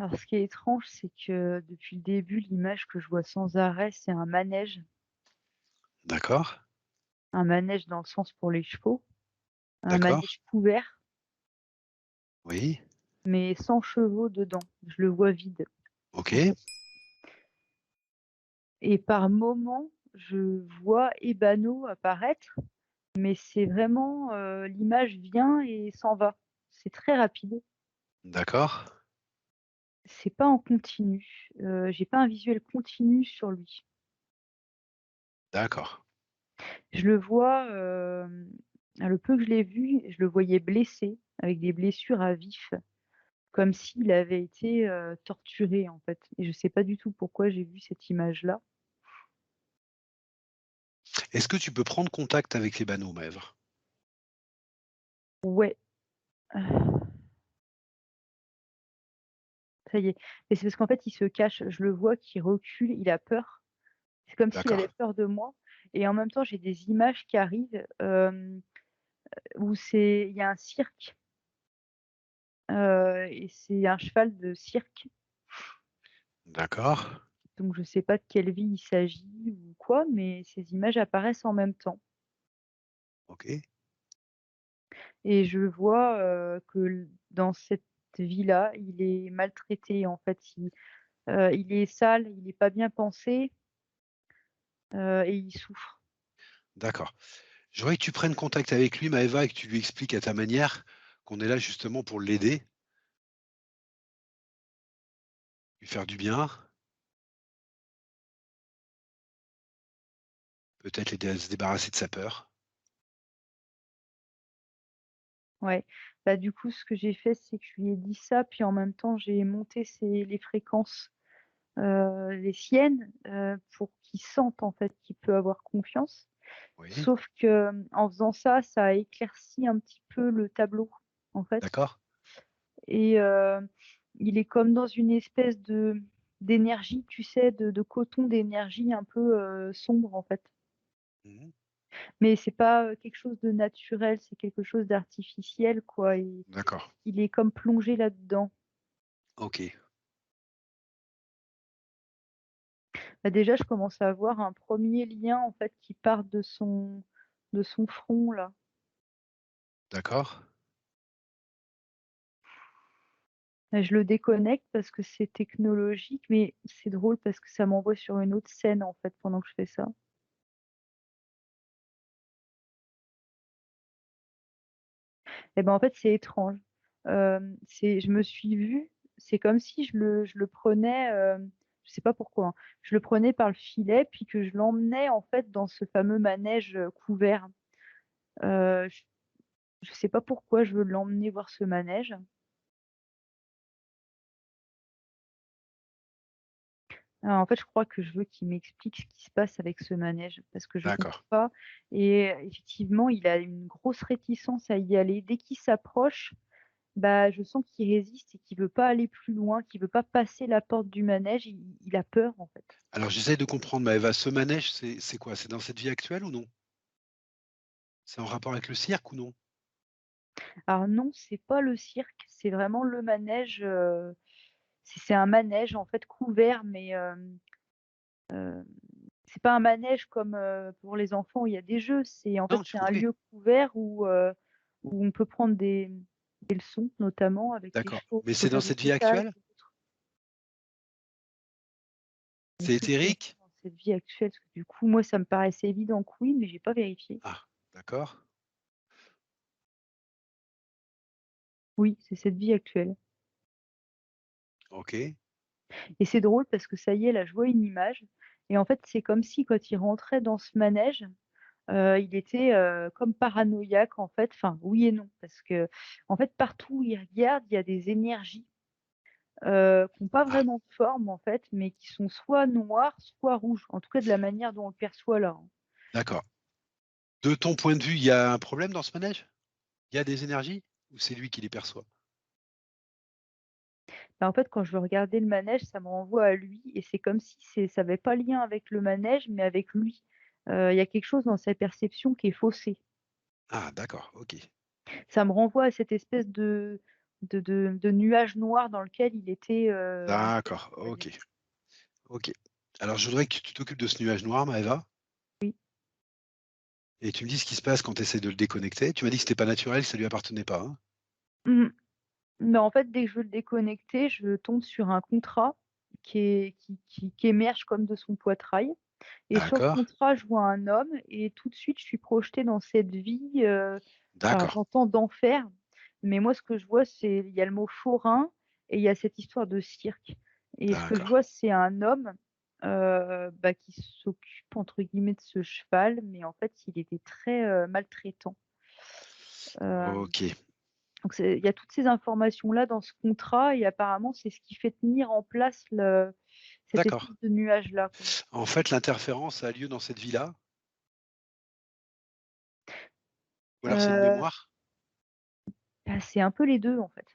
Alors ce qui est étrange, c'est que depuis le début, l'image que je vois sans arrêt, c'est D'accord, un manège dans le sens pour les chevaux, un d'accord, manège couvert, oui, mais sans chevaux dedans. Je le vois vide, en OK, fait. Et par moments, je vois Ebano apparaître, mais c'est vraiment, l'image vient et s'en va. C'est très rapide. d'accord, C'est pas en continu. J'ai pas un visuel continu sur lui. d'accord, Je le vois, le peu que je l'ai vu, je le voyais blessé, avec des blessures à vif, comme s'il avait été, torturé, en fait, et je sais pas du tout pourquoi j'ai vu cette image-là. Est-ce que tu peux prendre contact avec les banaux, Maëva? Ouais, ça y est. Et c'est parce qu'en fait, il se cache. Je le vois qu'il recule, il a peur. C'est comme s'il D'accord, avait peur de moi, et en même temps, j'ai des images qui arrivent, où il y a un cirque, et c'est un cheval de cirque. d'accord, Donc je sais pas de quelle vie il s'agit ou quoi, mais ces images apparaissent en même temps, OK. et je vois, que dans cette vie-là, il est maltraité, en fait. Il est sale, il est pas bien pensé, et il souffre. D'accord. Je voudrais que tu prennes contact avec lui, Maëva, et que tu lui expliques à ta manière qu'on est là justement pour l'aider, lui faire du bien, peut-être l'aider à se débarrasser de sa peur. Ouais. Bah, du coup, ce que j'ai fait, c'est que je lui ai dit ça, puis en même temps, j'ai monté les fréquences, les siennes, pour qu'il sente, en fait, qu'il peut avoir confiance. Oui, Sauf que, en faisant ça, ça a éclairci un petit peu le tableau, en fait, d'accord. et il est comme dans une espèce d'énergie, tu sais, de coton, d'énergie un peu, sombre, en fait. Mmh. Mais c'est pas, quelque chose de naturel, c'est quelque chose d'artificiel, quoi, et D'accord, il est comme plongé là-dedans. OK. Bah, déjà, je commence à avoir un premier lien, en fait, qui part de son front, là. D'accord, Et je le déconnecte parce que c'est technologique, mais c'est drôle parce que ça m'envoie sur une autre scène, en fait, pendant que je fais ça. Et ben, en fait, c'est étrange. Je me suis vue, c'est comme si je le prenais, je sais pas pourquoi, hein, je le prenais par le filet, puis que je l'emmenais, en fait, dans ce fameux manège, couvert. Heu, je je sais pas pourquoi je veux l'emmener voir ce manège. En fait, je crois que je veux qu'il m'explique ce qui se passe avec ce manège parce que je comprends d'accord. pas, et effectivement, il a une grosse réticence à y aller. Dès qu'il s'approche, bah, je sens qu'il résiste et qu'il veut pas aller plus loin, qu'il veut pas passer la porte du manège. Il a peur, en fait. Alors j'essaie de comprendre, Maëva, ce manège, c'est quoi? C'est dans cette vie actuelle ou non? C'est en rapport avec le cirque ou non? Alors non, c'est pas le cirque, c'est vraiment le manège, c'est un manège, en fait, couvert, mais c'est pas un manège comme, pour les enfants où il y a des jeux. Non, j'ai C'est un compris. lieu couvert où on peut prendre des leçons, notamment avec les D'accord. chevaux. Mais Il faut c'est dans faire du cette vie dressage actuelle? et autres. C'est Est-ce que c'est éthérique? vraiment dans cette vie actuelle? Parce que du coup, moi, ça me paraissait évident que oui, mais j'ai pas vérifié. Ah, d'accord. Oui, c'est cette vie actuelle, OK. et c'est drôle parce que ça y est, là, je vois une image, et en fait, c'est comme si quand il rentrait dans ce manège, il était, comme paranoïaque, en fait. Enfin, oui et non, parce que en fait, partout où il regarde, il y a des énergies, qui ont pas Ah, vraiment de forme, en fait, mais qui sont soit noires, soit rouges. En tout cas, de la manière dont on le perçoit là, hein. d'accord. De ton point de vue, il y a un problème dans ce manège? Il y a des énergies? Ou c'est lui qui les perçoit? Bah, en fait, quand je veux regarder le manège, ça me renvoie à lui, et c'est comme si ça avait pas lien avec le manège, mais avec lui. Il y a quelque chose dans sa perception qui est faussé. Ah, d'accord, OK. Ça me renvoie à cette espèce de nuages noirs dans lequel il était, enfermé, D'accord, on va dire. OK, OK. Alors je voudrais que tu t'occupes de ce nuage noir, Maëva, Oui. et tu me dis ce qui se passe quand tu essaies de le déconnecter. Tu m'as dit que c'était pas naturel, que ça lui appartenait pas, hein? Mmh. Mais en fait, dès que je veux le déconnecter, je tombe sur un contrat qui émerge comme de son poitrail et sur le D'accord, contrat, je vois un homme et tout de suite, je suis projetée dans cette vie, alors d'accord, j'entends d'enfer, mais moi, ce que je vois, c'est il y a le mot forain et il y a cette histoire de cirque et ce que je d'accord. vois, c'est un homme, bah, qui «s'occupe» entre guillemets de ce cheval, mais en fait, il était très, maltraitant. Hem OK, Donc il y a toutes ces informations-là dans ce contrat et apparemment, c'est ce qui fait tenir en place cette d'accord. espèce de nuage-là, quoi. En fait, l'interférence a lieu dans cette vie-là? Ou alors c'est une Heu, mémoire? Bah, c'est un peu les 2 en fait.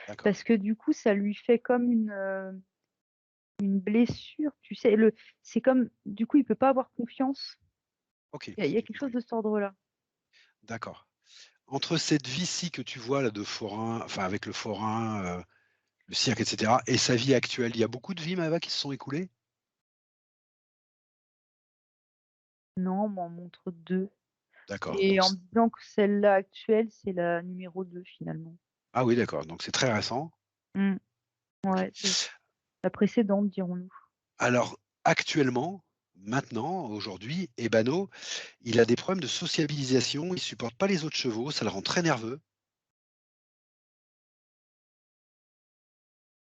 D'accord, Parce que du coup, ça lui fait comme une blessure, tu sais? C'est comme du coup, il peut pas avoir confiance. OK, Il y a j'ai quelque chose compris. de cet ordre-là. D'accord. Entre cette vie-ci que tu vois là de forain, enfin avec le forain, le cirque et cetera et sa vie actuelle, il y a beaucoup de vies, Maëva, qui se sont écoulées? Non, on m'en montre 2 D'accord, et donc en me disant que celle-là actuelle, c'est la numéro 2 finalement. ah oui, d'accord, donc c'est très récent. Mmh. OK. Ouais, c'est la précédente, dirons-nous. Alors actuellement, maintenant, aujourd'hui, Ebano, il a des problèmes de sociabilisation, il supporte pas les autres chevaux, ça le rend très nerveux.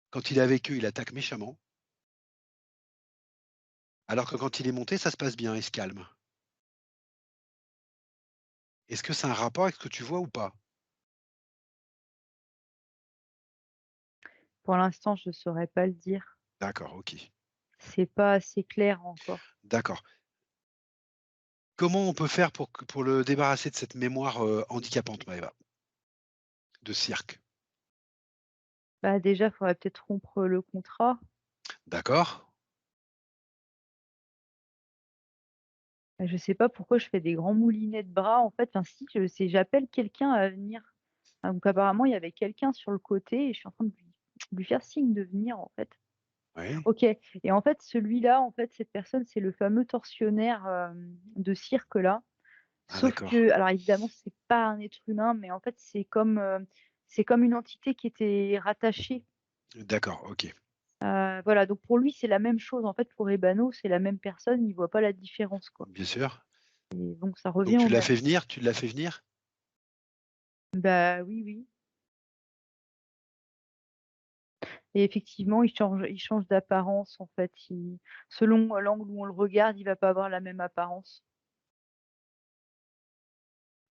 Quand il est avec eux, il attaque méchamment, alors que quand il est monté, ça se passe bien, il se calme. Est-ce que c'est un rapport avec ce que tu vois ou pas? Pour l'instant, je saurais pas le dire. D'accord, OK. C'est pas assez clair encore. D'accord. Comment on peut faire pour le débarrasser de cette mémoire, handicapante, Maëva, de cirque? Bah, déjà, il faudrait peut-être rompre le contrat. D'accord, Bah, je sais pas pourquoi je fais des grands moulinets de bras, en fait. Enfin si, je sais, j'appelle quelqu'un à venir. Ah donc apparemment, il y avait quelqu'un sur le côté et je suis en train de lui faire signe de venir, en fait. oui. OK et en fait, celui-là, en fait, cette personne, c'est le fameux tortionnaire, de cirque là. Ah Sauf d'accord, que alors évidemment, c'est pas un être humain, mais en fait, c'est comme une entité qui était rattachée. d'accord, OK, Voilà, donc pour lui, c'est la même chose. En fait, pour Ebano, c'est la même personne, il voit pas la différence, quoi bien sûr. et donc ça Donc revient tu au l'as même. fait venir? Tu l'as fait venir? Bah, oui, oui et effectivement, il change d'apparence, en fait. Selon, l'angle où on le regarde, il va pas avoir la même apparence.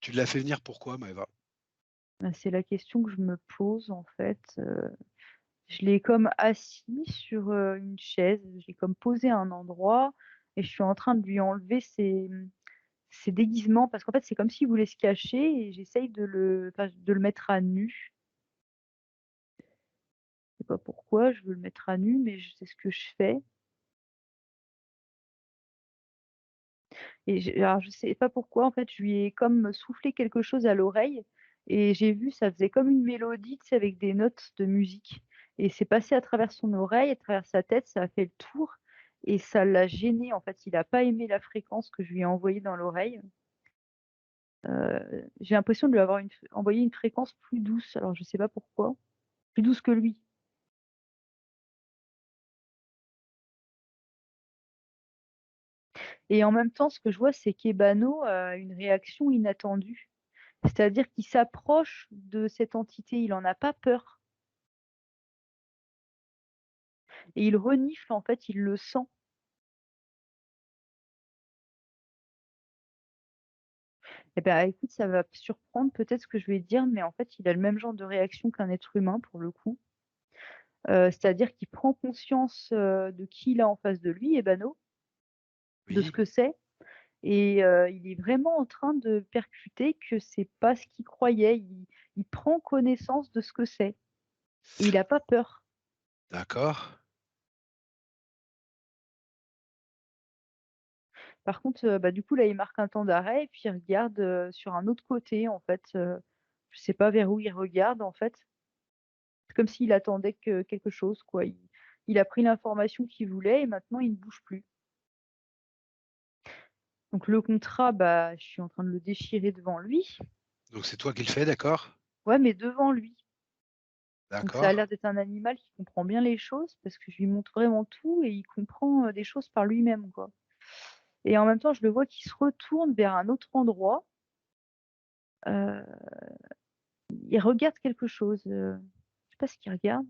Tu l'as fait venir pourquoi, Maëva? Bah, c'est la question que je me pose, en fait. Je l'ai comme assis sur, une chaise, je l'ai comme posé à un endroit et je suis en train de lui enlever ses déguisements parce qu'en fait, c'est comme s'il voulait se cacher et j'essaye de le mettre à nu. Je sais pas pourquoi je veux le mettre à nu, mais c'est ce que je fais et alors je sais pas pourquoi en fait, je lui ai comme soufflé quelque chose à l'oreille et j'ai vu ça faisait comme une mélodie, tu sais, avec des notes de musique et c'est passé à travers son oreille, à travers sa tête, ça a fait le tour et ça l'a gêné en fait, il a pas aimé la fréquence que je lui ai envoyée dans l'oreille. J'ai l'impression de lui avoir envoyé une fréquence plus douce, alors je sais pas pourquoi, plus douce que lui. Et en même temps, ce que je vois, c'est qu'Ebano a une réaction inattendue. C'est-à-dire qu'il s'approche de cette entité, il en a pas peur et il renifle, en fait, il le sent. Et bah, écoute, ça va surprendre peut-être ce que je vais dire, mais en fait, il a le même genre de réaction qu'un être humain pour le coup. C'est-à-dire qu'il prend conscience, de qui il a en face de lui, Ebano, de ce Oui, que c'est et il est vraiment en train de percuter que c'est pas ce qu'il croyait. Il prend connaissance de ce que c'est et il a pas peur. d'accord. Par contre, bah, du coup, là, il marque un temps d'arrêt et puis il regarde, sur un autre côté, en fait, je sais pas vers où il regarde, en fait C'est comme s'il attendait quelque chose, quoi. Il a pris l'information qu'il voulait et maintenant il ne bouge plus. Donc le contrat, bah, je suis en train de le déchirer devant lui. Donc c'est toi qui le fais, d'accord? Ouais, mais devant lui. Donc ça a D'accord. l'air d'être un animal qui comprend bien les choses parce que je lui montre vraiment tout et il comprend, des choses par lui-même, quoi. Et en même temps, je le vois qui se retourne vers un autre endroit, heu, il regarde quelque chose, je sais pas ce qu'il regarde.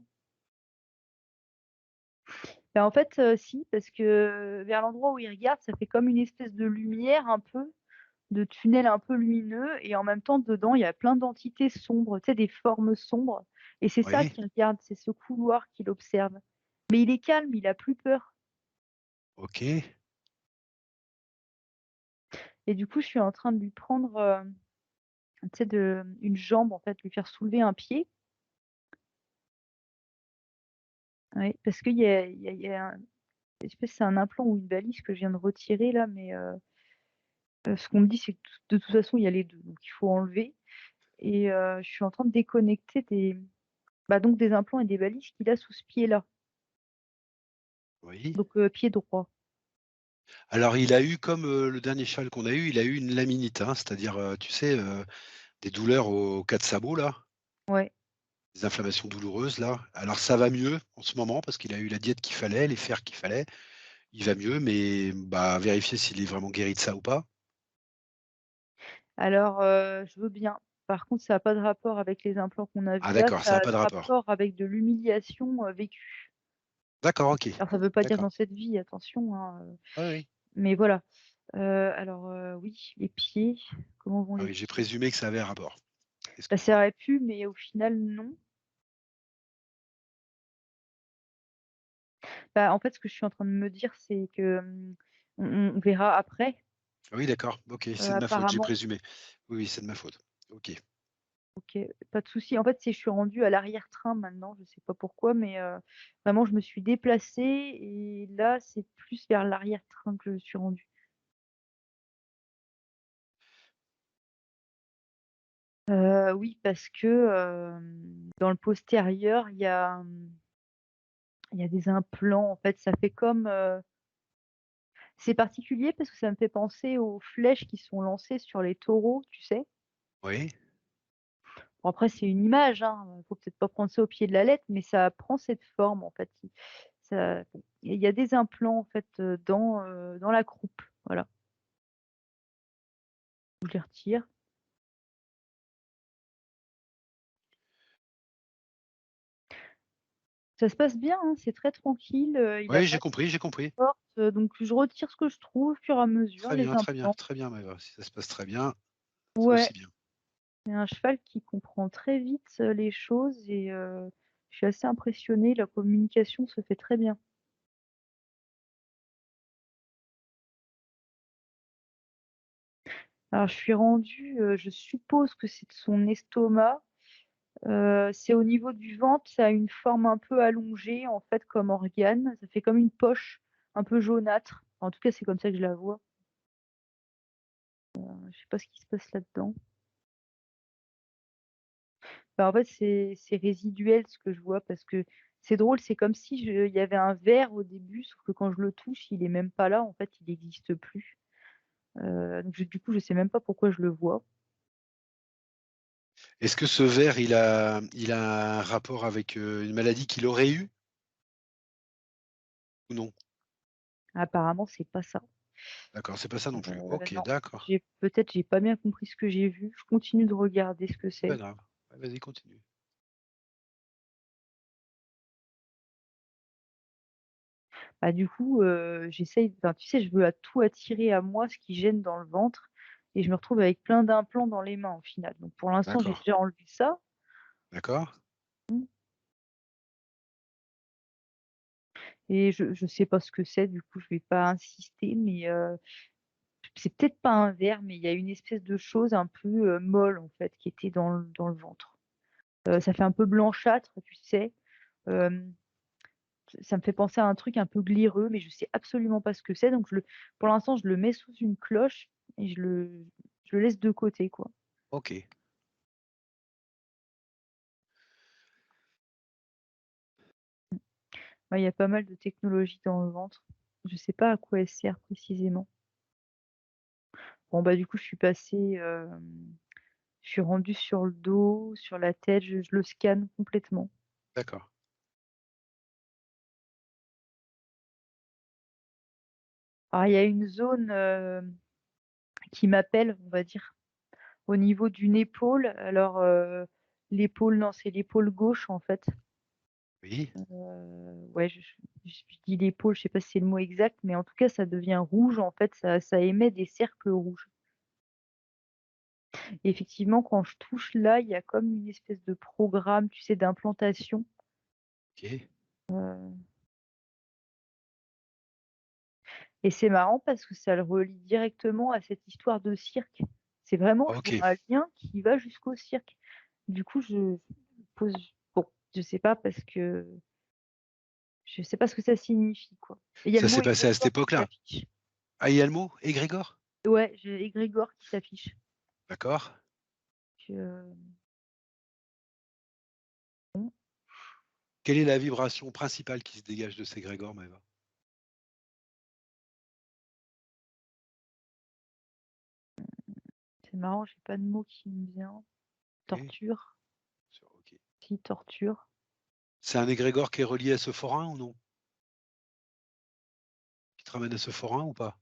Bah, en fait, si, parce que vers l'endroit où il regarde, ça fait comme une espèce de lumière un peu, de tunnel un peu lumineux et en même temps dedans, il y a plein d'entités sombres, tu sais, des formes sombres et c'est ça Oui, qu'il regarde, c'est ce couloir qu'il observe. Mais il est calme, il a plus peur OK. et du coup, je suis en train de lui prendre, tu sais, une jambe, en fait, lui faire soulever un pied. Oui, parce qu'il y a un je sais pas si c'est un implant ou une valise que je viens de retirer là, mais ce qu'on me dit, c'est que de toute façon, il y a les 2, donc il faut enlever et je suis en train de déconnecter donc des implants et des valises qu'il a sous ce pied-là, Oui. donc pied droit. Alors il a eu comme, le dernier cheval qu'on a eu, il a eu une laminite, hein, c'est-à-dire, tu sais, des douleurs aux 4 sabots là, Ouais. des inflammations douloureuses là. Alors ça va mieux en ce moment parce qu'il a eu la diète qu'il fallait, les fers qu'il fallait. Il va mieux, mais bah, vérifier s'il est vraiment guéri de ça ou pas. Alors, je veux bien. Par contre, ça a pas de rapport avec les implants qu'on a Ah vus là, d'accord, ça ça a a pas de rapport. rapport avec de l'humiliation, vécue. D'accord, OK. Alors ça veut pas dire D'accord. dans cette vie, attention, hein, Oui, oui. mais voilà. Alors, oui, les pieds, comment vont Ah les oui, j'ai pieds? présumé que ça avait un rapport. Bah, ça Excuse-moi. aurait pu, mais au final, non. Bah, en fait, ce que je suis en train de me dire, c'est que, on verra après, Ah oui, d'accord. OK, c'est de ma faute, j'ai apparemment. présumé. Oui, oui, c'est de ma faute. OK. OK, pas de souci. En fait, c'est je suis rendue à l'arrière-train maintenant, je sais pas pourquoi, mais vraiment je me suis déplacée et là, c'est plus vers l'arrière-train que je suis rendue. Oui, parce que, dans le postérieur, il y a des implants. En fait, ça fait comme, c'est particulier parce que ça me fait penser aux flèches qui sont lancées sur les taureaux, tu sais? Oui. Bon après c'est une image, hein, faut peut-être pas prendre ça au pied de la lettre, mais ça prend cette forme en fait. Il y a des implants en fait, dans la croupe, voilà. Je les retire. Ça se passe bien, hein, c'est très tranquille, il a Oui, pas j'ai compris. de porte, donc je retire ce que je trouve au fur et à mesure, les implants. Très bien, Maëva. Si ça se passe très bien, c'est Ouais, aussi bien. c'est un cheval qui comprend très vite, les choses et je suis assez impressionnée, la communication se fait très bien. Alors je suis rendue, je suppose que c'est de son estomac. C'est au niveau du ventre, ça a une forme un peu allongée, en fait, comme organe. Ça fait comme une poche un peu jaunâtre. En tout cas, c'est comme ça que je la vois. Je sais pas ce qui se passe là-dedans. Bah, en fait, c'est résiduel ce que je vois parce que c'est drôle, c'est comme si il y avait un verre au début, sauf que quand je le touche, il est même pas là, en fait, il n'existe plus. Donc du coup, je sais même pas pourquoi je le vois. Est-ce que ce ver, il a un rapport avec, une maladie qu'il aurait eue ou non? Apparemment, c'est pas ça. D'accord, c'est pas ça non plus. OK, Non, d'accord. j'ai pas bien compris ce que j'ai vu. Je continue de regarder ce que C'est pas c'est. grave. Ouais, vas-y, continue. Bah, du coup, j'essaye enfin, tu sais, je veux à tout attirer à moi ce qui gêne dans le ventre et je me retrouve avec plein d'implants dans les mains, au final. Donc pour l'instant, j'ai D'accord. déjà enlevé ça. D'accord. Mmh. Et je sais pas ce que c'est, du coup, je vais pas insister, mais c'est peut-être pas un ver, mais il y a une espèce de chose un peu, molle, en fait, qui était dans le ventre. Ça fait un peu blanchâtre, tu sais? Hem, ça me fait penser à un truc un peu glaireux, mais je sais absolument pas ce que c'est, donc pour l'instant, je le mets sous une cloche et je le laisse de côté, quoi. OK. Ouais, il y a pas mal de technologies dans le ventre. Je sais pas à quoi elle sert précisément. Bon, bah, du coup, je suis rendue sur le dos, sur la tête, je le scanne complètement. D'accord, Alors il y a une zone, qui m'appelle, on va dire, au niveau d'une épaule. Alors, l'épaule non, c'est l'épaule gauche, en fait. oui, Ouais, je dis l'épaule, je sais pas si c'est le mot exact, mais en tout cas, ça devient rouge, en fait, ça émet des cercles rouges. Et effectivement, quand je touche là, il y a comme une espèce de programme, tu sais, d'implantation. OK, Et c'est marrant parce que ça le relie directement à cette histoire de cirque. C'est vraiment, je vois OK. un lien qui va jusqu'au cirque. Du coup, je pose bon, je sais pas parce que je sais pas ce que ça signifie, quoi. Et il y a le Ça mot s'est passé à cette égrégore qui époque-là? s'affiche. Ah, il y a le mot égrégore? Ouais, j'ai égrégore qui s'affiche. D'accord. Que bon, Quelle est la vibration principale qui se dégage de ces égrégores, Maëva? c'est marrant, j'ai pas de mot qui me vient. OK, Torture, OK. si torture. C'est un égrégore qui est relié à ce forain ou non? Qui te ramène à ce forain ou pas?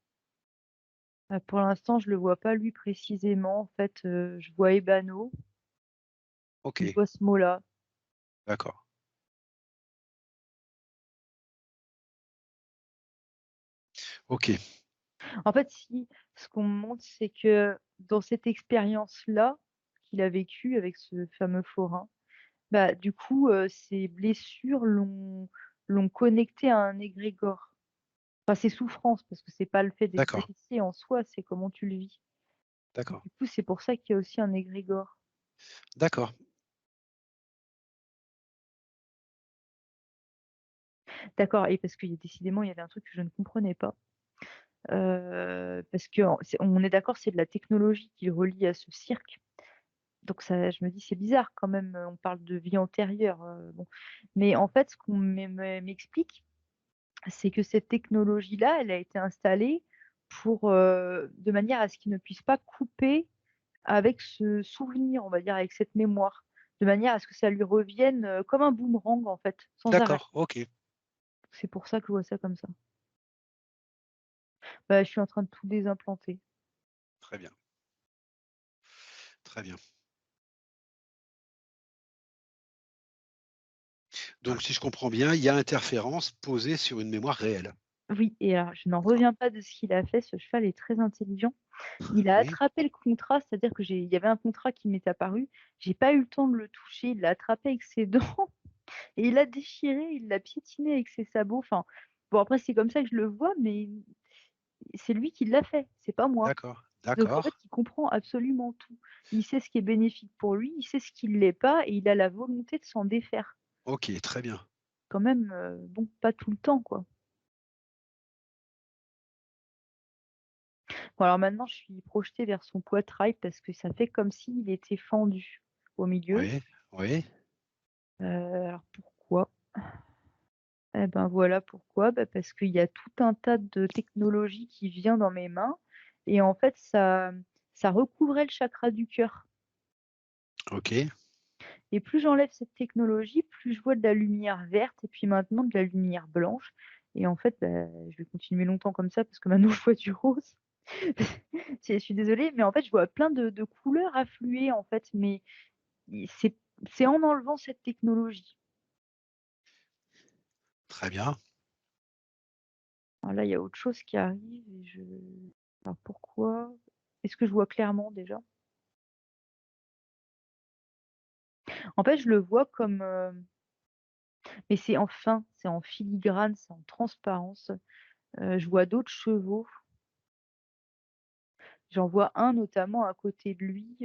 Pour l'instant, je le vois pas lui précisément. En fait, je vois ébano, je OK, vois ce mot-là. d'accord. OK, En fait, si, ce qu'on me montre, c'est que dans cette expérience-là qu'il a vécue avec ce fameux forain, bah, du coup, ses blessures l'ont connecté à un égrégore. Enfin, ses souffrances, parce que c'est pas le fait d'être d'accord, blessé en soi, c'est comment tu le vis. Et d'accord, du coup, c'est pour ça qu'il y a aussi un égrégore. d'accord, D'accord, et parce qu'il y a décidément, il y avait un truc que je ne comprenais pas. Parce qu'on on est d'accord, c'est de la technologie qui le relie à ce cirque. Donc ça je me dis: «C'est bizarre quand même, on parle de vie antérieure», bon. Mais en fait, ce qu'on m'explique, c'est que cette technologie-là, elle a été installée pour, de manière à ce qu'il ne puisse pas couper avec ce souvenir, on va dire, avec cette mémoire. De manière à ce que ça lui revienne, comme un boomerang, en fait, sans arrêt. d'accord, OK, C'est pour ça que je vois ça comme ça. Bah, je suis en train de tout désimplanter. très bien, très bien. Donc si je comprends bien, il y a interférence posée sur une mémoire réelle. Oui, et alors je n'en D'accord. reviens pas de ce qu'il a fait, ce cheval est très intelligent. Il a Oui, attrapé le contrat, c'est-à-dire que il y avait un contrat qui m'est apparu, j'ai pas eu le temps de le toucher, il l'a attrapé avec ses dents et il l'a déchiré, il l'a piétiné avec ses sabots, enfin, bon après c'est comme ça que je le vois, mais c'est lui qui l'a fait, c'est pas moi. d'accord, Donc en fait, d'accord. il comprend absolument tout. Il sait ce qui est bénéfique pour lui, il sait ce qui ne l'est pas et il a la volonté de s'en défaire. OK, très bien. Quand même, bon, pas tout le temps, quoi. Bon alors maintenant, je suis projetée vers son poitrail parce que ça fait comme s'il était fendu au milieu. Oui, oui, Alors pourquoi? Eh ben, voilà pourquoi, bah, parce qu'il y a tout un tas de technologie qui vient dans mes mains et en fait ça recouvrait le chakra du cœur OK, et plus j'enlève cette technologie, plus je vois de la lumière verte et puis maintenant de la lumière blanche et en fait, bah, je vais continuer longtemps comme ça parce que maintenant je vois du rose. Je suis désolée, mais en fait, je vois plein de couleurs affluer en fait, mais i c'est en enlevant cette technologie. très bien. Alors là, il y a autre chose qui arrive et alors pourquoi? Est-ce que je vois clairement déjà? En fait, je le vois comme, mais c'est en fin, c'est en filigrane, c'est en transparence. Je vois d'autres chevaux. J'en vois un notamment à côté de lui,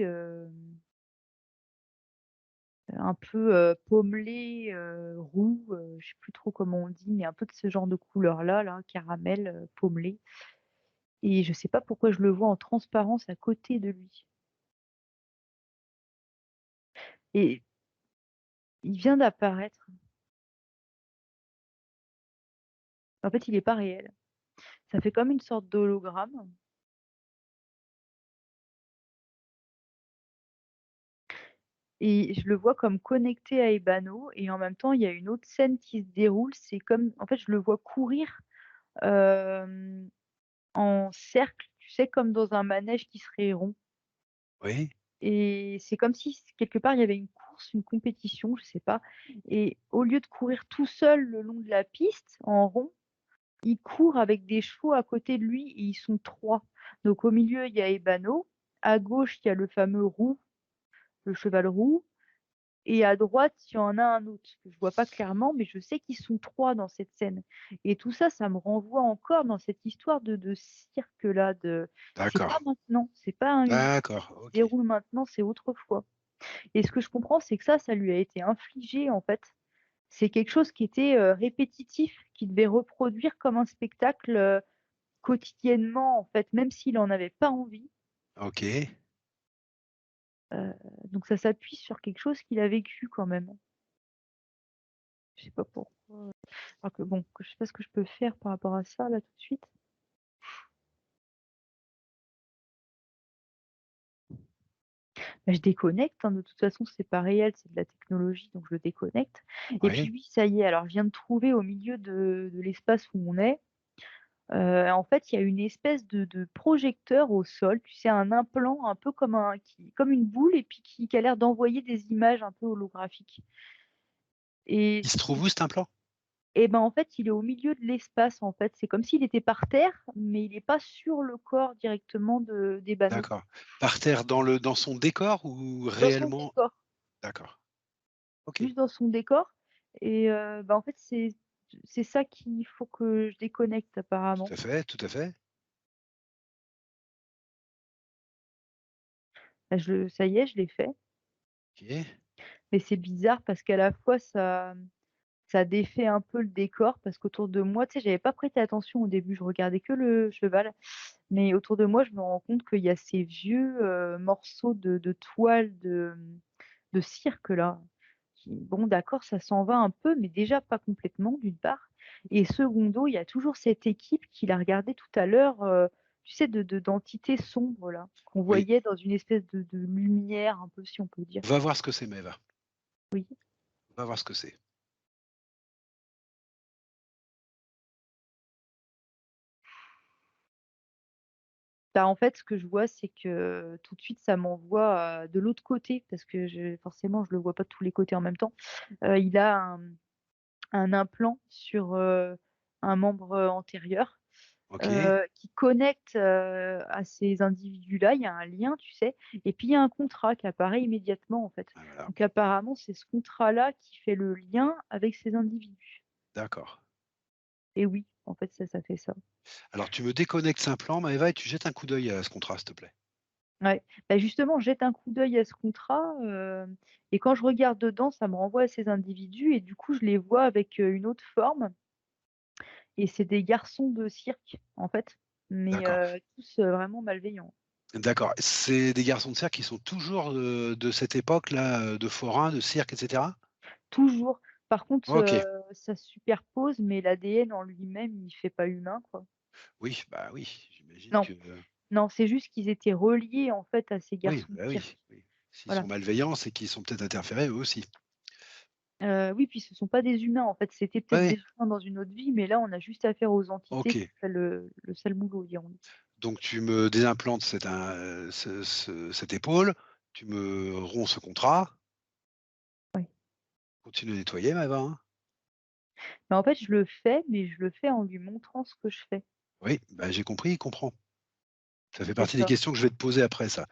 un peu, pommelé, roux, je sais plus trop comment on dit, mais un peu de ce genre de couleur-là, là, caramel, pommelé et je sais pas pourquoi je le vois en transparence à côté de lui et il vient d'apparaître. En fait, il est pas réel. Ça fait comme une sorte d'hologramme et je le vois comme connecté à Ebano et en même temps, il y a une autre scène qui se déroule. C'est comme en fait, je le vois courir, hem, en cercle, tu sais, comme dans un manège qui serait rond Oui, et c'est comme si quelque part, il y avait une course, une compétition, je sais pas et au lieu de courir tout seul le long de la piste en rond, il court avec des chevaux à côté de lui et ils sont 3. Donc au milieu, il y a Ebano, à gauche, il y a le fameux roux, le cheval roux et à droite, il y en a un autre que je vois pas clairement, mais je sais qu'ils sont 3 dans cette scène et tout ça, ça me renvoie encore dans cette histoire de cirque là, de c'est pas d'accord, maintenant, c'est pas une d'accord, qui se OK, déroule maintenant, c'est autrefois et ce que je comprends, c'est que ça lui a été infligé en fait. C'est quelque chose qui était, répétitif, qu'il devait reproduire comme un spectacle, quotidiennement, en fait, même s'il en avait pas envie, OK. heu, donc ça s'appuie sur quelque chose qu'il a vécu quand même. Je sais pas pourquoi, alors que bon, que je sais pas ce que je peux faire par rapport à ça là tout de suite. Bah, je déconnecte, hein, de toute façon c'est pas réel, c'est de la technologie donc je déconnecte et puis Oui. oui, ça y est, alors je viens de trouver au milieu de l'espace où on est, en fait, il y a une espèce de projecteur au sol, tu sais, un implant un peu comme une boule et puis qui a l'air d'envoyer des images un peu holographiques et Il se trouve où cet implant? et ben, en fait, il est au milieu de l'espace, en fait. C'est comme s'il était par terre, mais il est pas sur le corps directement des Banaux. D'accord. Par terre dans son décor ou Dans son réellement? décor, D'accord. OK. juste dans son décor et bah, en fait, c'est ça qu'il faut que je déconnecte Tout apparemment. à fait, tout à fait. Bah, ça y est, je l'ai fait, OK. mais c'est bizarre parce qu'à la fois ça défait un peu le décor parce qu'autour de moi, tu sais, j'avais pas prêté attention au début, je regardais que le cheval, mais autour de moi, je me rends compte qu'il y a ces vieux, morceaux de toile de cirque là, qui bon d'accord, ça s'en va un peu, mais déjà pas complètement d'une part et secondo, il y a toujours cette équipe qui l'a regardé tout à l'heure, tu sais d'entités sombres là, qu'on Oui. voyait dans une espèce de lumière un peu si on peut dire. Va voir ce que c'est, Maëva. Oui. Va voir ce que c'est. Bah, en fait, ce que je vois, c'est que tout de suite, ça m'envoie, de l'autre côté parce que forcément, je le vois pas de tous les côtés en même temps. Il a un implant sur, un membre, antérieur, OK. qui connecte, à ces individus-là. Il y a un lien, tu sais? Et puis il y a un contrat qui apparaît immédiatement, en fait. Ah voilà. Donc apparemment, c'est ce contrat-là qui fait le lien avec ces individus. D'accord. Et oui, en fait, ça fait ça. Alors tu me déconnectes cet implant, Maëva, et tu jettes un coup d'œil à ce contrat, s'il te plaît. Ouais, bah, justement, jette un coup d'œil à ce contrat, et quand je regarde dedans, ça me renvoie à ces individus et du coup, je les vois avec, une autre forme et c'est des garçons de cirque, en fait, mais D'accord. tous, vraiment malveillants. D'accord. C'est des garçons de cirque qui sont toujours, de cette époque-là, de forains, de cirque et cetera? Toujours. Par contre, OK. ça se superpose, mais l'ADN en lui-même, il fait pas humain, quoi. Oui, bah, oui, j'imagine Non, que non, c'est juste qu'ils étaient reliés, en fait, à ces oui, garçons de bah, oui, cirque. oui. S'ils sont Voilà. malveillants, c'est qu'ils sont peut-être interférés eux aussi. Oui, puis ce sont pas des humains, en fait, c'était Ouais, peut-être ouais. des humains dans une autre vie, mais là, on a juste affaire aux entités qui OK. ont fait le sale boulot, dirons-nous. Donc tu me déimplantes cette épaule, tu me romps ce contrat, Ouais. continue de nettoyer Maëva, hein. Mais en fait, je le fais, mais je le fais en lui montrant ce que je fais. Oui, bah, j'ai compris, il comprend. Ça fait C'est partie des ça. questions que je vais te poser après ça.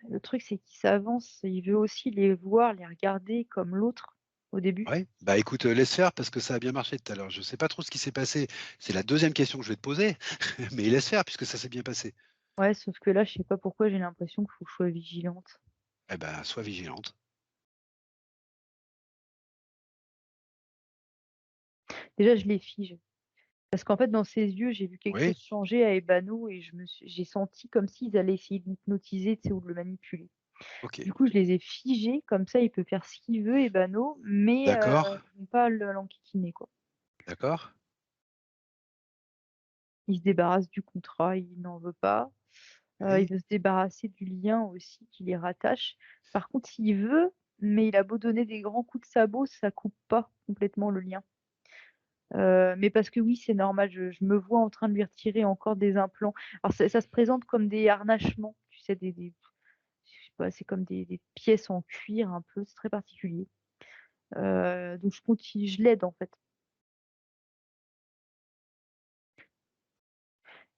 Le truc, c'est qu'il s'avance, il veut aussi les voir, les regarder comme l'autre au début. Ouais, bah, écoute, laisse faire parce que ça a bien marché tout à l'heure. Je sais pas trop ce qui s'est passé. C'est la deuxième question que je vais te poser, mais laisse faire puisque ça s'est bien passé. Ouais, sauf que là, je sais pas pourquoi j'ai l'impression qu'il faut que je sois vigilante. Eh ben, sois vigilante. Déjà, je les fige. Parce qu'en fait, dans ses yeux, j'ai vu quelque Oui, chose changer à Ebano et j'ai senti comme s'ils allaient essayer de l'hypnotiser, tu sais, ou de le manipuler. OK. Du coup, je les ai figés, comme ça il peut faire ce qu'il veut Ebano, mais D'accord, ils vont pas l'enquiquiner, quoi. d'accord. Il se débarrasse du contrat, il n'en veut pas. Il Oui, veut se débarrasser du lien aussi qui les rattache. Par contre, il veut, mais il a beau donner des grands coups de sabot, ça coupe pas complètement le lien. Mais parce que oui, c'est normal, je me vois en train de lui retirer encore des implants. Alors ça se présente comme des harnachements, tu sais, des je sais pas, c'est comme des pièces en cuir un peu, c'est très particulier. Donc je l'aide en fait.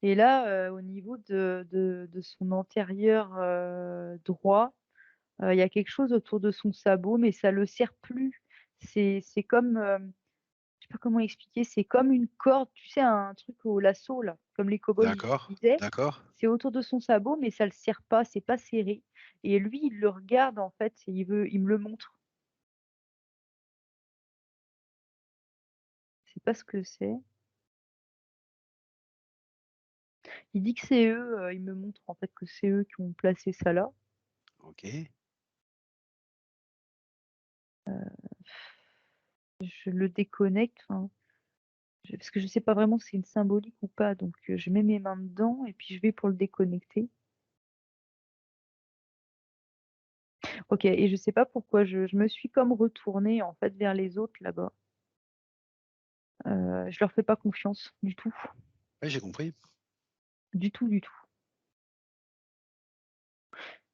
Et là, au niveau de son antérieur, droit, il y a quelque chose autour de son sabot, mais ça le serre plus. C'est comme, je sais pas comment expliquer, c'est comme une corde, tu sais, un truc au lasso là, comme les cow-boys ils d'accord, utilisaient. d'accord. C'est autour de son sabot, mais ça le serre pas, c'est pas serré et lui, il le regarde en fait et il me le montre. Je sais pas ce que c'est. Il dit que c'est eux, il me montre en fait que c'est eux qui ont placé ça là. OK. Je le déconnecte, enfin, parce que je sais pas vraiment si c'est une symbolique ou pas, donc je mets mes mains dedans et puis je vais pour le déconnecter. OK et je sais pas pourquoi je me suis comme retournée, en fait, vers les autres là-bas. Je leur fais pas confiance du tout, Oui, j'ai compris. du tout, du tout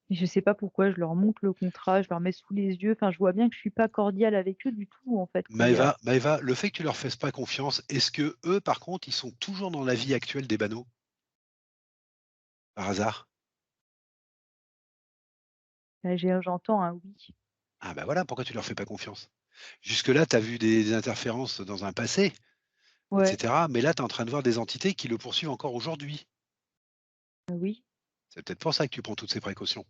et je sais pas pourquoi je leur montre le contrat, je leur mets sous les yeux, enfin, je vois bien que je suis pas cordiale avec eux du tout, en fait, quoi. Il y a Maëva, le fait que tu leur fasses pas confiance, est-ce que eux, par contre, ils sont toujours dans la vie actuelle des Banaux, par hasard? j'entends un oui. Ah bah voilà, pourquoi tu leur fais pas confiance? Jusque-là, tu as vu des interférences dans un passé, et Ouais, cetera, mais là, tu es en train de voir des entités qui le poursuivent encore aujourd'hui. oui. C'est peut-être pour ça que tu prends toutes ces précautions.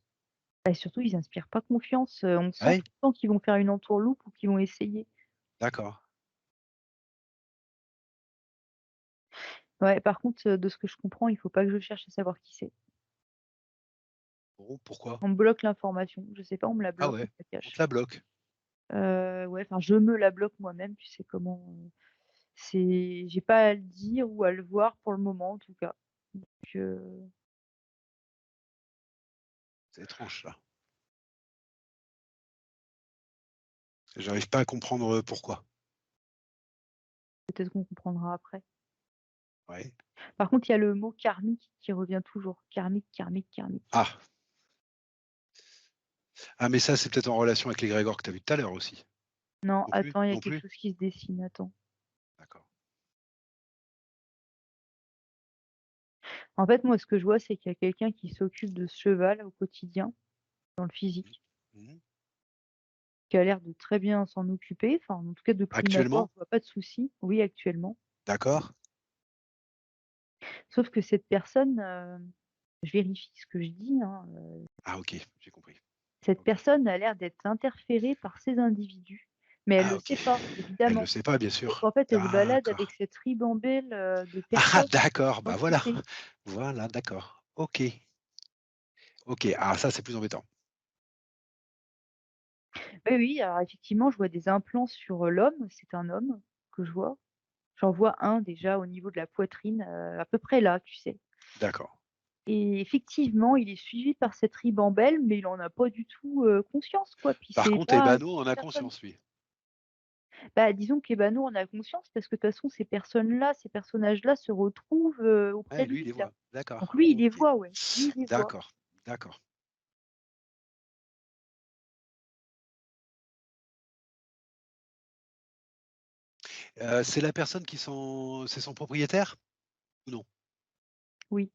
Bah, surtout ils inspirent pas confiance, on sent Ouais, tout le temps qu'ils vont faire une entourloupe ou qu'ils vont essayer. d'accord. Ouais, par contre, de ce que je comprends, il faut pas que je cherche à savoir qui c'est. Bon, pourquoi? On me bloque l'information, je sais pas, on me la Ah bloque, on ouais, me la on cache. te la bloque. Ouais, enfin, je me la bloque moi-même, tu sais comment, j'ai pas à le dire ou à le voir pour le moment, en tout cas. Donc C'est étrange ça. J'arrive pas à comprendre, pourquoi. peut-être qu'on comprendra après. Ouais. Par contre, il y a le mot karmique qui revient toujours. Karmique, karmique, karmique. Ah! Ah mais ça, c'est peut-être en relation avec l'égrégore que tu as vu tout à l'heure aussi? Non, Non plus? attends, il y a Non quelque plus? chose qui se dessine, attends. D'accord. En fait, moi, ce que je vois, c'est qu'il y a quelqu'un qui s'occupe de ce cheval au quotidien, dans le Mmh. physique, Mmh. qui a l'air de très bien s'en occuper. Enfin, en tout cas, de prime abord, Actuellement? je vois pas de souci. Oui, actuellement. D'accord. Sauf que cette personne, je vérifie ce que je dis, hein, Ah OK, j'ai compris. cette OK. personne a l'air d'être interférée par ces individus, mais elle Ah le OK. sait pas, Elle le évidemment. sait pas, bien Donc sûr. en fait, elle se balade avec D'accord. cette ribambelle, de Ah personnes d'accord, sans bah le qui voilà. c'est. Voilà, d'accord. OK. OK. Ah ça, c'est plus embêtant. Oui, oui, alors effectivement, je vois des implants sur, l'homme, c'est un homme que je vois. J'en vois un déjà au niveau de la poitrine, à peu près là, tu sais? D'accord. Et effectivement, il est suivi par cette ribambelle, mais il en a pas du tout, conscience, quoi. Puis Par c'est contre, pas Ebano en une a personne. conscience, lui. Bah, disons qu'Ebano en a conscience parce que de toute façon ces personnes-là, ces personnages-là se retrouvent, auprès Ouais, de lui, il les lui là. voit. Donc D'accord. lui, il les OK. voit, ouais. Lui, il les voit. D'accord. D'accord. C'est la personne c'est son propriétaire? Ou non? Oui,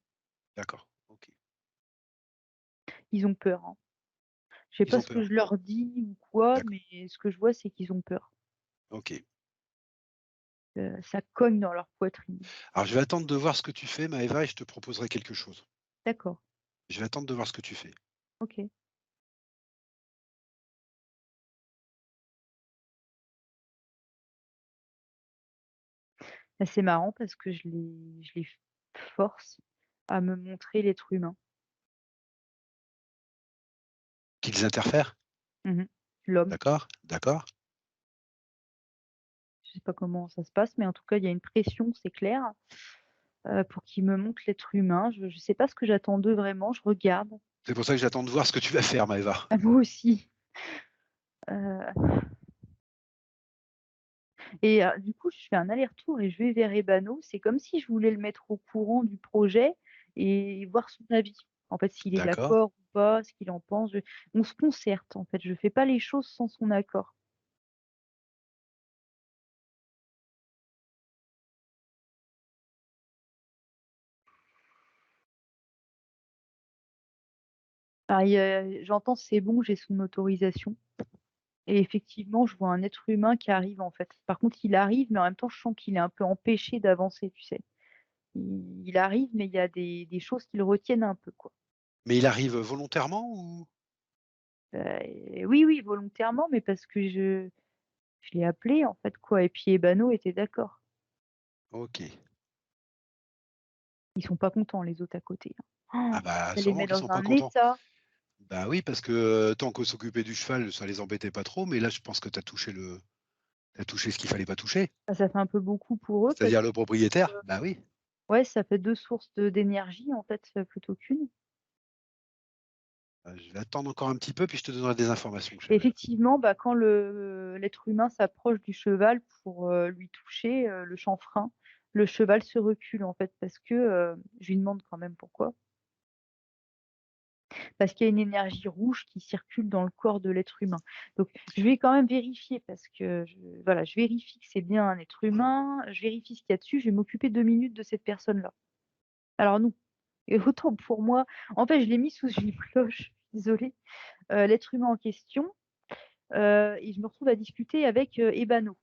D'accord. OK. ils ont peur, hein. Je sais Ils pas ont ce que peur. je leur dis ou quoi, D'accord. mais ce que je vois, c'est qu'ils ont peur. OK. Ça cogne dans leur poitrine. Alors je vais attendre de voir ce que tu fais, Maëva, et je te proposerai quelque chose. D'accord, Je vais attendre de voir ce que tu fais. OK. Bah, c'est marrant parce que je les force à me montrer l'être humain. Qu'ils interfèrent? Mmh. L'homme. D'accord, d'accord, Je sais pas comment ça se passe, mais en tout cas, il y a une pression, c'est clair, pour qu'ils me montrent l'être humain. Je sais pas ce que j'attends d'eux vraiment, je regarde. c'est pour ça que j'attends de voir ce que tu vas faire, Maëva. Ah, moi aussi. Heu et du coup, je fais un aller-retour et je vais vers Ebano. C'est comme si je voulais le mettre au courant du projet et voir son avis. En fait, s'il est D'accord. d'accord ou pas, ce qu'il en pense. Je On se concerte, en fait, je fais pas les choses sans son accord. Ah, j'entends: «C'est bon, j'ai son autorisation». Et effectivement, je vois un être humain qui arrive, en fait. Par contre, il arrive, mais en même temps, je sens qu'il est un peu empêché d'avancer, tu sais? Il arrive, mais il y a des choses qui le retiennent un peu, quoi. Mais il arrive volontairement ou? Oui, oui, volontairement, mais parce que je l'ai appelé, en fait, quoi, et puis Ebano était d'accord. OK. Ils sont pas contents, les autres à côté, hein. Ah bah, Ça les sûrement met qu'ils dans sont pas un contents. état. Bah oui, parce que, tant qu'on s'occupait du cheval, ça les embêtait pas trop, mais là, je pense que tu as touché ce qu'il fallait pas toucher, Bah, ça fait un peu beaucoup pour eux parce c'est-à-dire le que propriétaire. Bah oui. ouais, ça fait 2 sources d'énergie, en fait, plutôt qu'1. Je vais attendre encore un petit peu, puis je te donnerai des informations, Et chère Ève. effectivement, bah, quand l'être humain s'approche du cheval pour, lui toucher, le chanfrein, le cheval se recule, en fait, parce que, je lui demande quand même pourquoi. Parce qu'il y a une énergie rouge qui circule dans le corps de l'être humain. Donc je vais quand même vérifier parce que voilà, je vérifie que c'est bien un être humain, je vérifie ce qu'il y a dessus, je vais m'occuper 2 minutes de cette personne-là. Alors non, et autant pour moi, en fait, je l'ai mis sous une cloche, désolée, l'être humain en question, et je me retrouve à discuter avec, Ebano.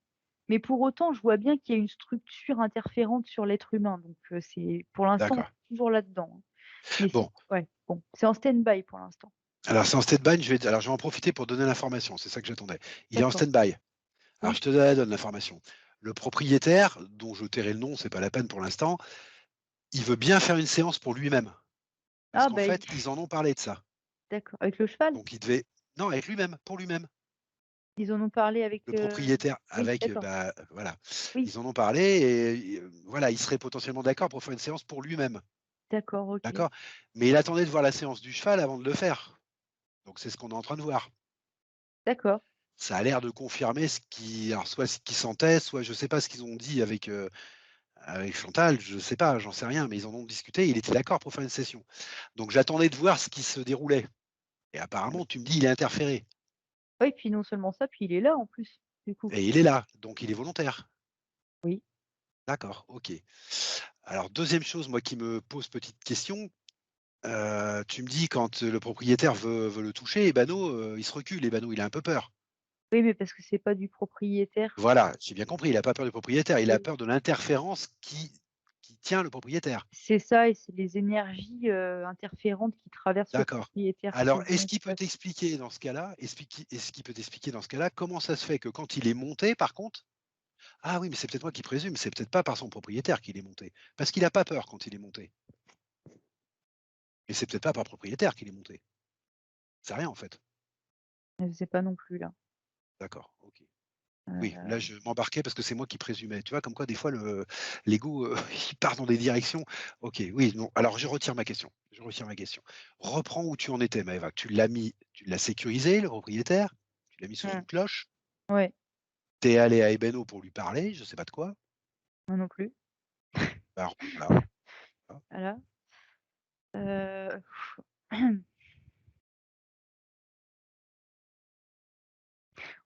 Mais pour autant, je vois bien qu'il y a une structure interférente sur l'être humain, donc c'est pour l'instant, D'accord. toujours là-dedans, hein. Mais Bon, c'est ouais, bon, c'est en stand-by pour l'instant. alors c'est en stand-by, je vais en profiter pour donner l'information, c'est ça que j'attendais. Il est en D'accord, stand-by. Alors oui. je te donne l'information. Le propriétaire, dont je tairai le nom, c'est pas la peine pour l'instant, il veut bien faire une séance pour lui-même. Parce Ah qu'en bah, fait, ils en ont parlé de ça. d'accord, avec le cheval? Donc il devait non, avec lui-même, pour lui-même. Ils en ont parlé avec, Le propriétaire oui, avec, d'accord, bah, voilà. oui, Ils en ont parlé et voilà, il serait potentiellement d'accord pour faire une séance pour lui-même, d'accord, OK, d'accord? Mais il attendait de voir la séance du cheval avant de le faire. Donc c'est ce qu'on est en train de voir. d'accord, Ça a l'air de confirmer alors soit ce qu'il sentait, soit je sais pas ce qu'ils ont dit avec, avec Chantal, je sais pas, j'en sais rien, mais ils en ont discuté, il était d'accord pour faire une session. Donc j'attendais de voir ce qui se déroulait et apparemment tu me dis il est interféré oui, puis non seulement ça, puis il est là en plus, du coup. et il est là, donc il est volontaire. Oui. D'accord, OK. Alors deuxième chose, moi qui me pose petite question, tu me dis quand le propriétaire veut le toucher, Ebano, il se recule, Ebano, il a un peu peur. Oui, mais parce que c'est pas du propriétaire. Voilà, j'ai bien compris, il a pas peur du propriétaire, il a Oui, peur de l'interférence qui tient le propriétaire. c'est ça et c'est les énergies, interférentes qui traversent le D'accord. propriétaire Alors qui est-ce vont qu'il peut pas. t'expliquer dans ce cas-là est-ce qu'il peut t'expliquer dans ce cas-là, comment ça se fait que quand il est monté par contre ah oui, mais c'est peut-être moi qui présume, c'est peut-être pas par son propriétaire qu'il est monté. Parce qu'il a pas peur quand il est monté. Et c'est peut-être pas par le propriétaire qu'il est monté. C'est rien en fait. Je sais pas non plus là. D'accord, OK. Oui, là, Heu, je m'embarquais parce que c'est moi qui présumais. Tu vois, comme quoi des fois l'ego, il part dans des directions. OK, oui, non, alors je retire ma question, je retire ma question. Reprends où tu en étais, Maëva. Tu l'as sécurisé, le propriétaire, tu l'as mis sous mmh, une cloche, ouais, tu es allé à Ebeno pour lui parler, je sais pas de quoi. moi non plus. Alors voilà, voilà. Voilà, heu,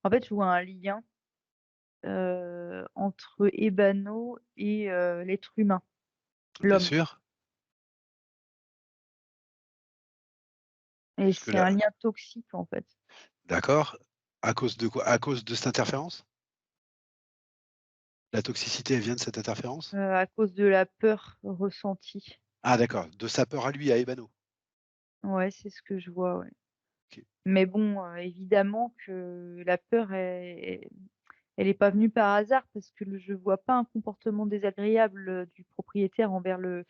en fait, je vois un lien, entre Ebano et l'être humain, Bien l'homme, sûr, et c'est un jusque-là, lien toxique, en fait. d'accord. À cause de quoi? À cause de cette interférence? La toxicité, elle vient de cette interférence? À cause de la peur ressentie. Ah d'accord, de sa peur à lui, à Ebano. Ouais, c'est ce que je vois, ouais. OK, Mais bon, évidemment que la peur elle est pas venue par hasard parce que je vois pas un comportement désagréable, du propriétaire envers le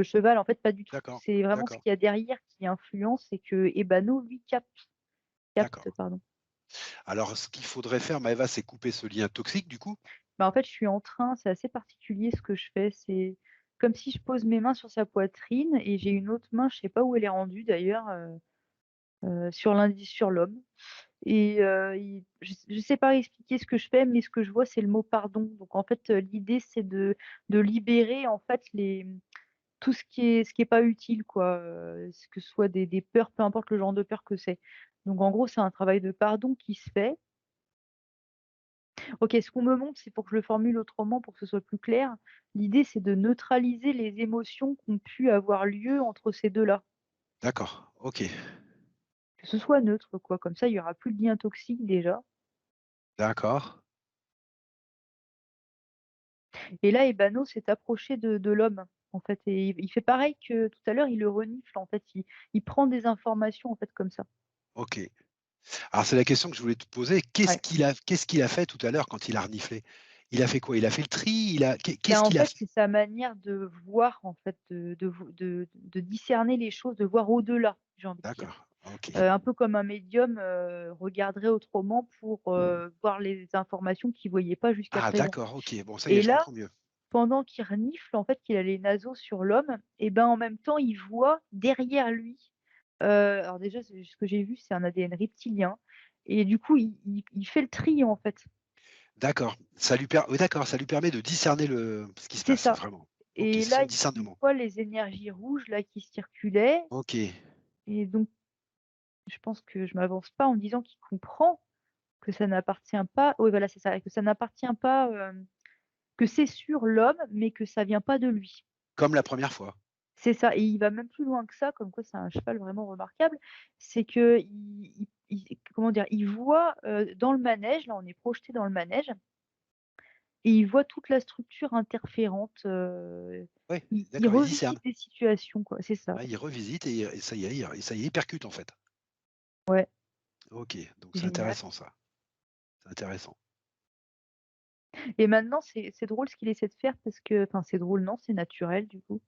cheval. En fait, pas du tout. d'accord, C'est vraiment ce d'accord. qu'il y a derrière qui influence et que Ebano, lui, capte. D'accord. capte, pardon. Alors ce qu'il faudrait faire, Maëva, c'est couper ce lien toxique du coup? Bah, en fait, je suis en train c'est assez particulier ce que je fais, c'est comme si je pose mes mains sur sa poitrine et j'ai une autre main, je sais pas où elle est rendue d'ailleurs, sur l'indice sur l'homme et il je sais pas expliquer ce que je fais, mais ce que je vois, c'est le mot «pardon». Donc en fait, l'idée, c'est de libérer en fait tout ce qui est pas utile quoi, que ce soit des peurs, peu importe le genre de peur que c'est. Donc en gros, c'est un travail de pardon qui se fait. OK, ce qu'on me montre, c'est pour que je le formule autrement, pour que ce soit plus clair. L'idée, c'est de neutraliser les émotions qui ont pu avoir lieu entre ces 2-là. D'accord, OK, Que ce soit neutre quoi, comme ça il y aura plus de lien toxique déjà. d'accord. Et là, Ebano s'est approché de l'homme, en fait et il fait pareil que tout à l'heure, il le renifle en fait, il prend des informations en fait comme ça. OK. Alors c'est la question que je voulais te poser. Ouais. Qu'est-ce qu'il a fait tout à l'heure quand il a reniflé? Il a fait quoi? Il a fait le tri? Bah, Qu'est-ce en qu'il a fait, fait? c'est sa manière de voir en fait, de discerner les choses, de voir au-delà, j'ai envie de dire. D'accord, OK. Un peu comme un médium, regarderait autrement pour, voir les informations qu'il voyait pas jusqu'à Ah présent d'accord, OK. Bon ça y est, et je là, comprends mieux. pendant qu'il renifle, en fait, qu'il a les naseaux sur l'homme et ben, en même temps, il voit derrière lui, alors déjà, ce que j'ai vu, c'est un ADN reptilien et du coup, il fait le tri, en fait. D'accord, oui d'accord, ça lui permet de discerner ce qui se C'est passe, ça vraiment. OK, et c'est son là, il discernement. voit les énergies rouges, là, qui circulaient OK, et donc je pense que je m'avance pas en disant qu'il comprend que ça n'appartient pas oui, voilà, c'est ça, que ça n'appartient pas, que c'est sur l'homme, mais que ça vient pas de lui. comme la première fois. C'est ça et il va même plus loin que ça, comme quoi c'est un cheval vraiment remarquable. C'est qu'il comment dire? Il voit, dans le manège, là, on est projeté dans le manège et il voit toute la structure interférente, Oui, il d'accord, il discerne. revisite des situations, quoi. C'est ça, Ouais, il revisite et ça y est, il percute en fait. ouais, OK, donc c'est génial intéressant ça, c'est intéressant. et maintenant c'est drôle ce qu'il essaie de faire parce que enfin, c'est drôle, non, c'est naturel, du coup.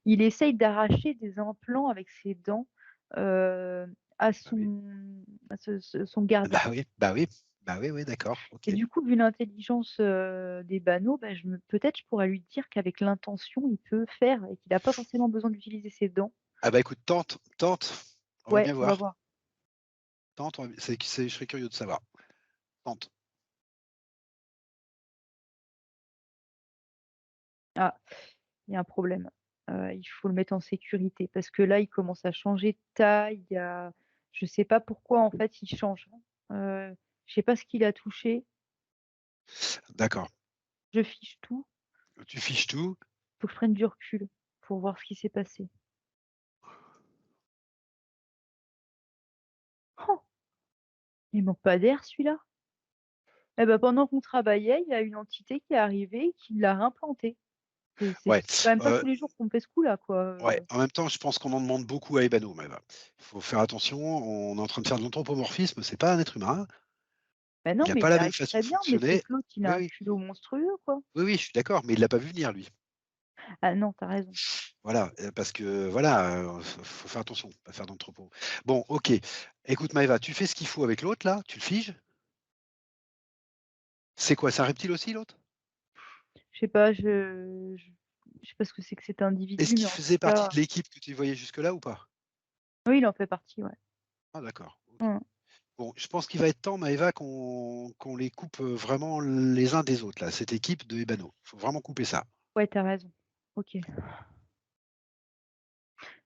Il essaye d'arracher des implants avec ses dents, heu, à Bah oui. son gardien. Bah oui, bah oui, bah oui, oui, d'accord, Et OK. du coup, vu l'intelligence, des banaux, bah, peut-être je pourrais lui dire qu'avec l'intention, il peut faire et qu'il a pas forcément besoin d'utiliser ses dents. Ah bah écoute, tente, on va Ouais, bien on va voir. voir. Tente, je serais curieux de savoir. Tente. Ah, il y a un problème. Il faut le mettre en sécurité parce que là, il commence à changer de taille, je sais pas pourquoi en fait il change. Je sais pas ce qu'il a touché. D'accord. Je fiche tout. Tu fiches tout. Faut que je prenne du recul pour voir ce qui s'est passé. Oh! Il manque pas d'air celui-là? Eh ben pendant qu'on travaillait, il y a une entité qui est arrivée et qui l'a réimplanté. Ouais, C'est quand même pas heu, tous les jours qu'on fait ce coup-là, quoi, ouais, en même temps, je pense qu'on en demande beaucoup à Ebano, mais bah, il faut faire attention, on est en train de faire de l'anthropomorphisme, c'est pas un être humain, Bah, il non, a mais pas il y la même arrive façon très de bien, mais c'est fonctionner. que l'autre, il a Oui, un oui, culot monstrueux, quoi. oui, oui, je suis d'accord, mais il l'a pas vu venir lui. Ah non, tu as raison. Voilà, parce que voilà, faut faire attention, pas faire d'anthropo. Bon, OK. Écoute Maëva, tu fais ce qu'il faut avec l'autre là, tu le figes. C'est quoi? C'est un reptile aussi l'autre? Je sais pas, je sais pas ce que c'est que cet Est-ce individu, mais qu'il en tout faisait partie cas, de l'équipe que tu voyais jusque-là ou pas? oui, il en fait partie, ouais. Ah d'accord, OK. Mmh. Bon, je pense qu'il va être temps Maëva qu'on les coupe, vraiment les uns des autres là, cette équipe de Ebano. Faut vraiment couper ça. Ouais, tu as raison. OK.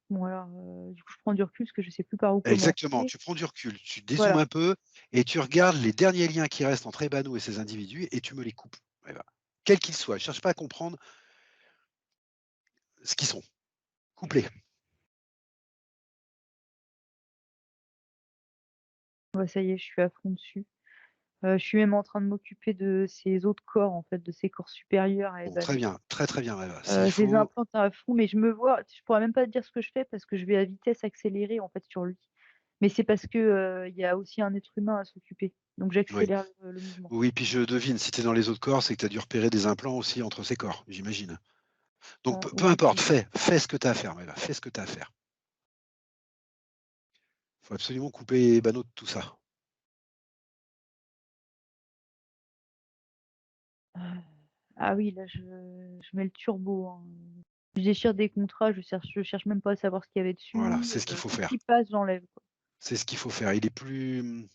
Bon alors, du coup, je prends du recul parce que je sais plus par où Exactement, commencer. tu prends du recul, tu dézoomes Voilà. un peu et tu regardes les derniers liens qui restent entre Ebano et ces individus et tu me les coupes, Maëva. Quels qu'ils soient, cherche pas à comprendre ce qu'ils sont. Coupe-les. Ouais, ça y est, je suis à fond dessus. Je suis même en train de m'occuper de ses autres corps, en fait, de ses corps supérieurs à Bon, très Ebano. bien, très, très bien Maëva. S'il Je les faut implante à fond, mais je pourrais même pas te dire ce que je fais parce que je vais à vitesse accélérée, en fait, sur lui. Mais c'est parce que, il y a aussi un être humain à s'occuper, donc oui, j'accélère le mouvement. oui, puis je devine, si tu es dans les autres corps, c'est que tu as dû repérer des implants aussi entre ces corps, j'imagine. Donc peu Ouais, importe, c'est ça. fais ce que tu as à faire Maëva, fais ce que tu as à faire. Faut absolument couper Ebano de tout ça. Ah oui, là, je mets le turbo, hein. Je déchire des contrats, je cherche même pas à savoir ce qu'il y avait Voilà, dessus, c'est ce qu'il faut tout ce faire. qui passe, j'enlève, quoi. C'est ce qu'il faut faire. Il est plus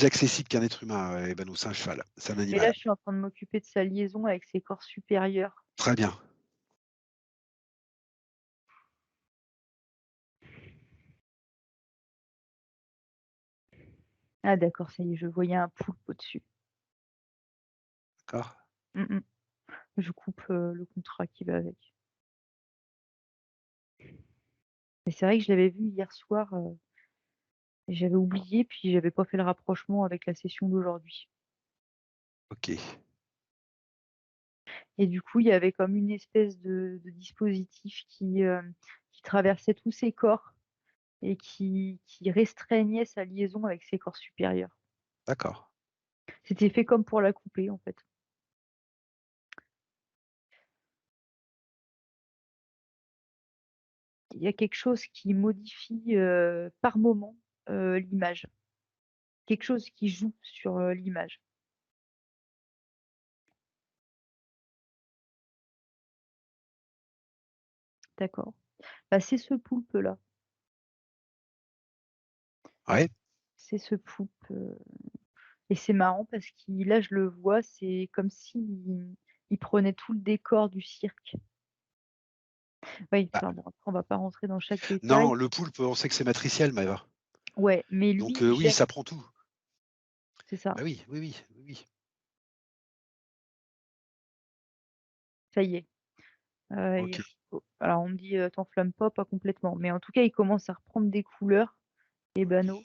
accessible qu'un être humain, Ebano, c'est un cheval, c'est un Mais là, animal. je suis en train de m'occuper de sa liaison avec ses corps supérieurs. Très bien. Ah d'accord, ça y est, je voyais un poulpe au-dessus. D'accord. Mmh mh. Je coupe, le contrat qui va avec. Mais c'est vrai que je l'avais vu hier soir, et j'avais oublié, puis j'avais pas fait le rapprochement avec la session d'aujourd'hui. OK. Et du coup, il y avait comme une espèce de dispositif qui traversait tous ses corps et qui restreignait sa liaison avec ses corps supérieurs. D'accord. C'était fait comme pour la couper, en fait. Il y a quelque chose qui modifie, par moment, l'image. Quelque chose qui joue sur, l'image. D'accord. Bah, c'est ce poulpe-là. Ouais, C'est ce poulpe, et c'est marrant parce qu'il là, je le vois, c'est comme s'il prenait tout le décor du cirque. Oui, bah, enfin bon, après on va pas rentrer dans chaque détail. non, le poulpe, on sait que c'est matriciel, Maëva. Ouais, mais Donc lui, il oui, gère, ça prend tout. c'est ça, Bah oui, oui, oui, oui, oui. ça y est. Il OK. alors on me dit, «T'enflamme pas complètement», mais en tout cas, il commence à reprendre des couleurs, les banneaux,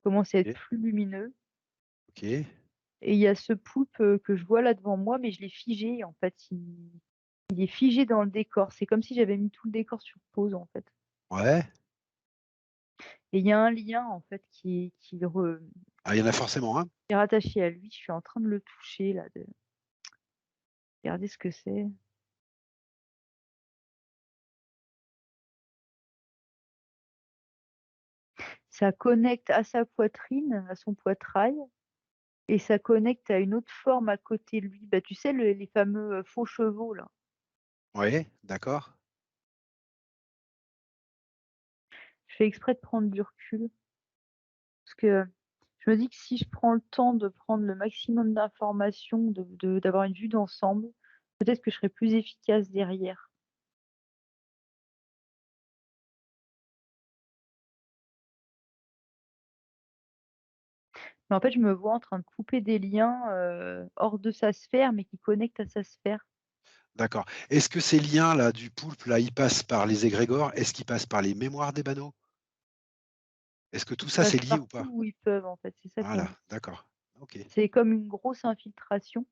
commence à être OK, plus lumineux, OK. et il y a ce poulpe, que je vois là devant moi, mais je l'ai figé en fait, il est figé dans le décor. C'est comme si j'avais mis tout le décor sur pause en fait, Ouais. et il y a un lien en fait Ah, il y en a forcément un? qui est rattaché à lui. Je suis en train de le toucher là, de regarder ce que c'est. Ça connecte à sa poitrine, à son poitrail, et ça connecte à une autre forme à côté de lui. Bah, tu sais les fameux, faux chevaux là. Ouais, d'accord. Je fais exprès de prendre du recul parce que je me dis que si je prends le temps de prendre le maximum d'informations, d'avoir une vue d'ensemble, peut-être que je serai plus efficace derrière. Mais en fait, je me vois en train de couper des liens, hors de sa sphère, mais qui connectent à sa sphère. D'accord. Est-ce que ces liens-là du poulpe là, ils passent par les égrégores? Est-ce qu'ils passent par les mémoires des banaux? Est-ce que tout Ils ça, c'est passent lié ou partout pas? où ils peuvent en fait, c'est ça qui est Voilà, in d'accord. OK. c'est comme une grosse infiltration,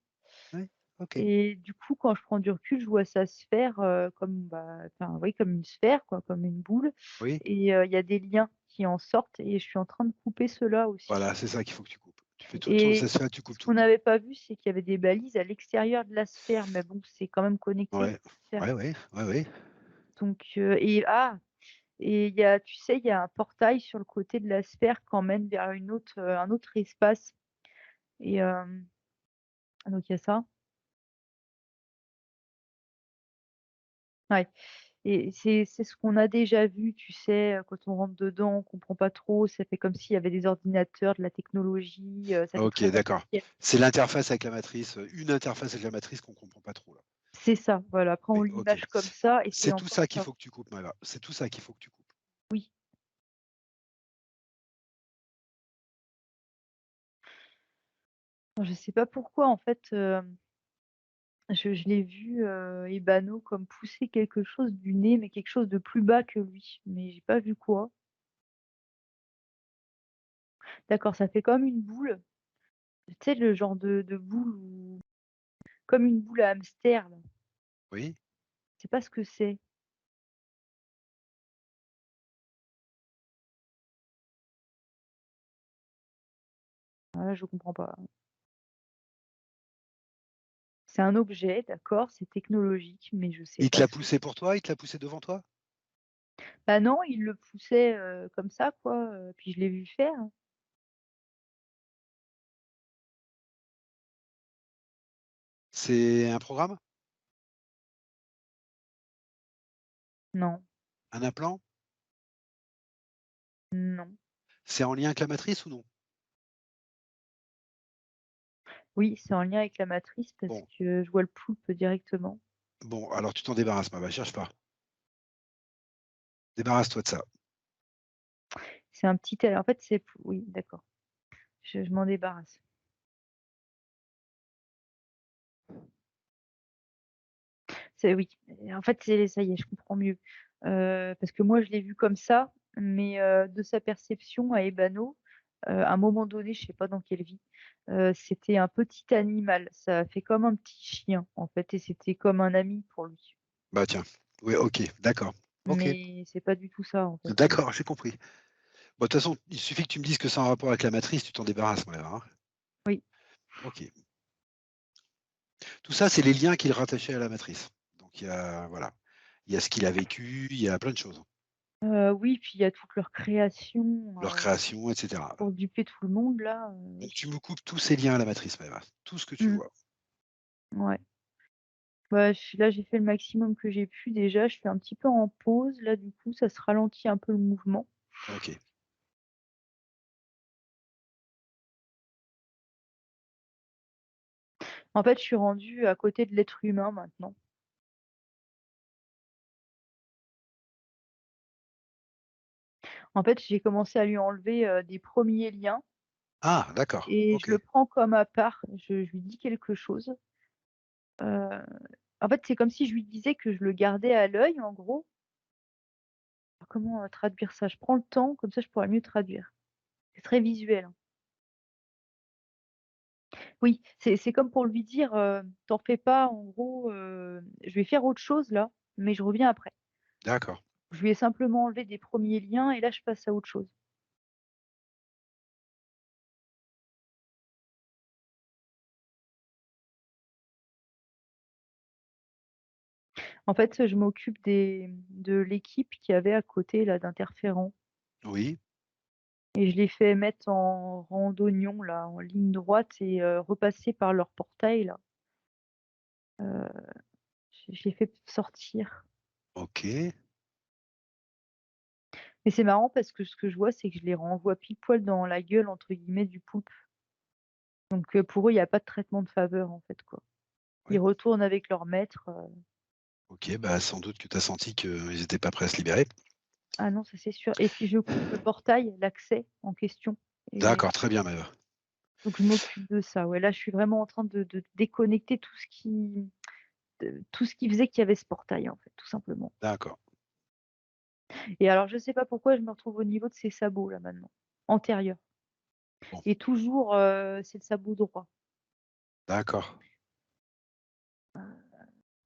Ouais, OK. et du coup, quand je prends du recul, je vois sa sphère, comme, bah, enfin, oui, comme une sphère quoi, comme une boule, Oui, et il y a des liens qui en sortent, et je suis en train de couper ceux-là aussi. voilà, c'est ça qu'il faut que tu coupes. Tu fais tout le tour de Et cette sphère, tu ce coupes tout. qu'on n'avait pas vu, c'est qu'il y avait des balises à l'extérieur de la sphère, mais bon, c'est quand même connecté Ouais. avec la sphère. Ouais, ouais, ouais, ouais. Donc et il y a, tu sais, il y a un portail sur le côté de la sphère qui emmène vers un autre espace, et donc il y a ça. Ouais, et c'est ce qu'on a déjà vu, tu sais, quand on rentre dedans, on comprend pas trop, ça fait comme s'il y avait des ordinateurs, de la technologie, ça fait OK, très d'accord. matriciel. C'est l'interface avec la matrice, une interface avec la matrice qu'on comprend pas trop là. C'est ça, voilà, après on Oui, OK. l'image comme ça et c'est C'est tout encore ça qu'il ça. faut que tu coupes, Maëva. C'est tout ça qu'il faut que tu coupes. Oui. Je sais pas pourquoi en fait, je l'ai vu, Ebano comme pousser quelque chose du nez, mais quelque chose de plus bas que lui, mais j'ai pas vu quoi. D'accord, ça fait comme une boule, tu sais le genre de boule où comme une boule à hamster là, Oui? je sais pas ce que c'est. Ah là, je comprends pas. C'est un objet, d'accord, c'est technologique, mais je sais Il te pas l'a ce que poussé pour toi? Il te l'a poussé devant toi? bah non, il le poussait, comme ça quoi, puis je l'ai vu faire. C'est un programme? Non, Un implant? non. C'est en lien avec la matrice ou non? Oui, c'est en lien avec la matrice parce Bon, que je vois le poulpe directement. bon, alors tu t'en débarrasses, ma cherche pas. Débarrasse-toi de ça. C'est un petit en fait, c'est oui, d'accord. Je m'en débarrasse. C'est oui, en fait, c'est ça y est, je comprends mieux. Parce que moi, je l'ai vu comme ça, mais de sa perception à Ebano, à un moment donné, je sais pas dans quelle vie, c'était un petit animal. Ça fait comme un petit chien, en fait, et c'était comme un ami pour lui. Bah, tiens. Oui, OK, d'accord. OK, Mais c'est pas du tout ça, en fait. d'accord, j'ai compris. Bah, de toute façon, il suffit que tu me dises que c'est en rapport avec la matrice, tu t'en débarrasses, hein? Oui. OK. Tout ça, c'est les liens qu'il rattachait à la matrice. Donc il y a voilà, il y a ce qu'il a vécu, il y a plein de choses. Oui, puis il y a toute leur création, Leur création et cetera. pour duper tout le monde là, Donc oui. tu me coupes tous ces liens à la matrice, Maëva, tout ce que tu Mmh, vois. ouais. Bah, là, j'ai fait le maximum que j'ai pu déjà. Je suis un petit peu en pause. Là, du coup, ça se ralentit un peu le mouvement. OK, En fait, je suis rendue à côté de l'être humain maintenant. En fait, j'ai commencé à lui enlever, des premiers liens ah d'accord, et je OK, le prends comme à part. Je lui dis quelque chose. Heu, En fait, c'est comme si je lui disais que je le gardais à l'œil, en gros. Comment, traduire ça? Je prends le temps, comme ça je pourrais mieux traduire. C'est très visuel, hein. Oui, c'est comme pour lui dire, «T'en fais pas, en gros, je vais faire autre chose là, mais je reviens après». d'accord. Je lui ai simplement enlevé des premiers liens et là je passe à autre chose. En fait, je m'occupe de l'équipe qu'il y avait à côté là d'interférents Oui, et je les fais mettre en rang d'oignon là, en ligne droite et repasser par leur portail là. Heu, je les fais sortir. OK, Mais c'est marrant parce que ce que je vois, c'est que je les renvoie pile poil dans la «gueule» entre guillemets du poulpe. Donc pour eux, il y a pas de traitement de faveur en fait, quoi. Ils ouais, retournent avec leur maître, OK, bah, sans doute que tu as senti qu'ils étaient pas prêts à se libérer. ah non, ça c'est sûr et puis je coupe le portail, l'accès en question et D'accord, très bien, Maëva. donc je m'occupe de ça. Ouais, là, je suis vraiment en train de déconnecter tout ce qui faisait qu'il y avait ce portail, en fait, tout simplement. D'accord, Et alors, je sais pas pourquoi je me retrouve au niveau de ses sabots, là, maintenant, antérieurs bon, et toujours, c'est le sabot droit. d'accord.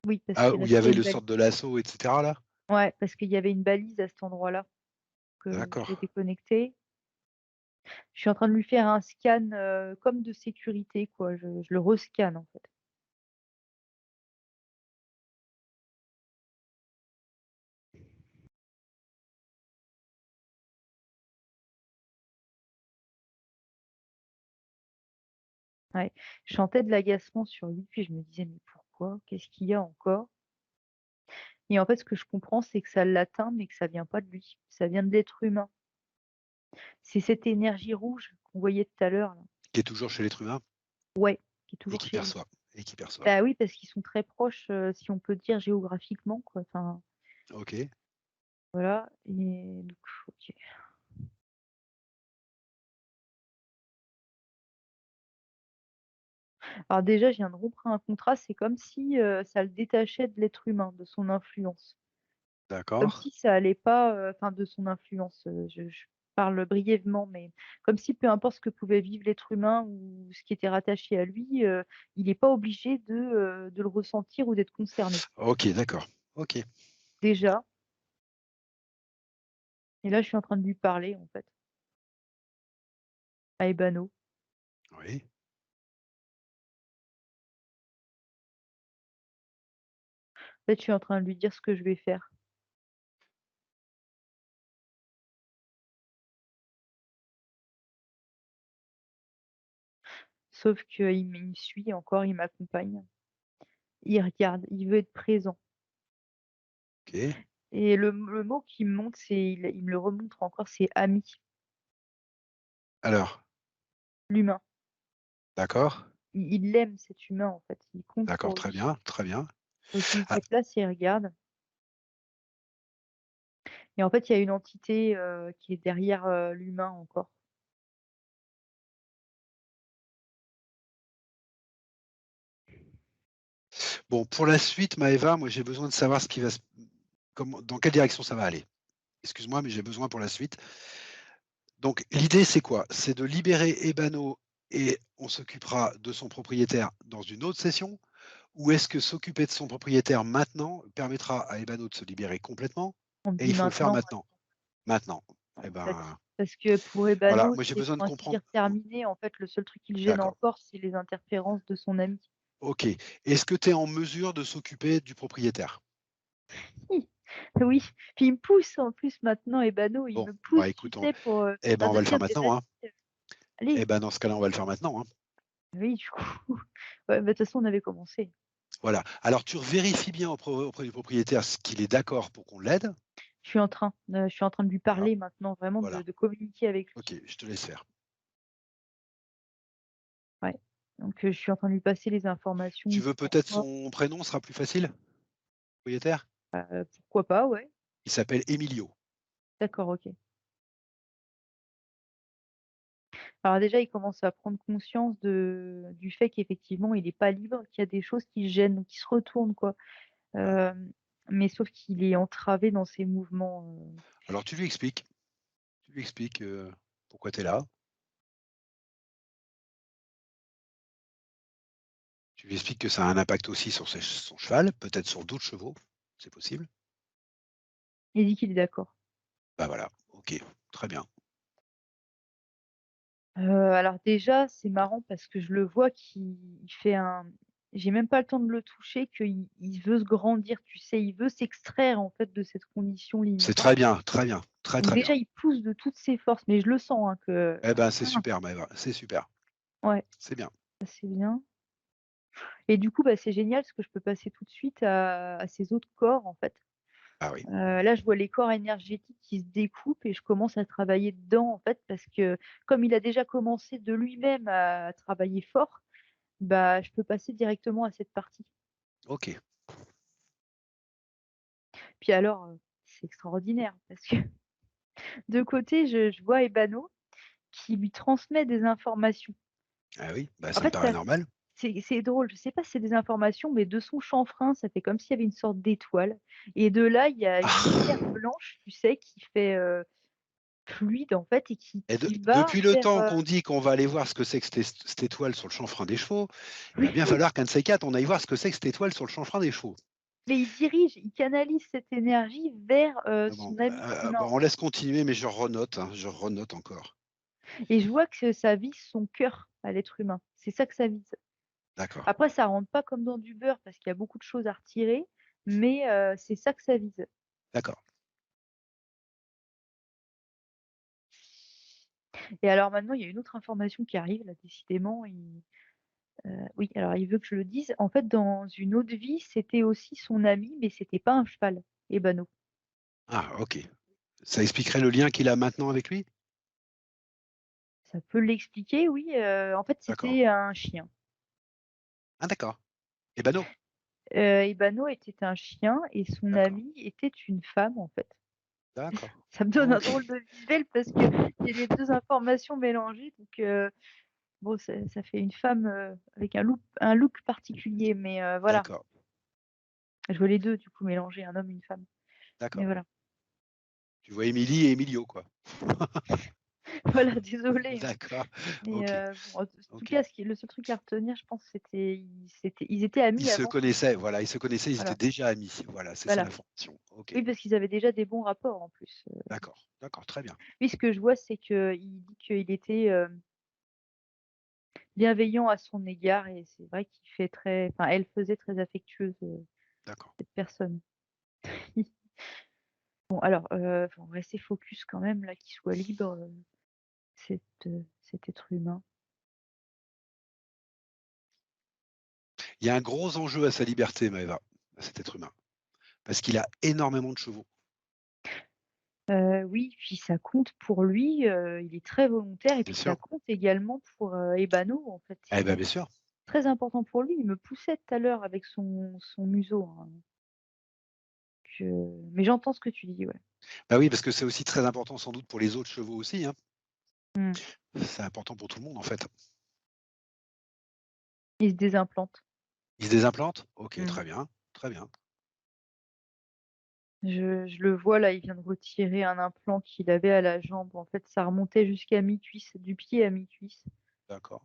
Oui, parce Ah, que où là, il y c'était avait une le balise. sorte de lasso et cetera là? Ouais, parce qu'il y avait une balise à cet endroit-là que je D'accord, l'ai déconnectée. Je suis en train de lui faire un scan, comme de sécurité, quoi. Je le rescanne, en fait. Ouais. Je sentais de l'agacement sur lui, puis je me disais: «Mais pourquoi? Qu'est-ce qu'il y a encore?» Et en fait, ce que je comprends, c'est que ça l'atteint, mais que ça vient pas de lui. Ça vient de l'être humain. C'est cette énergie rouge qu'on voyait tout à l'heure là. qui est toujours chez l'être humain Ouais, qui est et toujours qui chez lui. perçoit et qui perçoit. Bah oui, parce qu'ils sont très proches, si on peut dire géographiquement quoi, enfin OK, voilà et donc OK. Alors déjà, je viens de rompre un contrat, c'est comme si, ça le détachait de l'être humain, de son influence. Comme d'accord. si ça allait pas, enfin de son influence, je parle brièvement, mais comme si peu importe ce que pouvait vivre l'être humain ou ce qui était rattaché à lui, il est pas obligé de le ressentir ou d'être concerné. OK, d'accord. OK. Déjà et là je suis en train de lui parler en fait, à Ebano. Oui. En fait, je suis en train de lui dire ce que je vais faire. Sauf qu'il me suit encore, il m'accompagne. il regarde, il veut être présent OK. et le mot qui me montre, c'est il me le remontre encore, c'est ami, Alors, l'humain. d'accord, Il l'aime cet humain, en fait, il compte d'accord, pour très lui. bien, très bien. Donc il se Ah, place et il regarde et en fait, il y a une entité, qui est derrière, l'humain encore. bon, pour la suite, Maëva, moi, j'ai besoin de savoir ce qui va se comment dans quelle direction ça va aller. Excuse-moi, mais j'ai besoin pour la suite. Donc l'idée, c'est quoi? C'est de libérer Ebano et on s'occupera de son propriétaire dans une autre session? Ou est-ce que s'occuper de son propriétaire maintenant permettra à Ebano de se libérer complètement On me et dit il faut le faire maintenant, maintenant? Maintenant. Eh en fait, ben, parce que pour voilà, Ebano, moi j'ai c'est besoin de pour ainsi comprendre dire terminé. En fait, le seul truc qui le gêne d'accord, encore, c'est les interférences de son ami. OK. Est-ce que tu es en mesure de s'occuper du propriétaire? Oui, oui, puis il me pousse en plus maintenant Ebano, il Bon, me pousse, bah, tu écoute, on sais, pour, eh ben, on va le faire devenir des maintenant, amis, hein. Eh allez, ben, dans ce cas-là, on va le faire maintenant, hein. oui, du coup, ouais, bah, de toute façon, on avait commencé. Voilà. Alors tu vérifies bien auprès du propriétaire ce qu'il est d'accord pour qu'on l'aide. Je suis en train de lui Voilà, parler maintenant, vraiment voilà. de communiquer avec OK, lui. je te laisse faire. Ouais, donc je suis en train de lui passer les informations Tu du veux peut-être pourquoi. son prénom, ce sera plus facile? Propriétaire? Pourquoi pas, ouais. Il s'appelle Emilio. D'accord, OK. Alors déjà, il commence à prendre conscience du fait qu'effectivement, il est pas libre, qu'il y a des choses qui le gênent, donc il se retourne, quoi. Voilà. Mais sauf qu'il est entravé dans ses mouvements, Alors tu lui expliques, pourquoi tu es là. Tu lui expliques que ça a un impact aussi sur son cheval, peut-être sur d'autres chevaux, c'est possible. il dit qu'il est d'accord. Bah, voilà, OK, très bien. Alors déjà, c'est marrant parce que je le vois il fait un j'ai même pas le temps de le toucher qu'il veut se grandir, tu sais? Il veut s'extraire, en fait, de cette condition C'est limitante. très bien, très bien, très, Donc très bien. déjà, il pousse de toutes ses forces, mais je le sens, hein, que Eh ben, c'est ah, super Maëva, c'est super, ouais, c'est bien. ça c'est bien et du coup, bah, c'est génial parce que je peux passer tout de suite à ses autres corps, en fait. Ah oui, Là, je vois les corps énergétiques qui se découpent et je commence à travailler dedans, en fait, parce que comme il a déjà commencé de lui-même à travailler fort, bah, je peux passer directement à cette partie. OK. Puis alors, c'est extraordinaire parce que de côté, je vois Ebano qui lui transmet des informations. Ah oui, bah, En ça me fait, paraît ça normal. c'est drôle, je sais pas si c'est des informations, mais de son chanfrein, ça fait comme s'il y avait une sorte d'étoile et de là, il y a une lumière blanche, tu sais, qui fait, fluide, en fait et Et qui va depuis le vers, temps qu'on dit qu'on va aller voir ce que c'est que cette étoile sur le chanfrein des chevaux, il va oui, bien falloir qu'un de ces 4, on aille voir ce que c'est que cette étoile sur le chanfrein des chevaux. mais il canalise cette énergie vers, Ah bon, son ami humain, bon, en on fait laisse continuer, mais je renote, hein, je renote encore. et je vois que ça vise son cœur à l'être humain. C'est ça que ça vise. D'accord, Après ça rentre pas comme dans du beurre parce qu'il y a beaucoup de choses à retirer, mais c'est ça que ça vise d'accord. et alors maintenant, il y a une autre information qui arrive là, décidément, oui, alors il veut que je le dise. En fait, dans une autre vie, c'était aussi son ami, mais c'était pas un cheval, Ébano. Ah OK. Ça expliquerait le lien qu'il a maintenant avec lui? Ça peut l'expliquer, oui, en fait, D'accord. c'était un chien. Ah d'accord. Et Bano? Ébano était un chien et son D'accord, amie était une femme, en fait. d'accord. Ça me donne un OK, drôle de visuel parce qu'il y a les 2 informations mélangées donc bon ça fait une femme, avec un look particulier mais voilà. d'accord, Je vois les 2 du coup mélangés, un homme, une femme. Mais d'accord. voilà. Tu vois Émilie et Emilio, quoi. Voilà, désolée, hein. D'accord, Mais OK, bon, en tout OK. cas, le seul truc à retenir, je pense, ils étaient amis avant qu'on se Voilà, ils se connaissaient, ils étaient voilà, déjà amis. Voilà, c'est ça voilà. l'information. OK, Oui, parce qu'ils avaient déjà des bons rapports en plus, d'accord, d'accord, très bien. oui, ce que je vois, c'est qu'il dit qu'il était, bienveillant à son égard et c'est vrai qu'il fait très enfin, elle faisait très affectueuse, D'accord. cette personne. Bon alors, faut rester focus quand même là, qu'il soit libre, cet être humain. Il y a un gros enjeu à sa liberté, Maëva, à cet être humain, parce qu'il a énormément de chevaux. Oui, puis ça compte pour lui, il est très volontaire et Bien puis ça sûr. compte également pour, Ebano, en fait. Eh ben, bien sûr. Très important pour lui. Il me poussait tout à l'heure avec son museau, hein, que mais j'entends ce que tu dis, ouais. Bah oui, parce que c'est aussi très important sans doute pour les autres chevaux aussi, hein. Mmh. C'est important pour tout le monde, en fait. Il se désimplante. Il se désimplante? OK, Mmh. très bien, très bien. Je le vois là, il vient de retirer un implant qu'il avait à la jambe. En fait, ça remontait jusqu'à mi-cuisse, du pied à mi-cuisse. D'accord.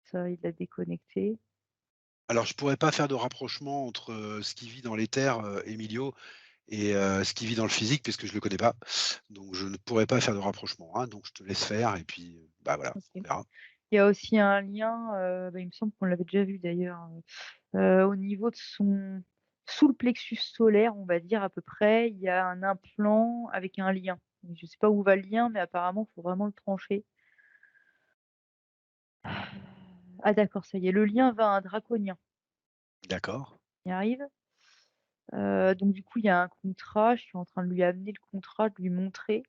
Ça, il l'a déconnecté. Alors je pourrais pas faire de rapprochement entre, ce qu'il vit dans les terres, Emilio et ce qu'il vit dans le physique puisque je le connais pas. Donc je ne pourrais pas faire de rapprochement, hein, donc je te laisse faire et puis, bah, voilà, OK. on verra. Il y a aussi un lien, bah, il me semble qu'on l'avait déjà vu d'ailleurs, au niveau de son sous le plexus solaire, on va dire à peu près, il y a un implant avec un lien. Je sais pas où va le lien, mais apparemment, il faut vraiment le trancher. Ah d'accord, ça y est, le lien va à un draconien. D'accord, On y arrive. Donc du coup, il y a un contrat, je suis en train de lui amener le contrat, de lui montrer.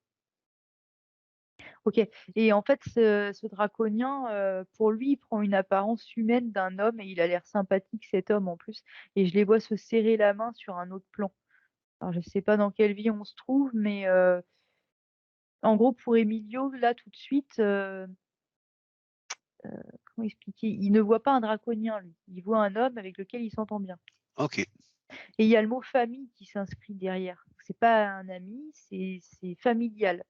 OK et en fait, ce draconien, pour lui, il prend une apparence humaine d'un homme et il a l'air sympathique cet homme en plus et je les vois se serrer la main sur un autre plan. Alors je sais pas dans quelle vie on se trouve, mais en gros pour Emilio, là, tout de suite, comment expliquer? Il ne voit pas un draconien lui, il voit un homme avec lequel il s'entend bien OK. et il y a le mot famille qui s'inscrit derrière. C'est pas un ami, c'est familial.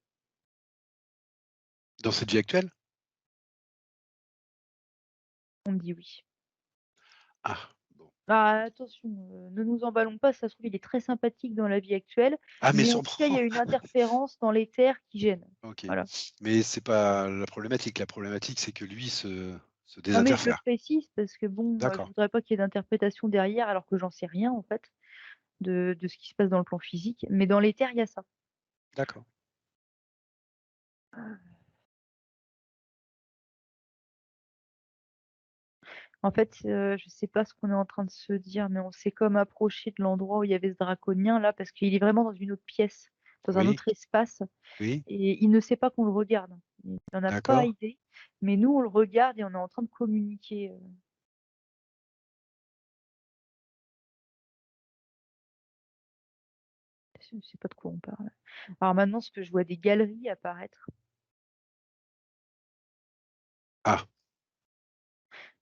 Dans cette vie actuelle? On me dit oui. Ah, bon. Ah attention, ne nous emballons pas, ça se trouve il est très sympathique dans la vie actuelle, Ah mais mais en tout cas, il y sûrement! a une interférence dans l'éther qui gêne. OK. Voilà. Mais c'est pas la problématique. La problématique, c'est que lui se Non, mais je le désinterfère. précise parce que bon, je D'accord, voudrais pas qu'il y ait d'interprétation derrière alors que j'en sais rien en fait, de ce qui se passe dans le plan physique, mais dans l'éther, il y a ça. d'accord. En fait, je sais pas ce qu'on est en train de se dire, mais on s'est comme approché de l'endroit où il y avait ce draconien là, parce qu'il est vraiment dans une autre pièce, dans un Oui, autre espace oui, et il ne sait pas qu'on le regarde. Il en a pas d'accord. idée, mais nous, on le regarde et on est en train de communiquer, je sais pas de quoi on parle. Alors maintenant, ce que je vois des galeries apparaître, Ah,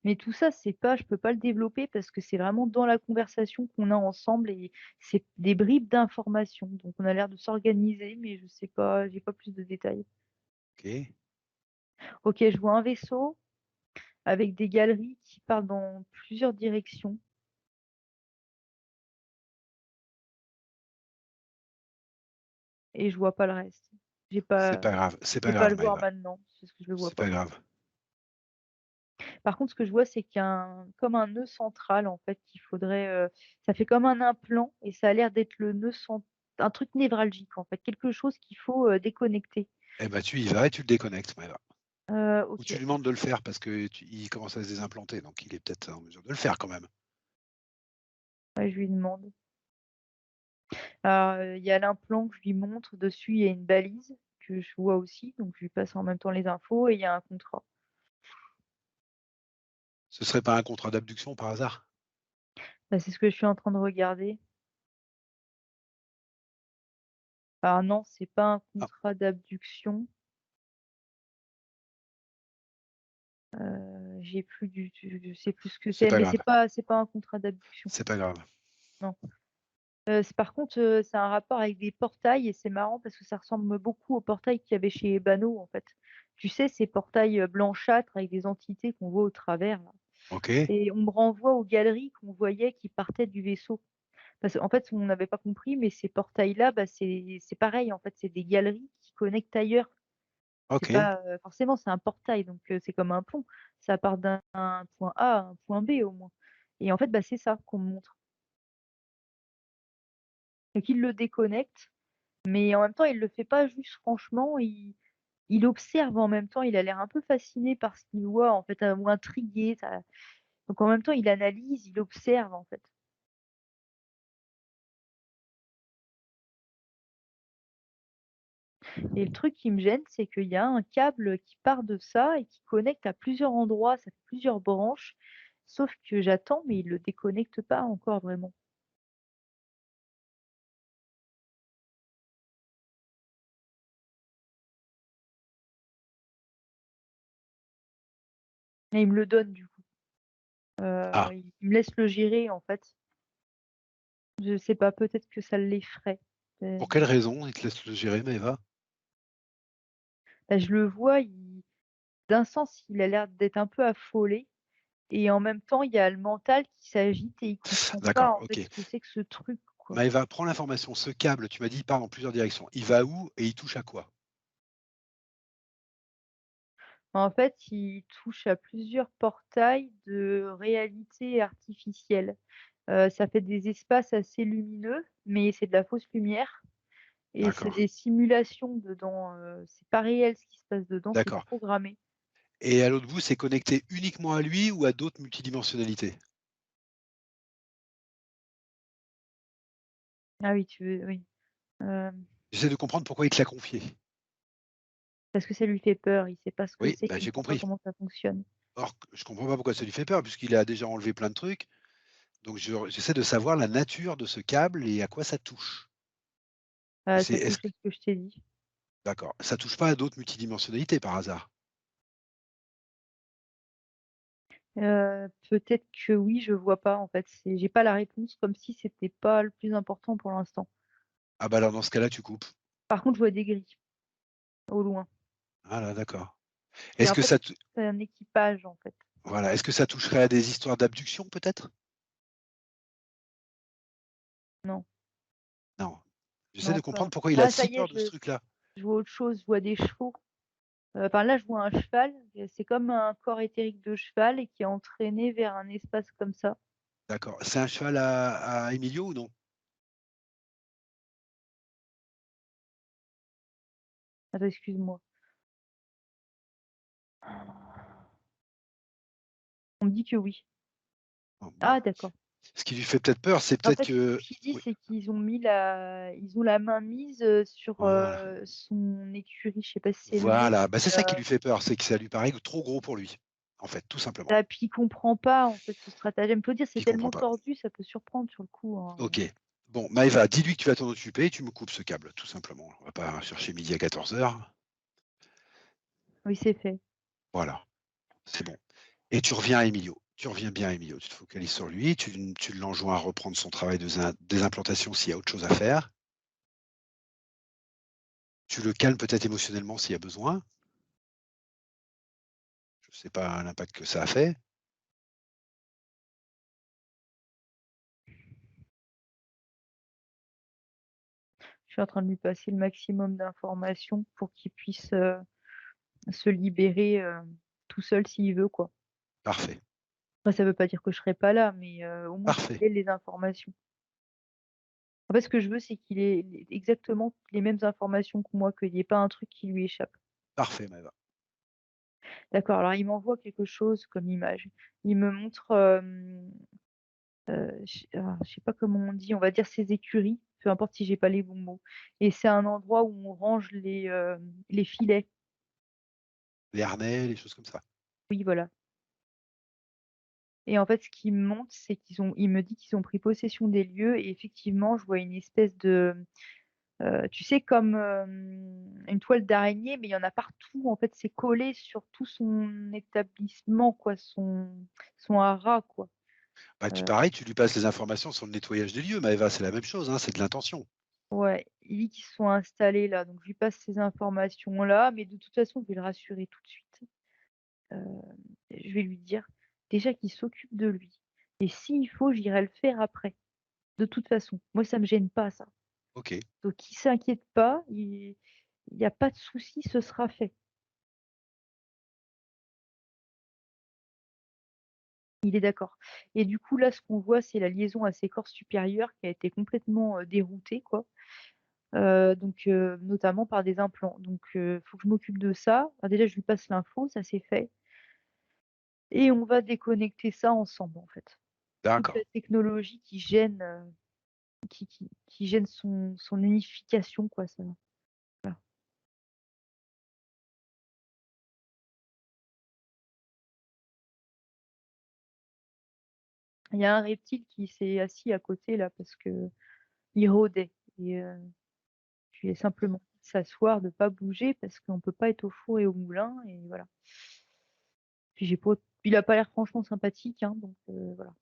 mais tout ça, c'est pas je peux pas le développer parce que c'est vraiment dans la conversation qu'on a ensemble et c'est des bribes d'informations. Donc on a l'air de s'organiser, mais je sais pas, j'ai pas plus de détails. OK. OK, je vois un vaisseau avec des galeries qui partent dans plusieurs directions et je vois pas le reste. J'ai pas c'est je pas vais pas grave le voir Maëva, maintenant, c'est ce que je le vois c'est pas. pas grave. Par contre, ce que je vois, c'est qu'il y a comme un nœud central, en fait, qu'il faudrait, ça fait comme un implant et ça a l'air d'être le nœud un truc névralgique, en fait, quelque chose qu'il faut, déconnecter. Eh ben, tu y vas et tu le déconnectes Maëva. Ou tu OK, lui demandes de le faire parce que il commence à se désimplanter, donc il est peut-être en mesure de le faire quand même. ouais, je lui demande. Alors, il y a l'implant que je lui montre, dessus, il y a une balise que je vois aussi, donc je lui passe en même temps les infos et il y a un contrat. Ce serait pas un contrat d'abduction par hasard? Bah, c'est ce que je suis en train de regarder. Alors non, c'est pas un Ah, contrat d'abduction, j'ai plus je sais plus ce que c'est c'est, pas mais grave, c'est pas un contrat d'abduction, c'est pas grave. non. C'est par contre, c'est un rapport avec des portails et c'est marrant parce que ça ressemble beaucoup aux portails qu'il y avait chez Ebano, en fait. Tu sais, ces portails, blanchâtres avec des entités qu'on voit au travers là OK, et on me renvoie aux galeries qu'on voyait qui partaient du vaisseau. Parce qu'en fait, on n'avait pas compris, mais ces portails-là, bah, c'est pareil, en fait, c'est des galeries qui connectent ailleurs. C'est OK. pas, forcément, c'est un portail donc c'est comme un pont. Ça part d'un point A à un point B au moins et en fait, bah, c'est ça qu'on me montre. Donc il le déconnecte. Mais en même temps, il le fait pas juste franchement, il observe en même temps, il a l'air un peu fasciné par ce qu'il voit en fait, ou intrigué, ça Donc en même temps, il analyse, il observe, en fait. Et le truc qui me gêne, c'est qu'il y a un câble qui part de ça et qui connecte à plusieurs endroits, ça fait plusieurs branches, sauf que j'attends, mais il le déconnecte pas encore vraiment. Et il me le donne du coup. Ah, Il me laisse le gérer en fait. Je sais pas, peut-être que ça l'effraie. pour quelle raison il te laisse le gérer, Maëva? Bah, je le vois, d'un sens, il a l'air d'être un peu affolé et en même temps, il y a le mental qui s'agite et il comprend pas D'accord, en fait OK. ce que c'est que ce truc, quoi. Maëva, prends l'information. Ce câble, tu m'as dit, il part dans plusieurs directions. Il va où et il touche à quoi? En fait, il touche à plusieurs portails de réalité artificielle. Ça fait des espaces assez lumineux, mais c'est de la fausse lumière et c'est D'accord, des simulations dedans, c'est pas réel ce qui se passe dedans, c'est d'accord. programmé. Et à l'autre bout, c'est connecté uniquement à lui ou à d'autres multidimensionnalités? Ah oui, tu veux oui, hem, J'essaie de comprendre pourquoi il te l'a confié. parce que ça lui fait peur, il sait pas ce que Oui, c'est, il bah, j'ai comprend pas compris. comment ça fonctionne. Or, je comprends pas pourquoi ça lui fait peur puisqu'il a déjà enlevé plein de trucs. Donc j'essaie de savoir la nature de ce câble et à quoi ça touche. Et c'est Ça est-ce touche que à ce que je t'ai dit. d'accord, ça touche pas à d'autres multidimensionnalités par hasard? Peut-être que oui, je vois pas en fait, j'ai pas la réponse comme si c'était pas le plus important pour l'instant. Ah bah, alors dans ce cas-là, tu coupes. Par contre, je vois des grilles au loin Ah là, d'accord. et Est-ce en que fait, ça tou c'est un équipage en fait. voilà, est-ce que ça toucherait à des histoires d'abduction peut-être? Non, Non. J'essaie non de pas comprendre pourquoi il a ah ça si y est, peur de ce truc-là. je vois autre chose, je vois des chevaux. Enfin là, je vois un cheval, c'est comme un corps éthérique de cheval et qui est entraîné vers un espace comme ça. D'accord. C'est un cheval à Emilio ou non? Attends, excuse-moi. On me dit que oui. Oh, bon. Ah d'accord. Ce qui lui fait peut-être peur, c'est En peut-être fait, ce que qu'il dit, oui, c'est ils ont la main mise, sur, voilà. son écurie. Je sais pas si c'est le mot, Voilà, bah, c'est mais, ça qui lui fait peur, c'est que ça lui paraît trop gros pour lui, en fait, tout simplement. puis il comprend pas, en fait, ce stratagème. Faut dire, c'est Il comprend tellement pas. tordu, ça peut surprendre sur le coup, hein. OK. Bon, Maëva, dis-lui que tu vas t'en occuper et tu me coupes ce câble, tout simplement. On va pas chercher midi à 14h. Oui, c'est fait. Voilà, c'est bon. Et tu reviens à Emilio. Tu reviens bien à Emilio. Tu te focalises sur lui, tu l'enjoins à reprendre son travail de désimplantation s'il y a autre chose à faire. Tu le calmes peut-être émotionnellement s'il y a besoin. Je ne sais pas l'impact que ça a fait. Je suis en train de lui passer le maximum d'informations pour qu'il puisse, se libérer, tout seul s'il veut, quoi. Parfait, Après ça veut pas dire que je serai pas là, mais, au moins qu'il parfait, ait les informations. En fait, ce que je veux, c'est qu'il ait exactement les mêmes informations que moi, qu'il y ait pas un truc qui lui échappe. parfait, Maëva. D'accord, alors il m'envoie quelque chose comme image. Il me montre, je sais pas comment on dit, on va dire ses écuries, peu importe si j'ai pas les bons mots et c'est un endroit où on range les filets. Les harnais, les choses comme ça. Oui, voilà et en fait, ce qu'il me montre, c'est il me dit qu'ils ont pris possession des lieux et effectivement, je vois une espèce de, tu sais comme, une toile d'araignée, mais il y en a partout. En fait, c'est collé sur tout son établissement quoi, son haras quoi. Bah, Heu, pareil, tu lui passes les informations sur le nettoyage des lieux, Maëva, c'est la même chose, hein, c'est de l'intention. ouais, il dit qu'ils se sont installés là, donc je lui passe ces informations-là, mais de toute façon, je vais le rassurer tout de suite. Heu, je vais lui dire déjà qu'il s'occupe de lui et s'il faut, j'irai le faire après. De toute façon, moi ça me gêne pas ça. OK, Donc il s'inquiète pas, il y a pas de souci, ce sera fait. Il est d'accord et du coup là, ce qu'on voit, c'est la liaison à ses corps supérieurs qui a été complètement, déroutée quoi, notamment par des implants. Donc faut que je m'occupe de ça. Déjà je lui passe l'info, ça c'est fait. et on va déconnecter ça ensemble, en fait. Toute D'accord, la technologie qui gêne, qui gêne son unification, quoi, ça voilà. Il y a un reptile qui s'est assis à côté là parce qu'il rôdait et je lui ai simplement dit de s'asseoir, de pas bouger parce qu'on peut pas être au four et au moulin et voilà. Puis j'ai pas il a pas l'air franchement sympathique, hein, donc voilà.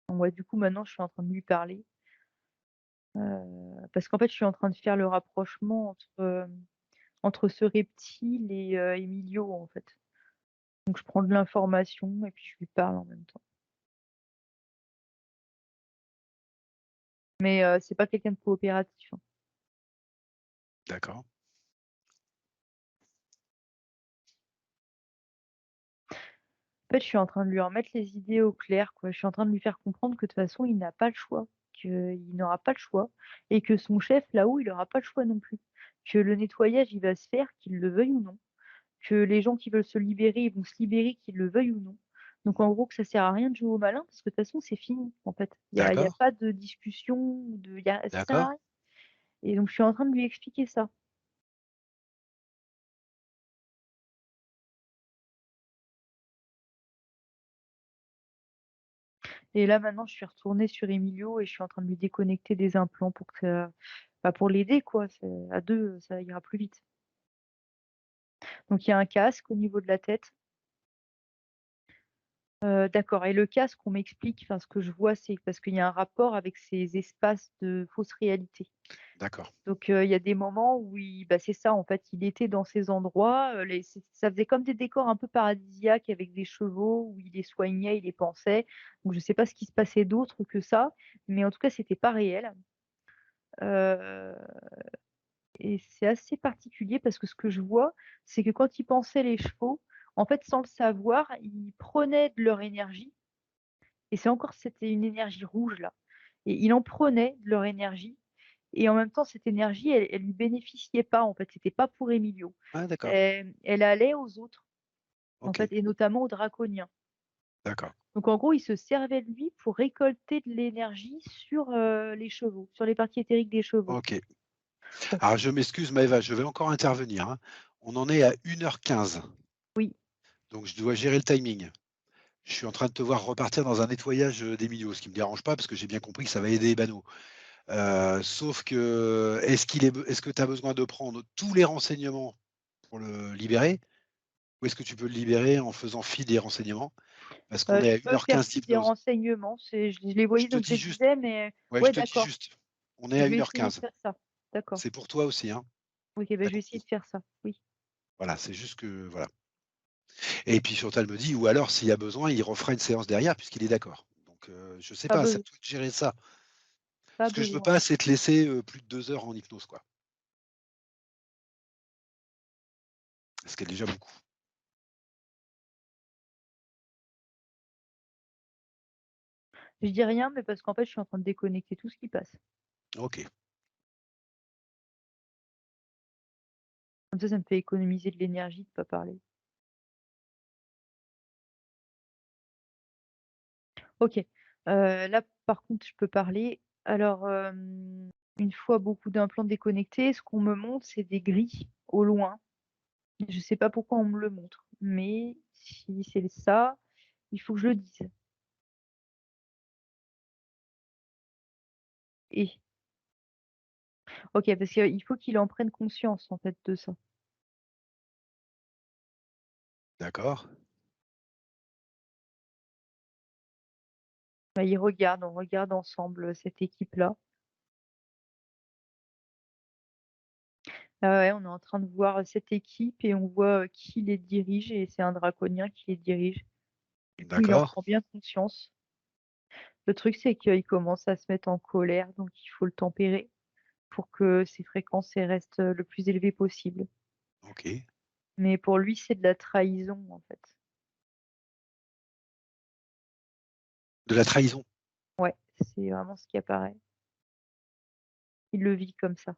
Donc ouais, du coup, maintenant, je suis en train de lui parler, parce qu'en fait, je suis en train de faire le rapprochement entre ce reptile et Emilio, en fait. Donc je prends de l'information et puis je lui parle en même temps. Mais c'est pas quelqu'un de coopératif, hein. d'accord, En fait, je suis en train de lui remettre les idées au clair, quoi. Je suis en train de lui faire comprendre que de toute façon, il n'a pas le choix, qu'il n'aura pas le choix et que son chef là-haut, il aura pas le choix non plus. Que le nettoyage, il va se faire, qu'il le veuille ou non. Que les gens qui veulent se libérer, ils vont se libérer, qu'ils le veuillent ou non. Donc en gros, que ça sert à rien de jouer au malin parce que de toute façon, c'est fini, en fait. Il y a d'accord, pas de discussion, ça sert à d'accord. rien. Et donc je suis en train de lui expliquer ça. Et là, maintenant, je suis retournée sur Emilio et je suis en train de lui déconnecter des implants pour que bah, pour l'aider, quoi. À 2, ça ira plus vite. Donc il y a un casque au niveau de la tête. D'accord et le casque, on m'explique, enfin, ce que je vois, c'est parce qu'il y a un rapport avec ces espaces de fausse réalité. D'accord. Donc il y a des moments où bah, c'est ça, en fait, il était dans ces endroits, ça faisait comme des décors un peu paradisiaques avec des chevaux où il les soignait, il les pansait. Donc je sais pas ce qui se passait d'autre que ça, mais en tout cas, c'était pas réel. Heu et c'est assez particulier parce que ce que je vois, c'est que quand il pansait les chevaux, en fait, sans le savoir, il prenait de leur énergie et c'était une énergie rouge là et il en prenait de leur énergie et en même temps cette énergie elle lui bénéficiait pas en fait, c'était pas pour Emilio. Ah d'accord, Elle allait aux autres en OK, fait et notamment aux draconiens. d'accord, Donc en gros, il se servait de lui pour récolter de l'énergie sur, les chevaux, sur les parties éthériques des chevaux. OK. Bon, Alors je m'excuse Maëva, je vais encore intervenir, hein. On en est à 1h15, oui, donc je dois gérer le timing. Je suis en train de te voir repartir dans un nettoyage, d'Emilio, ce qui me dérange pas parce que j'ai bien compris que ça va aider Ebano. Sauf que, est-ce que tu as besoin de prendre tous les renseignements pour le libérer? Ou est-ce que tu peux le libérer en faisant fi des renseignements? Parce qu'on est je à peux faire 1h15 fi des d'hypnose. renseignements, je les Je voyais te donc je dis les juste disais mais ouais, je ouais te dis d'accord, juste, on est à je vais essayer de 1h15. faire ça. D'accord. C'est pour toi aussi, hein? OK, bah, Tu je vais essayer compris? de faire ça, oui. Voilà, c'est juste que voilà. Et puis Chantal me dit: «Ou alors s'il y a besoin, il refera une séance derrière puisqu'il est d'accord». Donc je sais Pas pas, c'est à besoin, toi de gérer ça. pas Ce que je veux besoin. pas, c'est te laisser, plus de 2 heures en hypnose, quoi. Ce qui est déjà beaucoup. Je dis rien, mais parce qu'en fait, je suis en train de déconnecter tout ce qui passe. OK, Comme ça me fait économiser de l'énergie de pas parler. OK, là, par contre, je peux parler. Alors, une fois beaucoup d'implants déconnectés, ce qu'on me montre, c'est des gris au loin. Je sais pas pourquoi on me le montre, mais si c'est ça, il faut que je le dise. Et OK, parce qu'il faut qu'il en prenne conscience, en fait, de ça. d'accord, Bah, on regarde ensemble, cette équipe-là. Ah ouais, on est en train de voir, cette équipe et on voit, qui les dirige et c'est un draconien qui les dirige. Du coup, il en d'accord, prend bien conscience. Le truc, c'est qu'il commence à se mettre en colère, donc il faut le tempérer pour que ses fréquences, elles restent, le plus élevées possible. OK. Mais pour lui, c'est de la trahison, en fait. De la trahison? Ouais, c'est vraiment ce qui apparaît. Il le vit comme ça.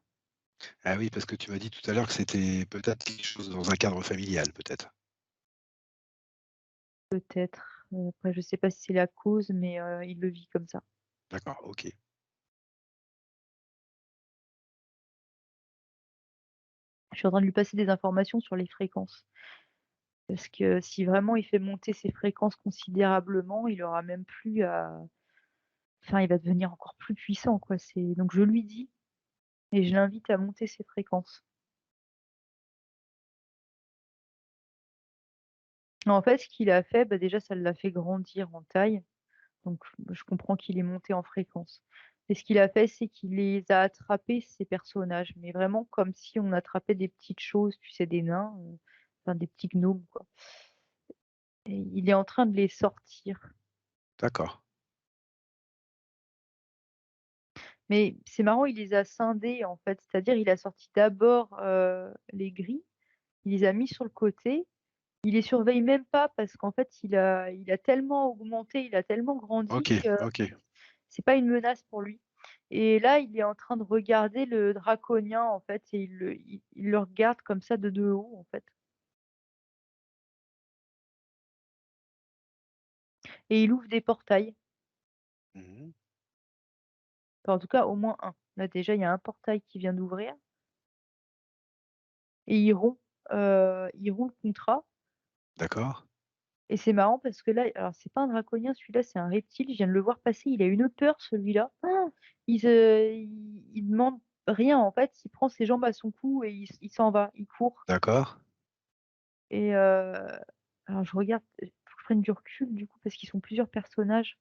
Ah oui, parce que tu m'as dit tout à l'heure que c'était peut-être quelque chose dans un cadre familial, peut-être? Peut-être, après je sais pas si c'est la cause, mais il le vit comme ça. D'accord, OK. Je suis en train de lui passer des informations sur les fréquences. Parce que si vraiment il fait monter ses fréquences considérablement, il aura même plus à enfin, il va devenir encore plus puissant, quoi. C'est donc je lui dis et je l'invite à monter ses fréquences. En fait, ce qu'il a fait, bah, déjà, ça l'a fait grandir en taille, donc je comprends qu'il est monté en fréquence et ce qu'il a fait, c'est qu'il les a attrapés, ces personnages, mais vraiment comme si on attrapait des petites choses, tu sais, des nains, enfin des petits gnomes, quoi et il est en train de les sortir. D'accord. Mais c'est marrant, il les a scindés, en fait, c'est-à-dire il a sorti d'abord, les gris, il les a mis sur le côté, il les surveille même pas parce qu'en fait il a tellement augmenté, il a tellement grandi OK, que OK. c'est pas une menace pour lui et là, il est en train de regarder le draconien, en fait et il le regarde comme ça de haut, en fait et il ouvre des portails. Mmh. Enfin, en tout cas, au moins un. Là, déjà, il y a un portail qui vient d'ouvrir et il rompt le contrat. D'accord. Et c'est marrant parce que là, alors c'est pas un draconien celui-là, c'est un reptile, je viens de le voir passer, il a une peur celui-là. Il demande rien en fait, il prend ses jambes à son cou et il s'en va, il court D'accord. et alors je regarde, faut que je prenne du recul du coup parce qu'ils sont plusieurs personnages.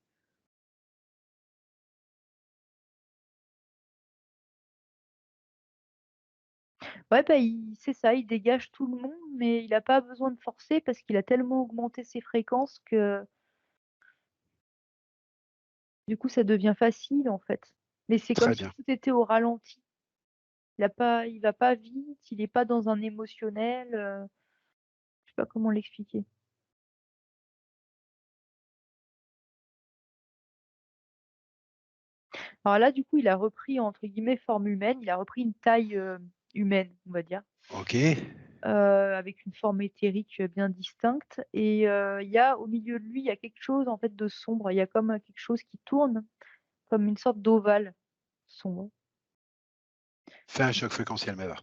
Ouais, bah, il c'est ça, il dégage tout le monde, mais il a pas besoin de forcer parce qu'il a tellement augmenté ses fréquences que, du coup, ça devient facile en fait. Mais c'est comme Très si bien. tout était au ralenti. Il va pas vite, il est pas dans un émotionnel, je sais pas comment l'expliquer. Alors là, du coup, il a repris entre guillemets «forme humaine», il a repris une taille, humaine, on va dire, OK. avec une forme éthérique, bien distincte et il y a au milieu de lui, il y a quelque chose en fait de sombre. Il y a comme, quelque chose qui tourne, comme une sorte d'ovale sombre. Fais un choc fréquentiel, mais va.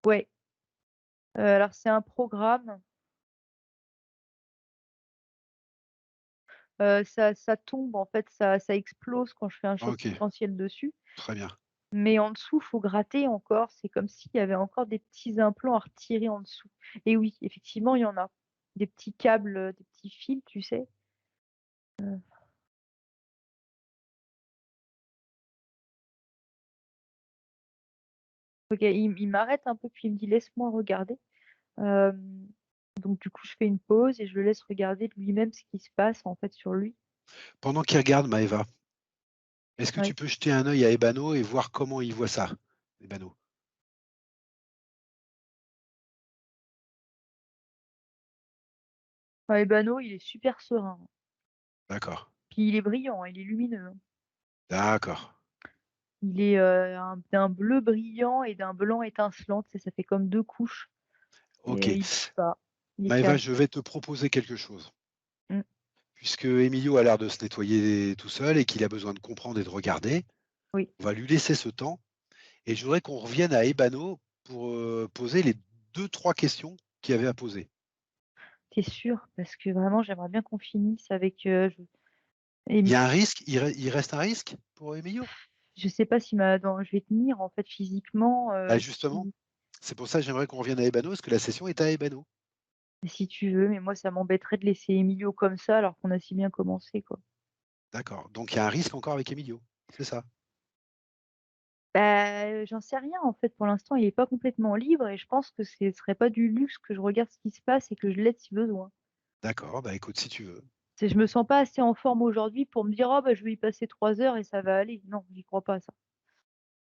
Ouais, alors c'est un programme, ça tombe en fait, ça explose quand je fais un choc OK, fréquentiel dessus. très bien. Mais en dessous, faut gratter encore, c'est comme s'il y avait encore des petits implants à retirer en dessous. Et oui, effectivement, il y en a. Des petits câbles, des petits fils, tu sais? OK, il m'arrête un peu, puis il me dit: «Laisse-moi regarder». Hem, donc du coup, je fais une pause et je le laisse regarder de lui-même ce qui se passe, en fait, sur lui. Pendant qu'il regarde, Maëva, est-ce que tu Ouais. peux jeter un œil à Ebano et voir comment il voit ça? Ebano. Ouais, Ebano, il est super serein. D'accord. Puis il est brillant, hein, il est lumineux, hein. D'accord. Il est, d'un bleu brillant et d'un blanc étincelant, tu sais, ça fait comme 2 couches et OK. il bouge pas, il est Maëva, calme. je vais te proposer quelque chose. Mmh, Puisque Emilio a l'air de se nettoyer tout seul et qu'il a besoin de comprendre et de regarder, oui. on va lui laisser ce temps et je voudrais qu'on revienne à Ebano pour, poser les deux trois questions qu'il y avait à poser. Tu sûr? Parce que vraiment j'aimerais bien qu'on finisse avec, Il Émi y a un risque? Il reste un risque pour Emilio? je sais pas si ma dans je vais tenir en fait physiquement, Bah, justement, si c'est pour ça que j'aimerais qu'on revienne à Ebano, parce que la session est à Ebano. si tu veux, mais moi ça m'embêterait de laisser Emilio comme ça alors qu'on a si bien commencé, quoi. D'accord, donc il y a un risque encore avec Emilio, c'est ça? Bah, j'en sais rien en fait, pour l'instant il est pas complètement libre et je pense que ce serait pas du luxe que je regarde ce qui se passe et que je l'aide si besoin. D'accord, bah, écoute, si tu veux. C'est je me sens pas assez en forme aujourd'hui pour me dire: «Oh bah, je vais y passer 3 heures et ça va aller». Non, j'y crois pas à ça.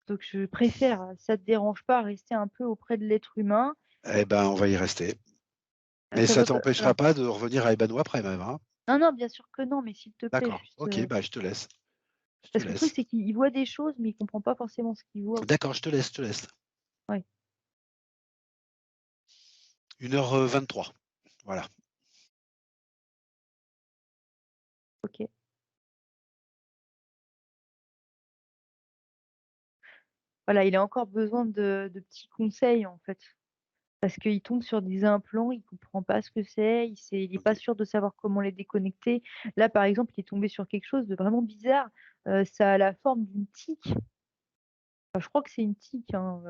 Donc je préfère, ça te dérange pas, rester un peu auprès de l'être humain. Eh ben, on va y rester. Mais Ça ça veut pas t'empêchera alors pas de revenir à Ebano après même, hein? non, non, bien sûr que non, mais s'il te plaît, D'accord, juste, OK, bah, je te laisse. Je te Parce que le truc, laisse. c'est qu'il voit des choses, mais il comprend pas forcément ce qu'il voit. D'accord, je te laisse, je te laisse. Ouais, 1h23. Voilà. OK. Voilà, il a encore besoin de petits conseils, en fait. Parce qu'il tombe sur des implants, il comprend pas ce que c'est, il est pas OK. sûr de savoir comment les déconnecter. Là, par exemple, il est tombé sur quelque chose de vraiment bizarre, ça a la forme d'une tique. Enfin, je crois que c'est une tique, hein,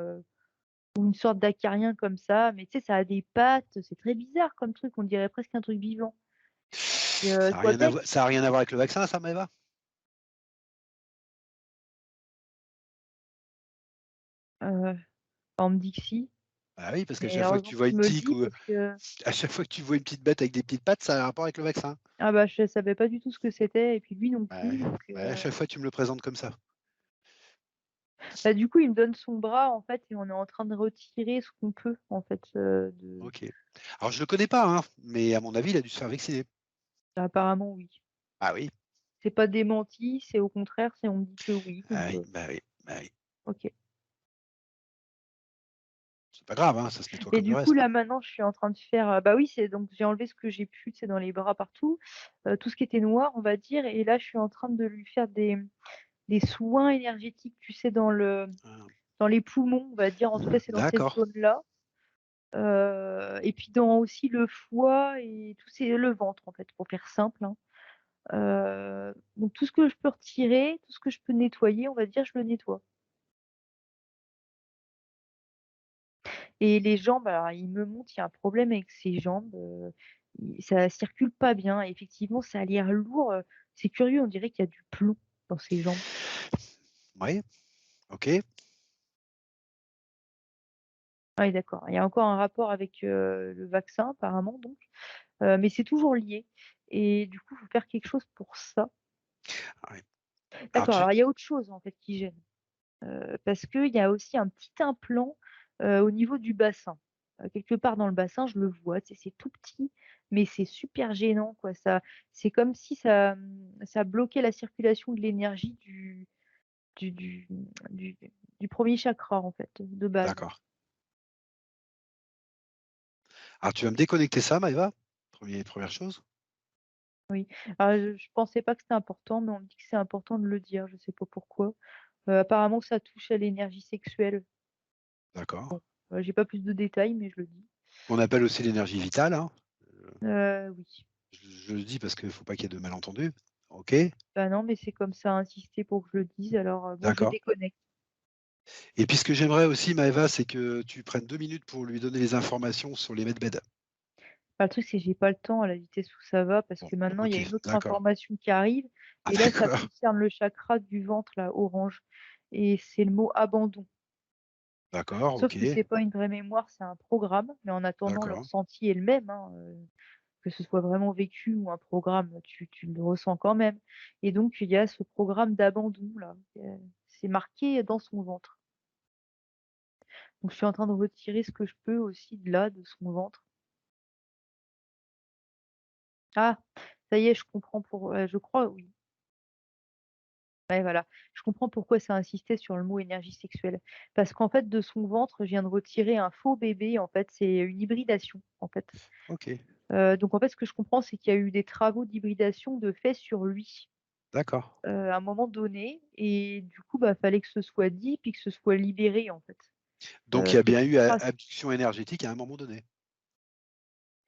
ou une sorte d'acarien comme ça, mais tu sais, ça a des pattes, c'est très bizarre comme truc, on dirait presque un truc vivant et Ça je a vois rien à bien voi qu'il ça a rien à voir avec le vaccin ça, Maëva? heu, on me dit que si, Bah oui, parce qu'à mais chaque fois que heureusement tu que vois tu une me le tique dis ou parce que à chaque fois que tu vois une petite bête avec des petites pattes, ça a un rapport avec le vaccin. ah bah, je savais pas du tout ce que c'était et puis lui non Ouais, plus donc ouais, à chaque fois tu me le présentes comme ça. bah, du coup, il me donne son bras, en fait et on est en train de retirer ce qu'on peut, en fait, de OK. Alors je le connais pas, hein, mais à mon avis, il a dû se faire vacciner. apparemment oui. Ah oui, C'est pas démenti, c'est au contraire, c'est on me dit que oui donc ah oui, bah oui, bah oui. OK. C'est pas grave, hein, ça se nettoie Et comme le du coup, reste. là, maintenant, je suis en train de faire, bah, oui, c'est donc j'ai enlevé ce que j'ai pu, tu sais, dans les bras partout, tout ce qui était noir, on va dire et là, je suis en train de lui faire des soins énergétiques, tu sais, Ah, dans les poumons, on va dire, en tout cas, c'est dans cette d'accord. zone-là, et puis dans aussi le foie et tout c'est le ventre, en fait, pour faire simple, hein. Donc tout ce que je peux retirer, tout ce que je peux nettoyer, on va dire, je le nettoie. Et les jambes, alors il me montre, il y a un problème avec ses jambes, il ça circule pas bien. Effectivement, ça a l'air lourd, c'est curieux, on dirait qu'il y a du plomb dans ses jambes. Oui, OK, Ah oui, d'accord. Il y a encore un rapport avec, le vaccin apparemment donc, mais c'est toujours lié et du coup, il faut faire quelque chose pour ça. ah oui. Alors D'accord, tu alors il y a autre chose en fait qui gêne, parce qu'il y a aussi un petit implant, au niveau du bassin. Quelque part dans le bassin, je le vois, tu sais, c'est tout petit, mais c'est super gênant, quoi. Ça c'est comme si ça bloquait la circulation de l'énergie du du, mmh, du du 1er chakra, en fait, de base. d'accord. Alors tu vas me déconnecter ça, Maëva, 1re chose. Oui. Alors je pensais pas que c'était important, mais on me dit que c'est important de le dire, je sais pas pourquoi. Apparemment ça touche à l'énergie sexuelle. D'accord. J'ai pas plus de détails, mais je le dis. On appelle aussi l'énergie vitale, hein. Oui. Je le dis parce qu'il faut pas qu'il y ait de malentendus. OK, Bah, non, mais c'est comme ça insisté pour que je le dise, alors, bon, je d'accord. déconnecte. Et puis ce que j'aimerais aussi, Maëva, c'est que tu prennes 2 minutes pour lui donner les informations sur les medbeds. Bah, le truc, c'est que j'ai pas le temps à la vitesse où ça va parce Bon, que maintenant il y a OK, une autre d'accord. information qui arrive Ah et là, ça d'accord, concerne le chakra du ventre là, orange et c'est le mot abandon. d'accord, Sauf que OK, c'est pas une vraie mémoire, c'est un programme, mais en attendant le d'accord. ressenti est le même, hein, que ce soit vraiment vécu ou un programme, tu le ressens quand même et donc il y a ce programme d'abandon là, c'est marqué dans son ventre. Donc je suis en train de retirer ce que je peux aussi de là, de son ventre. Ah! Ça y est, je comprends je crois, oui. Ouais, voilà. Je comprends pourquoi ça insistait sur le mot énergie sexuelle. Parce qu'en fait, de son ventre, je viens de retirer un faux bébé, en fait, c'est une hybridation, en fait. OK, Donc en fait, ce que je comprends, c'est qu'il y a eu des travaux d'hybridation de fait sur lui, d'accord. à un moment donné et du coup, bah, fallait que ce soit dit, puis que ce soit libéré, en fait. Donc il y a C'est bien plus eu a trace. abduction énergétique à un moment donné?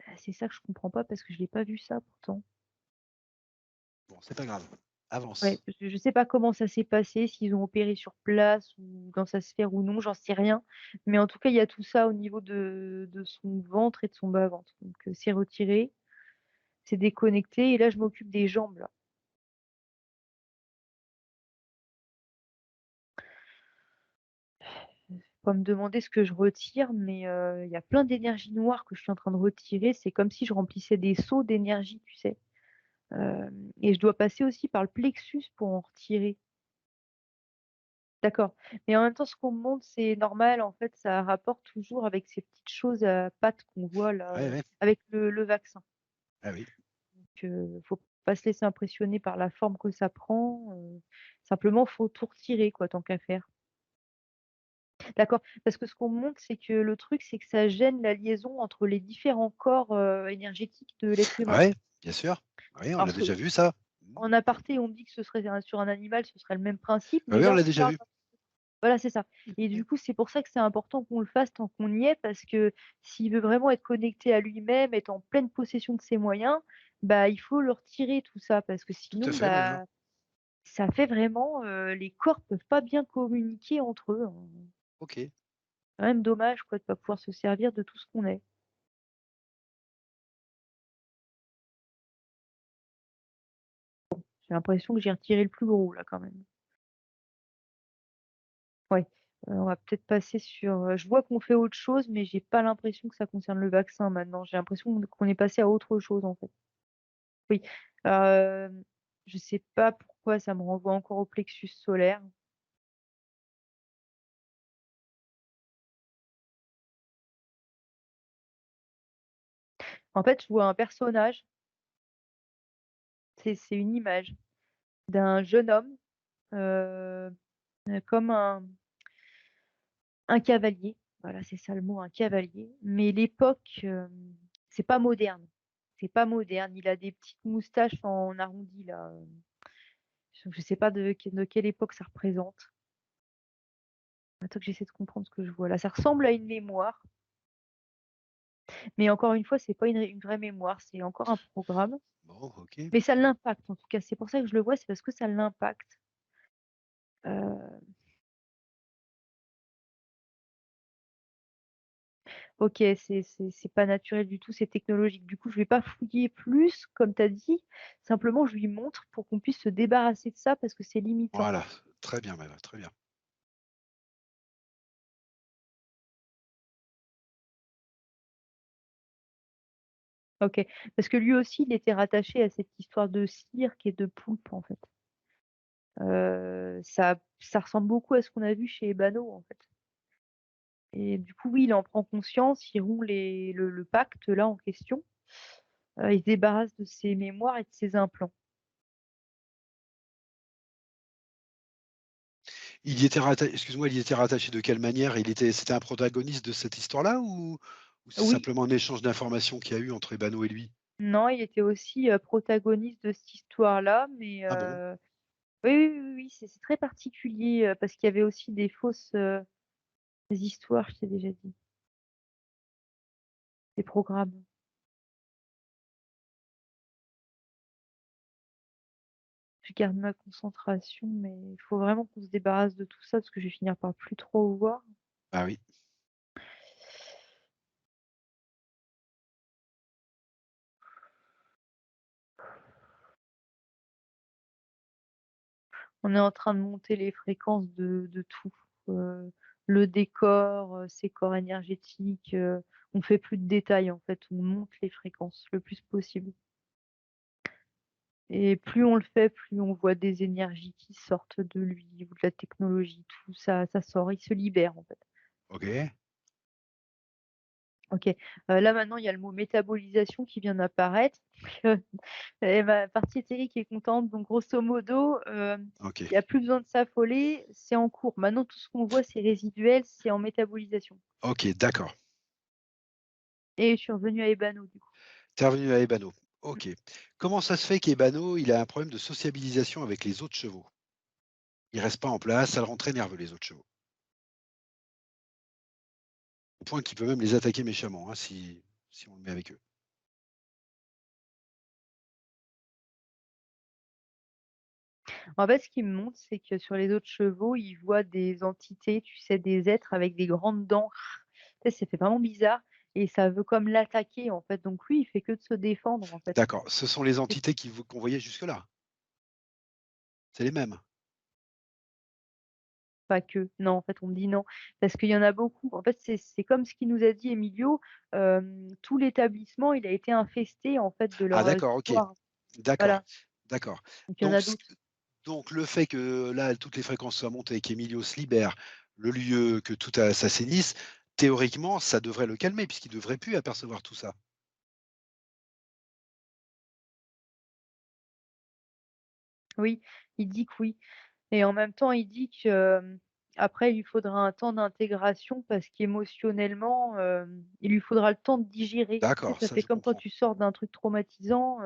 Ah, c'est ça que je comprends pas parce que je l'ai pas vu ça pourtant. Bon, c'est pas grave, Ouais, avance. je sais pas comment ça s'est passé, s'ils ont opéré sur place ou dans sa sphère ou non, j'en sais rien. Mais en tout cas, il y a tout ça au niveau de son ventre et de son bas-ventre. Donc, c'est retiré, c'est déconnecté et là, je m'occupe des jambes, là. Faut pas me demander ce que je retire, mais il y a plein d'énergie noire que je suis en train de retirer. C'est comme si je remplissais des seaux d'énergie, tu sais? Et je dois passer aussi par le plexus pour en retirer. D'accord. Mais en même temps, ce qu'on me montre, c'est normal, en fait, ça rapporte toujours avec ces petites choses à pattes qu'on voit là, Ouais, ouais. avec le vaccin. Ah oui. Donc faut pas se laisser impressionner par la forme que ça prend, Simplement, faut tout retirer quoi, tant qu'à faire. D'accord, parce que ce qu'on me montre, c'est que le truc, c'est que ça gêne la liaison entre les différents corps, énergétiques de l'être Ah humain. ouais, bien sûr. Oui, on Alors l'a déjà vu ça. Mmh. en aparté, on me dit que ce serait sur un animal, ce serait le même principe, Bah mais oui, on là, l'a on déjà parle vu. voilà, c'est ça et Mmh. du coup, c'est pour ça que c'est important qu'on le fasse tant qu'on y est parce que s'il veut vraiment être connecté à lui-même, être en pleine possession de ses moyens, bah, il faut le retirer tout ça parce que Tout à sinon, fait même, hein. bah, ça fait vraiment, les corps peuvent pas bien communiquer entre eux, hein. OK. Quand même dommage quoi de pas pouvoir se servir de tout ce qu'on est. J'ai l'impression que j'ai retiré le plus gros là quand même. Ouais, on va peut-être passer sur, je vois qu'on fait autre chose, mais j'ai pas l'impression que ça concerne le vaccin maintenant. J'ai l'impression qu'on est passé à autre chose en fait. Oui, je sais pas pourquoi ça me renvoie encore au plexus solaire. En fait, je vois un personnage, c'est une image d'un jeune homme, heu, comme un cavalier. Voilà, c'est ça le mot, un cavalier, mais l'époque, c'est pas moderne. C'est pas moderne. Il a des petites moustaches en arrondi là, je sais pas de quelle époque ça représente. Attends que j'essaie de comprendre ce que je vois là. Ça ressemble à une mémoire, mais encore une fois, c'est pas une vraie mémoire, c'est encore un programme. Bon, OK. Mais ça l'impacte en tout cas, c'est pour ça que je le vois, c'est parce que ça l'impacte. Heu, OK, c'est pas naturel du tout, c'est technologique. Du coup, je vais pas fouiller plus comme tu as dit, simplement je lui montre pour qu'on puisse se débarrasser de ça parce que c'est limitant. Voilà, très bien même, très bien. OK, parce que lui aussi, il était rattaché à cette histoire de cirque et de poulpe en fait. Ça ressemble beaucoup à ce qu'on a vu chez Ebano en fait et du coup, oui, il en prend conscience, il rompt le pacte là en question, il se débarrasse de ses mémoires et de ses implants. Il y était rattaché. Excuse-moi, il y était rattaché de quelle manière? C'était un protagoniste de cette histoire-là ou c'est Oui. simplement un échange d'informations qu'il y a eu entre Ebano et lui? Non, il était aussi, protagoniste de cette histoire-là, mais Ah bon? oui, oui, oui, oui, c'est très particulier, parce qu'il y avait aussi des fausses, des histoires, je t'ai déjà dit, des programmes. Je garde ma concentration, mais il faut vraiment qu'on se débarrasse de tout ça parce que je vais finir par plus trop voir. Ah oui. On est en train de monter les fréquences de tout, le décor, ces corps énergétiques, on fait plus de détails en fait, on monte les fréquences le plus possible. Et plus on le fait, plus on voit des énergies qui sortent de lui ou de la technologie, tout ça ça sort, il se libère, en fait. OK. OK, là, maintenant, il y a le mot métabolisation qui vient d'apparaître, donc et ma partie éthérique est contente, donc grosso modo, OK. il y a plus besoin de s'affoler, c'est en cours. Maintenant, tout ce qu'on voit, c'est résiduel, c'est en métabolisation OK, d'accord. et je suis revenue à Ebano, du coup. Tu es revenu à Ebano. Mmh. OK. Comment ça se fait qu'Ebano, il a un problème de sociabilisation avec les autres chevaux? Il reste pas en place, ça le rend très nerveux les autres chevaux. Au point qu'il peut même les attaquer méchamment, hein, si on le met avec eux. En fait, ce qui me montre, c'est que sur les autres chevaux, ils voient des entités, tu sais, des êtres avec des grandes dents. Tu sais, ça fait vraiment bizarre et ça veut comme l'attaquer, en fait. Donc lui, il fait que de se défendre, en fait. D'accord, ce sont les C'est entités qu'on voyait jusque-là? C'est les mêmes? pas que. Non, en fait, on me dit non, parce qu'il y en a beaucoup. En fait, c'est comme ce qu'il nous a dit Emilio, tout l'établissement, il a été infesté, en fait, de Ah leur, d'accord, OK. histoire. D'accord, Voilà, d'accord. donc il y en Donc a ce d'autres. donc le fait que là, toutes les fréquences soient montées, qu'Emilio se libère, le lieu, que tout s'assainisse, théoriquement, ça devrait le calmer puisqu'il devrait plus apercevoir tout ça? Oui, il dit que oui. et en même temps, il dit que, après il lui faudra un temps d'intégration parce qu'émotionnellement, il lui faudra le temps de digérer. Tu sais, D'accord, ça ça fait je comme quand comprends. tu sors d'un truc traumatisant,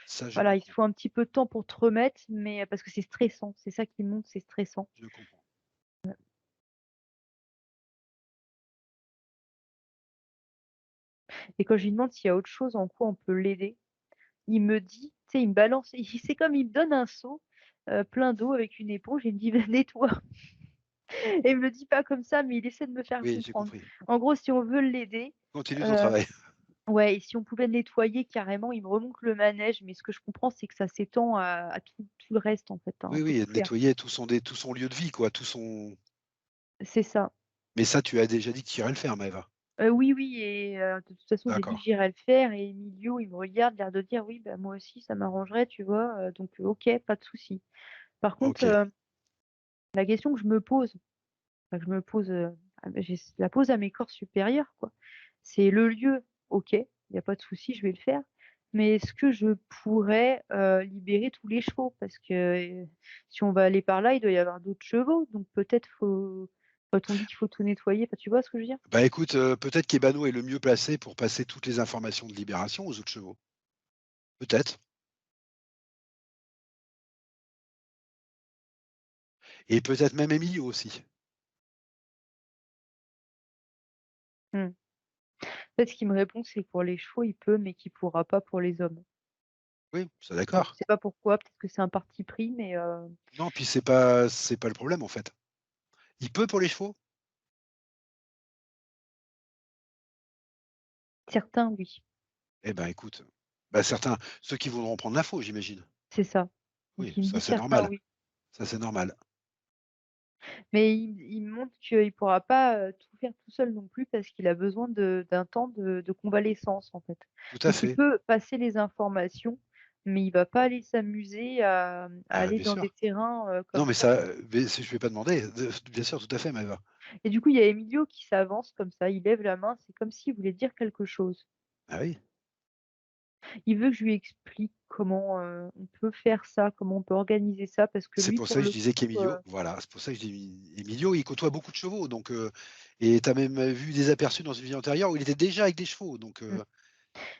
Ça je voilà, il te comprends, faut un petit peu de temps pour te remettre, mais parce que c'est stressant, c'est ça qui monte, c'est stressant. je comprends. Et quand je lui demande s'il y a autre chose en quoi on peut l'aider, il me dit, tu sais, il me balance, c'est comme il me donne un seau, plein d'eau avec une éponge, il me dit: «Bah, nettoie». Et il me le dit pas comme ça, mais il essaie de me faire Oui, j'ai comprendre. compris. En gros, si on veut l'aider, Continue ton heu, travail. ouais, et si on pouvait nettoyer carrément, il me remonte le manège, mais ce que je comprends, c'est que ça s'étend à tout le reste, en fait, hein, Oui, faut oui, et tout de faire. nettoyer tout son lieu de vie, quoi, tout son C'est ça. mais ça, tu as déjà dit que tu irais le faire, Maëva? Oui, oui, et de toute façon, j'ai dit D'accord, que j'irais le faire, et Emilio, il me regarde, l'air de dire: «Oui, bah, moi aussi, ça m'arrangerait», tu vois? Donc OK, pas de souci. Par contre, OK. la question que je me pose, enfin que je me pose, je la pose à mes corps supérieurs, quoi. C'est le lieu, OK, il y a pas de souci, je vais le faire. Mais est-ce que je pourrais, libérer tous les chevaux? Parce que, si on va aller par là, il doit y avoir d'autres chevaux, donc peut-être quand on dit qu'il faut tout nettoyer, enfin, tu vois ce que je veux dire? Bah, écoute, peut-être qu'Ebano est le mieux placé pour passer toutes les informations de libération aux autres chevaux. Peut-être, et peut-être même Emilio aussi. Mmh. En fait, ce qu'il me répond, c'est que pour les chevaux, il peut, mais qu'il pourra pas pour les hommes. Oui, ça Alors je d'accord. sais pas pourquoi, peut-être que c'est un parti pris, mais Non, puis c'est pas le problème, en fait. Il peut pour les chevaux? certains, oui. Eh ben, écoute, bah, certains ceux qui voudront prendre l'info, j'imagine. C'est ça. Oui, Donc il me ça dit c'est certains, normal, oui. ça c'est normal. Mais il me montre qu'il pourra pas, tout faire tout seul non plus parce qu'il a besoin d'un temps de convalescence, en fait. Tout à Donc il fait. peut passer les informations, mais il va pas aller s'amuser à Ah bah, aller bien dans des sûr. terrains, Non, comme mais ça. ça, mais si je vais pas demander, bien sûr, tout à fait, Maëva. Et du coup, il y a Emilio qui s'avance comme ça, il lève la main, c'est comme s'il voulait dire quelque chose. Ah oui, Il veut que je lui explique comment, on peut faire ça, comment on peut organiser ça parce que c'est lui, pour ça pour que je le disais coup, qu'Emilio voilà, c'est pour ça que je dis Emilio, il côtoie beaucoup de chevaux, donc et tu as même vu des aperçus dans une vie antérieure où il était déjà avec des chevaux, donc mmh.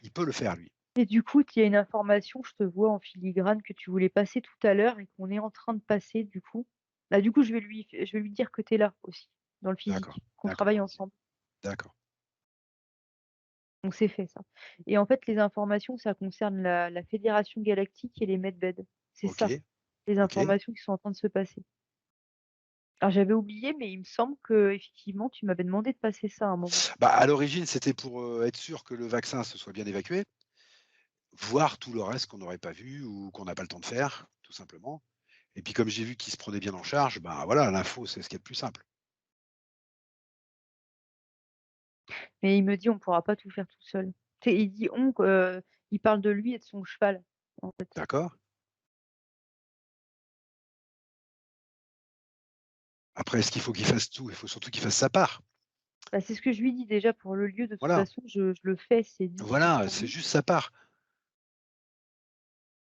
il peut le faire lui. Et du coup, il y a une information, je te vois en filigrane que tu voulais passer tout à l'heure et qu'on est en train de passer du coup. Bah, du coup, je vais lui dire que tu es là aussi, dans le D'accord, physique, qu'on d'accord, travaille OK, ensemble. d'accord, Donc c'est fait ça. Et en fait, les informations, ça concerne la Fédération Galactique et les Medved. C'est ça, OK, les OK. informations qui sont en train de se passer. Alors j'avais oublié, mais il me semble que effectivement, tu m'avais demandé de passer ça à un moment. Bah, à l'origine, c'était pour, être sûr que le vaccin se soit bien évacué, voir tout le reste qu'on n'aurait pas vu ou qu'on n'a pas le temps de faire, tout simplement. Et puis comme j'ai vu qu'il se prenait bien en charge, bah, voilà, l'info, c'est ce qu'il y a de plus simple. Mais il me dit: «On pourra pas tout faire tout seul». Tu sais, il dit: «On», il parle de lui et de son cheval, en fait. D'accord? Après, est-ce qu'il faut qu'il fasse tout? Il faut surtout qu'il fasse sa part. Bah, c'est ce que je lui dis déjà pour le lieu, de toute Voilà, façon, je le fais, c'est dit, c'est voilà, c'est promis. juste sa part.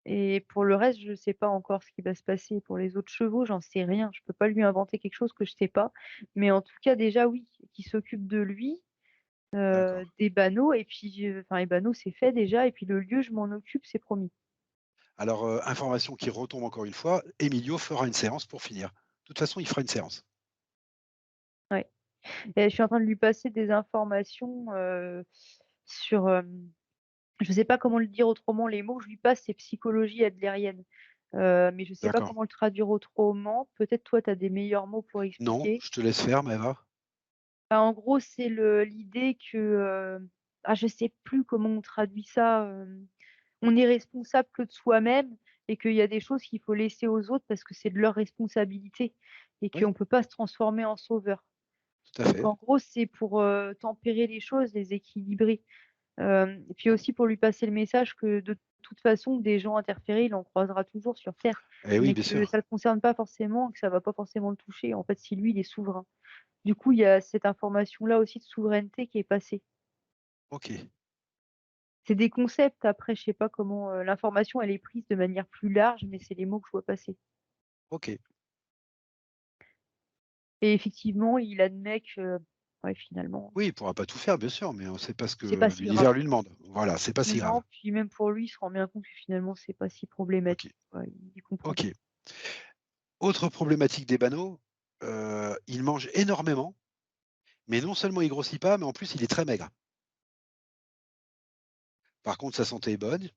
Et pour le reste, je sais pas encore ce qui va se passer. Pour les autres chevaux, j'en sais rien. Je peux pas lui inventer quelque chose que je sais pas. Mais en tout cas, déjà, oui, qu'il s'occupe de lui, D'accord. des banneaux, et puis, enfin, les banneaux, c'est fait déjà, et puis le lieu, je m'en occupe, c'est promis. Alors, information qui retombe encore une fois, Emilio fera une séance pour finir. De toute façon, il fera une séance. Ouais. Et je suis en train de lui passer des informations, sur, je sais pas comment le dire autrement. Les mots que je lui passe, c'est psychologie adlérienne. Mais je sais pas D'accord. comment le traduire autrement. Peut-être toi, tu as des meilleurs mots pour Non, expliquer? je te laisse faire, Maëva. Bah, en gros, c'est l'idée que, je sais plus comment on traduit ça, on est responsable que de soi-même, et qu'il y a des choses qu'il faut laisser aux autres parce que c'est de leur responsabilité, et Oui, qu'on peut pas se transformer en sauveur. tout à Donc fait. en gros, c'est pour, tempérer les choses, les équilibrer. Et puis aussi pour lui passer le message que de toute façon, des gens interférés, il en croisera toujours sur terre, Eh oui, mais bien que sûr. ça le concerne pas forcément, que ça va pas forcément le toucher. En fait, si lui, il est souverain. Du coup, il y a cette information-là aussi de souveraineté qui est passée. OK, C'est des concepts, après, je sais pas comment, l'information, elle est prise de manière plus large, mais c'est les mots que je vois passer. OK. et effectivement, il admet que, ouais, finalement, Oui, il pourra pas tout faire, bien sûr, mais on sait pas ce c'est pas que si grave. l'univers lui demande. Voilà, c'est pas si grave. Non, puis même pour lui, il se rend bien compte que finalement, c'est pas si OK, problématique, quoi, il comprend bien. OK. Autre problématique des Bano, il mange énormément, mais non seulement il grossit pas, mais en plus il est très maigre. Par contre, sa santé est bonne,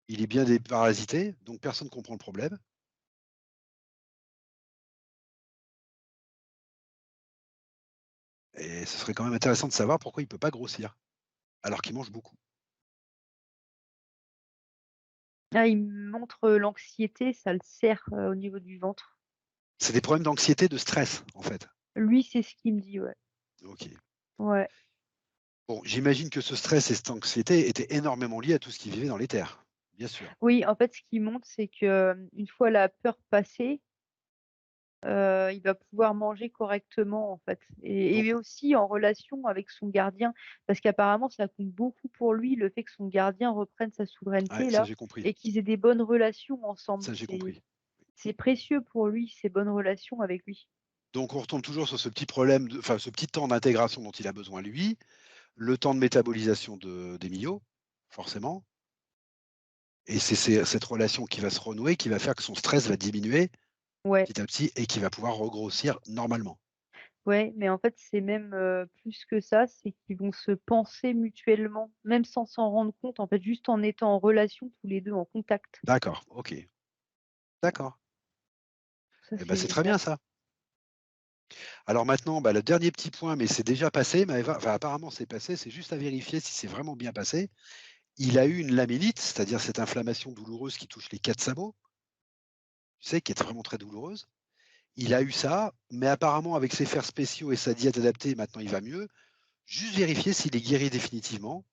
il est bien déparasité, donc personne comprend le problème. Et ce serait quand même intéressant de savoir pourquoi il peut pas grossir, alors qu'il mange beaucoup. Ah, il montre, l'anxiété, ça le serre, au niveau du ventre. C'est des problèmes d'anxiété, de stress, en fait. Lui, c'est ce qu'il me dit, ouais. OK. Ouais. Bon, j'imagine que ce stress et cette anxiété étaient énormément liés à tout ce qu'il vivait dans les terres, bien sûr. Oui, en fait, ce qu'il montre, c'est que, une fois la peur passée, il va pouvoir manger correctement, en fait Donc et aussi en relation avec son gardien parce qu'apparemment ça compte beaucoup pour lui, le fait que son gardien reprenne sa ouais, souveraineté ça là j'ai compris, et qu'ils aient des bonnes relations ensemble. ça j'ai compris. C'est précieux pour lui, ces bonnes relations avec lui. Donc on retombe toujours sur ce petit problème de enfin ce petit temps d'intégration dont il a besoin lui, le temps de métabolisation d'Emilio, forcément, et c'est cette relation qui va se renouer, qui va faire que son stress va diminuer Ouais, petit à petit et qu'il va pouvoir regrossir normalement. ouais, mais en fait, c'est même, plus que ça, c'est qu'ils vont se penser mutuellement, même sans s'en rendre compte, en fait, juste en étant en relation tous les 2 en contact. D'accord, OK, d'accord. Ça, Et ben c'est c'est très génial. bien ça. Alors maintenant, bah, le dernier petit point, mais c'est déjà passé, Maëva, enfin apparemment c'est passé, c'est juste à vérifier si c'est vraiment bien passé. Il a eu une laminite, c'est-à-dire cette inflammation douloureuse qui touche les 4 sabots, tu sais, qui est vraiment très douloureuse. Il a eu ça, mais apparemment avec ses fers spéciaux et sa diète adaptée, maintenant il va mieux. Juste vérifier s'il est guéri définitivement.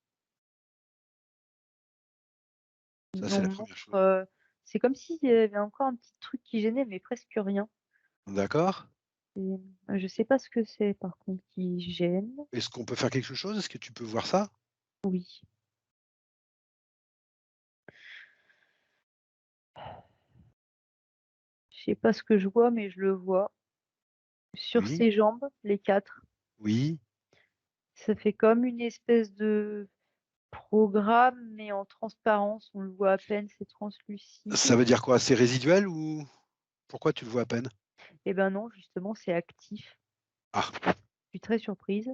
Ça, c'est On la me première montre, chose. c'est comme s'il y avait encore un petit truc qui gênait, mais presque rien. D'accord. Et je sais pas ce que c'est par contre qui gêne. Est-ce qu'on peut faire quelque chose? Est-ce que tu peux voir ça? Oui. Je sais pas ce que je vois, mais je le vois. Sur Oui, ses jambes, les 4, oui. ça fait comme une espèce de programme, mais en transparence. On le voit à peine, c'est Ça translucide. veut dire quoi? C'est résiduel ou pourquoi tu le vois à peine? Eh ben non, justement, c'est actif. Ah, Je suis très surprise.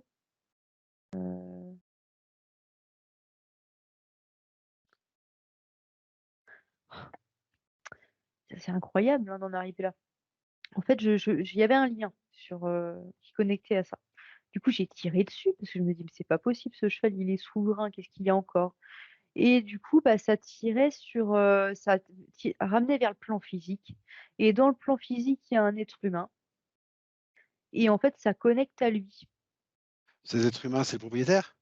Heu, c'est incroyable, hein, d'en arriver là. En fait, il y avait un lien sur, qui connectait à ça. Du coup, j'ai tiré dessus parce que je me dis: «Mais c'est pas possible, ce cheval, il est souverain, qu'est-ce qu'il y a encore?» Et du coup, bah, ça tirait sur, ça ramenait vers le plan physique et dans le plan physique, il y a un être humain et en fait, ça connecte à lui. ces êtres humains, c'est le propriétaire?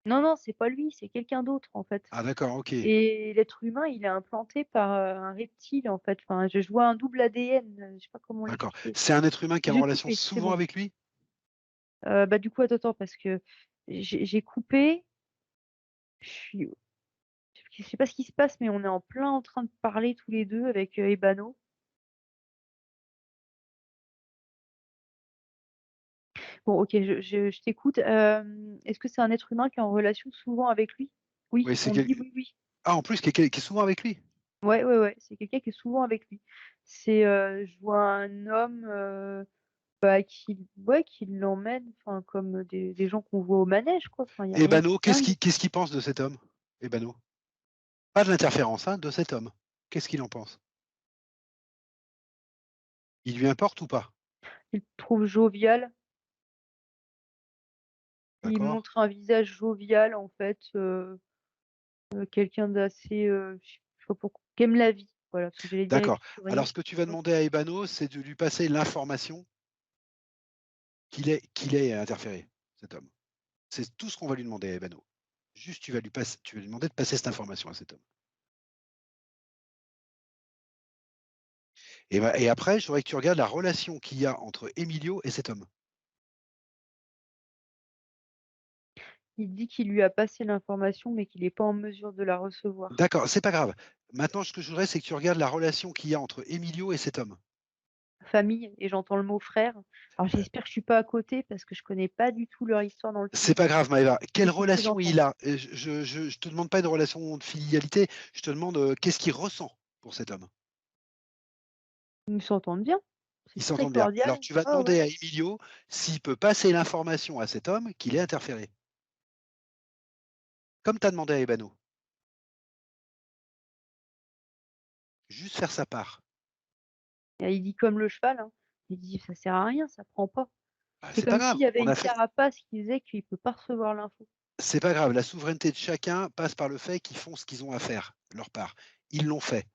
Non, non, c'est pas lui, c'est quelqu'un d'autre, en fait Ah d'accord, OK, et l'être humain, il est implanté par, un reptile, en fait. Enfin, je vois un double ADN, je sais pas comment d'accord. l'expliquer. C'est un être humain qui est en J'ai relation coupé, c'est souvent bon. avec lui? Bah, du coup, attends, attends, parce que j'ai coupé, je suis je sais pas ce qui se passe, mais on est en plein en train de parler tous les 2 avec, Ebano. Bon, OK, je t'écoute. Est-ce que c'est un être humain qui est en relation souvent avec lui? Oui, Oui, c'est on dit quel oui, oui. ah en plus qui est souvent avec lui? Ouais, ouais, ouais, c'est quelqu'un qui est souvent avec lui. C'est, je vois un homme, bah, qui l'emmène, enfin, comme des gens qu'on voit au manège, quoi. Enfin, il y a Et rien de Bano, dingue. qu'est-ce qu'il pense de cet homme? Et Bano? Pas de l'interférence, hein, de cet homme. Qu'est-ce qu'il en pense? Il lui importe ou pas? Il le trouve jovial, il D'accord, montre un visage jovial, en fait, quelqu'un d'assez, je sais pas pourquoi qui aime la vie, voilà, parce que j'allais dire d'accord. épicurien, Alors je ce que tu sais vas pas. demander à Ebano, c'est de lui passer l'information qu'il est interféré, cet homme. C'est tout ce qu'on va lui demander à Ebano. Juste tu vas lui demander de passer cette information à cet homme. Et après, je voudrais que tu regardes la relation qu'il y a entre Emilio et cet homme. Il dit qu'il lui a passé l'information, mais qu'il est pas en mesure de la recevoir. D'accord, c'est pas grave. Maintenant, ce que je voudrais, c'est que tu regardes la relation qu'il y a entre Emilio et cet homme. famille et j'entends le mot frère. Alors Heu, j'espère que je suis pas à côté parce que je connais pas du tout leur histoire dans le c'est film, pas grave Maëva. mais Quelle c'est ce que relation j'entends. il a? Je te demande pas une relation de filialité, je te demande, qu'est-ce qu'il ressent pour cet homme? Ils s'entendent bien, c'est Ils très s'entendent bien. cordial. Alors tu vas Ouais, ouais. demander à Emilio s'il peut passer l'information à cet homme qu'il est interféré, comme tu as demandé à Ebano. Juste faire sa part. Et il dit comme le cheval, hein, il dit: «Ça sert à rien, ça prend pas». Bah, C'est c'est pas comme grave, s'il y avait on une a fait carapace qui disait qu'il peut pas recevoir l'info. c'est pas grave, la souveraineté de chacun passe par le fait qu'ils font ce qu'ils ont à faire, leur part. Ils l'ont fait.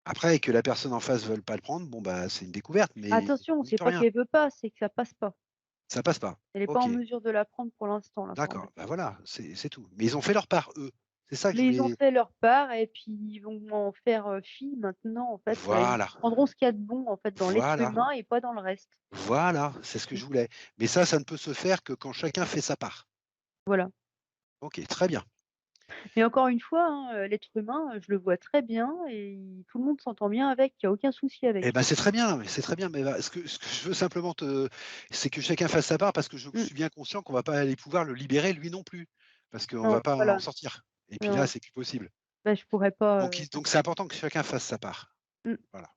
Après que la personne en face veuille pas le prendre, bon bah, c'est une découverte, mais Attention, on n'y c'est peut pas rien. qu'elle veut pas, c'est que ça passe pas. Ça passe pas. Elle est pas en OK, mesure de la prendre pour l'instant, d'accord, bah, l'information. voilà, c'est tout. Mais ils ont fait leur part, eux. C'est ça que je Mais ils ont voulais fait leur part et puis ils vont en faire, fi maintenant, en fait, ils voilà, prendront ce qu'il y a de bon, en fait, dans l'être voilà, humain et pas dans le reste. voilà, c'est ce que Mmh, je voulais. Mais ça ne peut se faire que quand chacun fait sa part. voilà. OK, très bien. Mais encore une fois, hein, l'être humain, je le vois très bien et tout le monde s'entend bien avec, il y a aucun souci Eh avec. ben, c'est très bien, mais c'est très bien, mais va ce que je veux simplement c'est que chacun fasse sa part parce que je Mmh, suis bien conscient qu'on va pas aller pouvoir le libérer lui non plus. Parce qu'on va non, pas en voilà, sortir et puis là, non, c'est plus possible. bah, je pourrais pas, Donc c'est important que chacun fasse sa part. mmh, Voilà,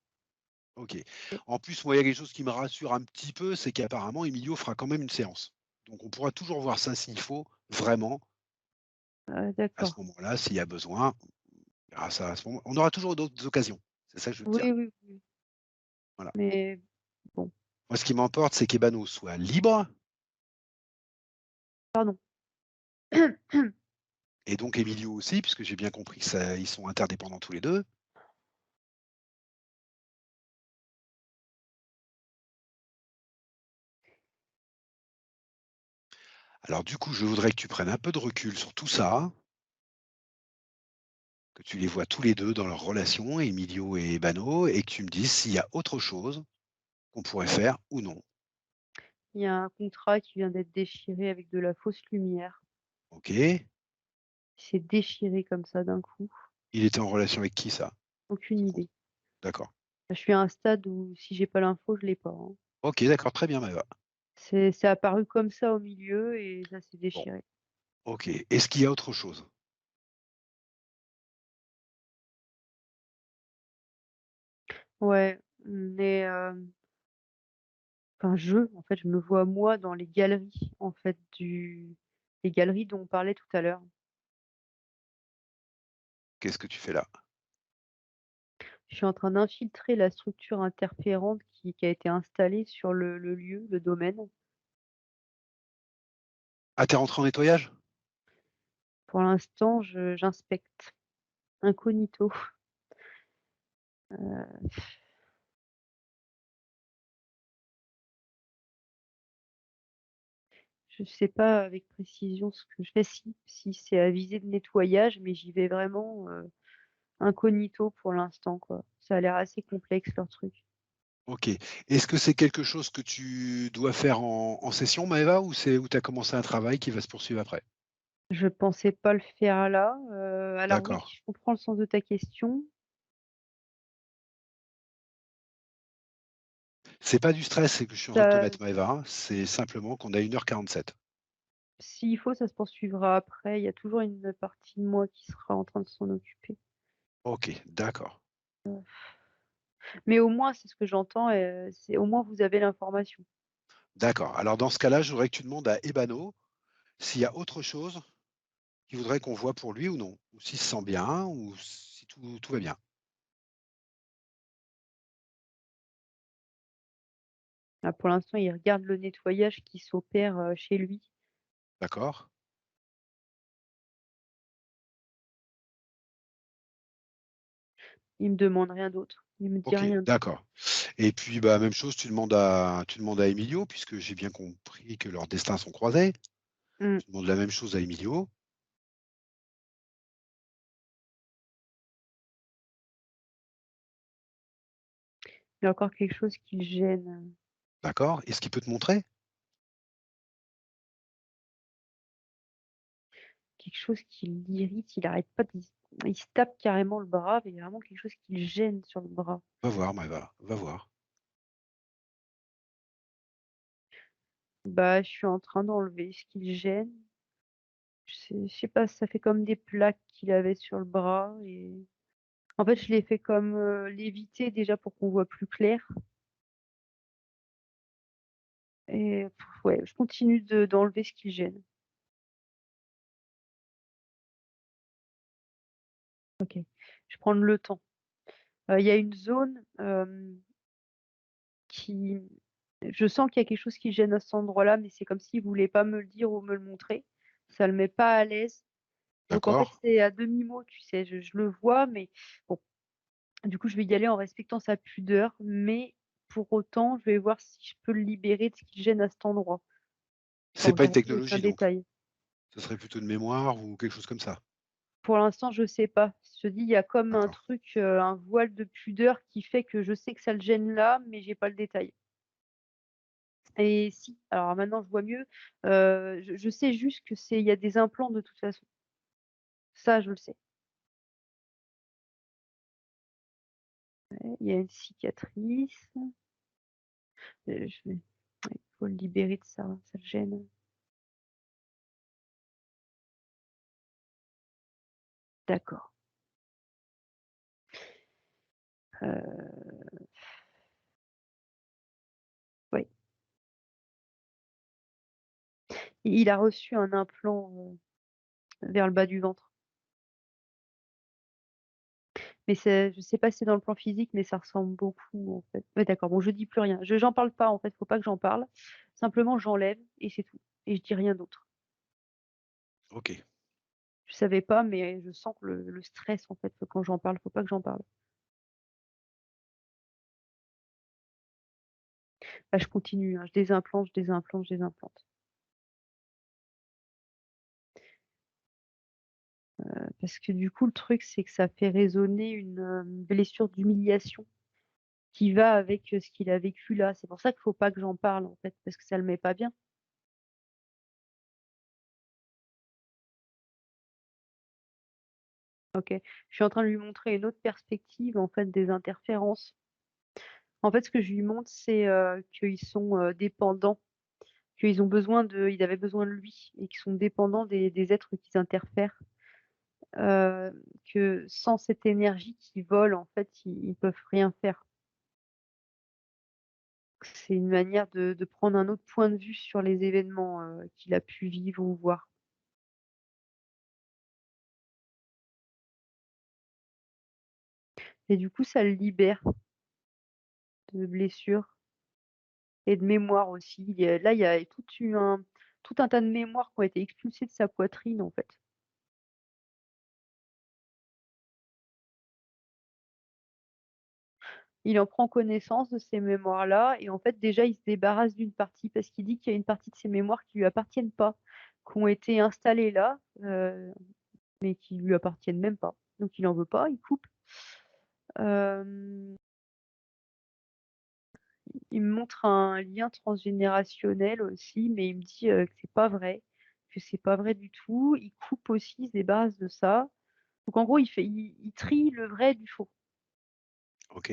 OK. OK, En plus, moi, il y a quelque chose qui me rassure un petit peu, c'est qu'apparemment Emilio fera quand même une séance. Donc on pourra toujours voir ça s'il faut, vraiment, à ce d'accord. moment-là, s'il y a besoin, on verra ça à ce moment on aura toujours d'autres occasions. C'est ça que je veux te dire. Oui, oui, oui, Voilà. mais bon, Moi, ce qui m'importe, c'est qu'Ebano soit libre pardon. et donc Emilio aussi, puisque j'ai bien compris que ça ils sont interdépendants tous les 2. Alors du coup, je voudrais que tu prennes un peu de recul sur tout ça, que tu les vois tous les 2 dans leur relation, Emilio et Ebano, et que tu me dises s'il y a autre chose qu'on pourrait faire ou non. Il y a un contrat qui vient d'être déchiré avec de la fausse lumière. OK. Il s'est déchiré comme ça d'un coup, Il était en relation avec qui ça? aucune Ce compte? idée. D'accord. Je suis à un stade où si j'ai pas l'info, je l'ai pas, hein. OK, d'accord, très bien, Maëva. C'est apparu comme ça au milieu et ça s'est Bon, déchiré. OK. Est-ce qu'il y a autre chose? Ouais, mais enfin en fait, je me vois moi dans les galeries, en fait, du les galeries dont on parlait tout à l'heure. Qu'est-ce que tu fais là? Je suis en train d'infiltrer la structure interférente qui a été installée sur le lieu, le domaine. Ah, tu es rentré en nettoyage? Pour l'instant, je j'inspecte, incognito. Je sais pas avec précision ce que je fais, si c'est à visée de nettoyage, mais j'y vais vraiment, incognito pour l'instant, quoi. Ça a l'air assez complexe leur truc. OK. Est-ce que c'est quelque chose que tu dois faire en session, Maëva, ou c'est où tu as commencé un travail qui va se poursuivre après? Je pensais pas le faire là, alors oui, D'accord. je comprends le sens de ta question. C'est pas du stress, c'est que je suis en train de te Ça mettre Maëva, hein, c'est simplement qu'on a 1h47. S'il faut, ça se poursuivra après. Il y a toujours une partie de moi qui sera en train de s'en occuper. OK, d'accord. Mais au moins, c'est ce que j'entends, c'est au moins vous avez l'information. D'accord. Alors dans ce cas-là, je voudrais que tu demandes à Ebano s'il y a autre chose qu'il voudrait qu'on voit pour lui ou non, ou s'il se sent bien ou si tout va bien. Là, pour l'instant, il regarde le nettoyage qui s'opère, chez lui. D'accord? Il me demande rien d'autre. Il me dit OK, rien. d'accord. Et puis, bah, même chose, tu demandes à Emilio, puisque j'ai bien compris que leurs destins sont croisés. Mmh. Tu demandes la même chose à Emilio, Il y a encore quelque chose qui le gêne, d'accord? Est-ce qu'il peut te montrer? quelque chose qui l'irrite. Il arrête pas de il se tape carrément le bras, mais il y a vraiment quelque chose qui le gêne sur le bras. Va voir Maëva, va voir. Bah, je suis en train d'enlever ce qui le gêne. Je sais pas, ça fait comme des plaques qu'il avait sur le bras et en fait, je l'ai fait comme, léviter déjà pour qu'on voit plus clair et ouais, je continue d'enlever ce qui le gêne. OK. Je vais prendre le temps. Il y a une zone, qui je sens qu'il y a quelque chose qui gêne à cet endroit-là, mais c'est comme s'il voulait pas me le dire ou me le montrer. Ça le met pas à l'aise. Donc en fait, D'accord. c'est à demi-mot, tu sais? Je le vois, mais bon, du coup, je vais y aller en respectant sa pudeur, mais pour autant, je vais voir si je peux le libérer de ce qui le gêne à cet endroit. C'est Genre, pas une j'en fais aucun technologie donc? détail. Ce serait plutôt une mémoire ou quelque chose comme ça? Pour l'instant, je sais pas. Je te dis, il y a comme un D'accord. truc, un voile de pudeur qui fait que je sais que ça le gêne là, mais j'ai pas le détail. Et si, alors maintenant je vois mieux, je sais juste que c'est il y a des implants de toute façon. Ça, je le sais. Ouais, il y a une cicatrice, je vais ouais, faut le libérer de ça, ça le gêne. D'accord. Heu, ouais. Il a reçu un implant, vers le bas du ventre. Mais c'est je sais pas si c'est dans le plan physique, mais ça ressemble beaucoup, en fait. Ouais, d'accord, bon, je dis plus rien. J'en parle pas, en fait, faut pas que j'en parle. Simplement, j'enlève et c'est tout et je dis rien d'autre. OK. Je savais pas, mais je sens que le stress, en fait, quand j'en parle, faut pas que j'en parle. Bah, je continue, hein, je désimplante, je désimplante, je désimplante. Parce que du coup, le truc, c'est que ça fait résonner une blessure d'humiliation qui va avec, ce qu'il a vécu là. C'est pour ça qu'il faut pas que j'en parle, en fait, parce que ça le met pas bien. OK. Je suis en train de lui montrer une autre perspective, en fait, des interférences. En fait, ce que je lui montre, c'est, qu'ils sont, dépendants, ils avaient besoin de lui et qu'ils sont dépendants des êtres qu'ils interfèrent. Que sans cette énergie qui vole, en fait, ils peuvent rien faire. C'est une manière de prendre un autre point de vue sur les événements, qu'il a pu vivre ou voir et du coup, ça le libère de blessures et de mémoires aussi. Il y a tout un tas de mémoires qui ont été expulsées de sa poitrine, en fait. Il en prend connaissance de ces mémoires-là et en fait, déjà, il se débarrasse d'une partie parce qu'il dit qu'il y a une partie de ces mémoires qui lui appartiennent pas, qui ont été installées là, mais qui lui appartiennent même pas. Donc il en veut pas, il coupe. Hem, il me montre un lien transgénérationnel aussi, mais il me dit, que c'est pas vrai, que c'est pas vrai du tout. Il coupe aussi, il se débarrasse de ça. Donc en gros, il trie le vrai du faux. OK.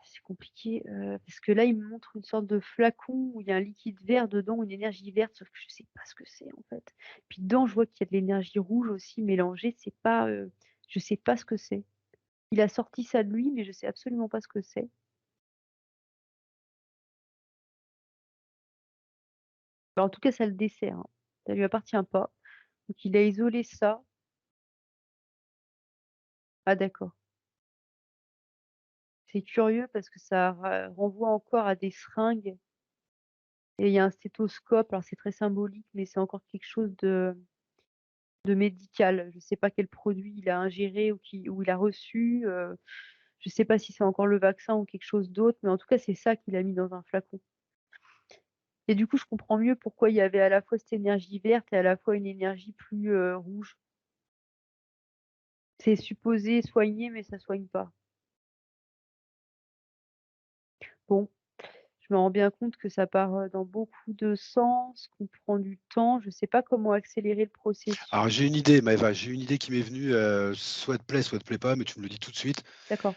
C'est compliqué, parce que là, il me montre une sorte de flacon où il y a un liquide vert dedans, une énergie verte, sauf que je sais pas ce que c'est, en fait. Puis dedans, je vois qu'il y a de l'énergie rouge aussi mélangée, c'est pas, je sais pas ce que c'est. Il a sorti ça de lui, mais je sais absolument pas ce que c'est. Bah, en tout cas, ça le dessert, hein. Ça lui appartient pas. Donc il a isolé ça. Ah d'accord. C'est curieux parce que ça renvoie encore à des seringues et il y a un stéthoscope. Alors c'est très symbolique, mais c'est encore quelque chose de médical. Je sais pas quel produit il a ingéré ou il a reçu, je sais pas si c'est encore le vaccin ou quelque chose d'autre, mais en tout cas, c'est ça qu'il a mis dans un flacon et du coup, je comprends mieux pourquoi il y avait à la fois cette énergie verte et à la fois une énergie plus, rouge. C'est supposé soigner, mais ça soigne pas. Bon, je me rends bien compte que ça part, dans beaucoup de sens, qu'on prend du temps. Je sais pas comment accélérer le Alors processus. j'ai une idée, Maëva, j'ai une idée qui m'est venue, soit elle te plaît pas, mais tu me le dis tout de suite. D'accord.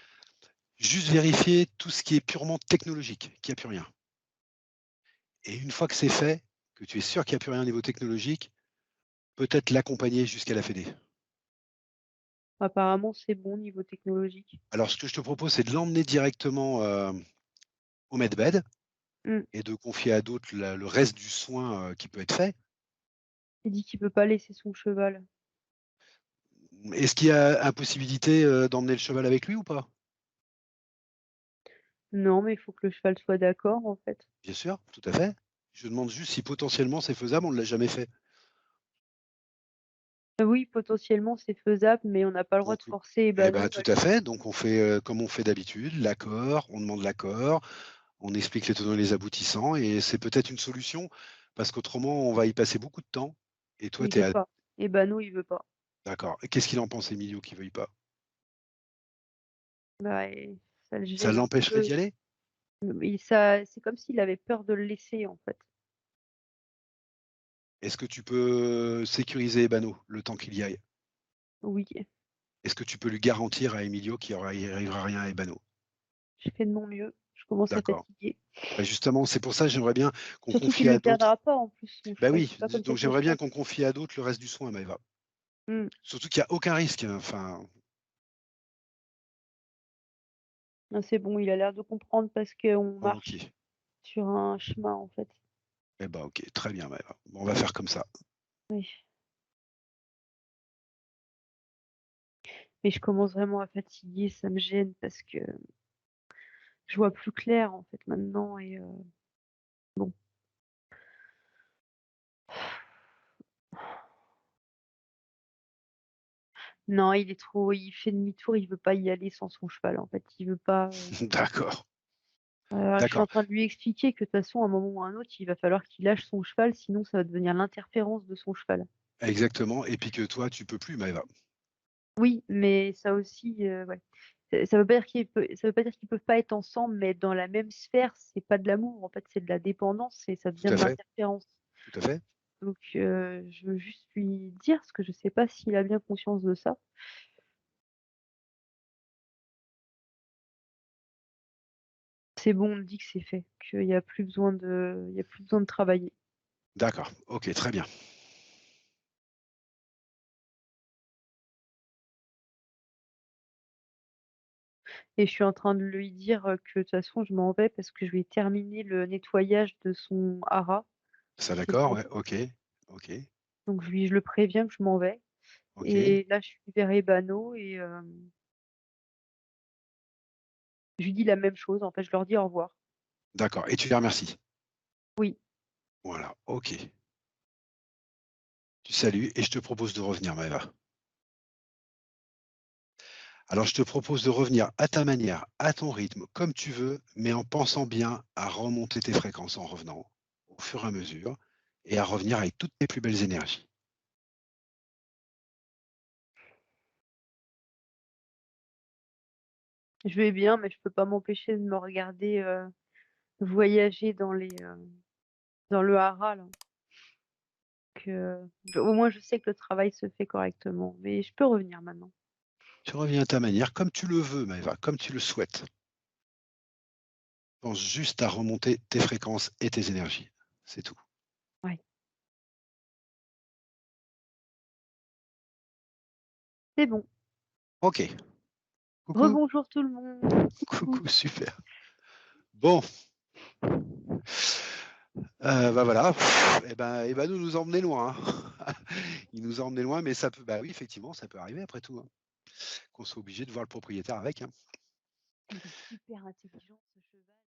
Juste vérifier tout ce qui est purement technologique, qu'il y a plus rien. Et une fois que c'est fait, que tu es sûr qu'il y a plus rien au niveau technologique, peut-être l'accompagner jusqu'à la fédé. Apparemment, c'est bon niveau technologique. Alors ce que je te propose, c'est de l'emmener directement, au medbed Mmh. et de confier à d'autres la le reste du soin, qui peut être fait. Il dit qu'il peut pas laisser son cheval. Est-ce qu'il y a impossibilité, d'emmener le cheval avec lui ou pas? Non, mais il faut que le cheval soit d'accord, en fait. Bien sûr, tout à fait. Je demande juste si potentiellement c'est faisable, on ne l'a jamais fait. Oui, potentiellement, c'est faisable, mais on n'a pas le droit Donc de forcer eh ben, Ebano à tout le à faire. fait, donc on fait, comme on fait d'habitude, l'accord, on demande l'accord, on explique les tenants et les aboutissants et c'est peut-être une solution parce qu'autrement on va y passer beaucoup de temps et toi Il tu es veut à pas. Ebano, il veut pas. d'accord. Et qu'est-ce qu'il en pense Emilio qui veuille pas? Bah et ça le Ça gêne un l'empêcherait peu. d'y aller? Mais ça c'est comme s'il avait peur de le laisser, en fait. Est-ce que tu peux sécuriser Ebano le temps qu'il y aille? Oui, Est-ce que tu peux lui garantir à Emilio il arrivera rien à Ebano? je fais de mon mieux. Je commence à D'accord. fatiguer. Bah, justement, c'est pour ça que j'aimerais bien qu'on Surtout confie qu'il le à d'autres. perdra pas en plus son Bah cheval, oui, c'est pas comme donc cette fois j'aimerais bien ci. qu'on confie à d'autres le reste du soin, Maëva. Mmh. Surtout qu'il y a aucun risque, hein, enfin Ah, c'est bon, il a l'air de comprendre parce qu'on marche OK. sur un chemin, en fait. Eh ben, OK, très bien Maëva. Bon, on va faire comme ça. Oui. Mais je commence vraiment à fatiguer, ça me gêne parce que je vois plus clair, en fait, maintenant et bon. Non, il fait demi-tour, il veut pas y aller sans son cheval, en fait. Il veut pas, D'accord, je suis en d'accord. train de lui expliquer que de toute façon, à un moment ou à un autre, il va falloir qu'il lâche son cheval, sinon ça va devenir l'interférence de son cheval. Exactement et puis que toi, tu peux plus Maëva. Oui, mais ça aussi, ouais. Ça veut pas dire ça veut pas dire qu'ils peuvent pas être ensemble, mais être dans la même sphère, c'est pas de l'amour, en fait, c'est de la dépendance et ça devient Tout à de fait, l'interférence. tout à fait. Donc je veux juste lui dire, parce que je sais pas s'il a bien conscience de ça. C'est bon, on me dit que c'est fait, il y a plus besoin de travailler D'accord, OK, très bien. et je suis en train de lui dire, que de toute façon je m'en vais parce que je vais terminer le nettoyage de son haras Ça qui est d'accord, sale. ouais, OK, OK, Donc je le préviens que je m'en vais OK. et là je suis vers Ebano et je lui dis la même chose, en fait, je leur dis au revoir. D'accord et tu les remercies? Oui, Voilà, OK. Tu salues et je te propose de revenir Maëva. Alors je te propose de revenir à ta manière, à ton rythme, comme tu veux, mais en pensant bien à remonter tes fréquences en revenant au fur et à mesure et à revenir avec toutes tes plus belles énergies. je vais bien, mais je peux pas m'empêcher de me regarder, voyager dans le haras là. Au moins je sais que le travail se fait correctement, mais je peux revenir maintenant. Tu reviens à ta manière, comme tu le veux, Maëva, comme tu le souhaites. Pense juste à remonter tes fréquences et tes énergies. C'est tout. Ouais, c'est bon. OK. Coucou. Rebonjour tout le monde. Coucou. Coucou, super. Bon, bah, voilà. Et ben, nous nous emmenait loin, hein. Il nous a emmenés loin, mais ça peut bah, oui, effectivement, ça peut arriver après tout, hein, qu'on soit obligé de voir le propriétaire avec, hein. Il est super intelligent ce cheval.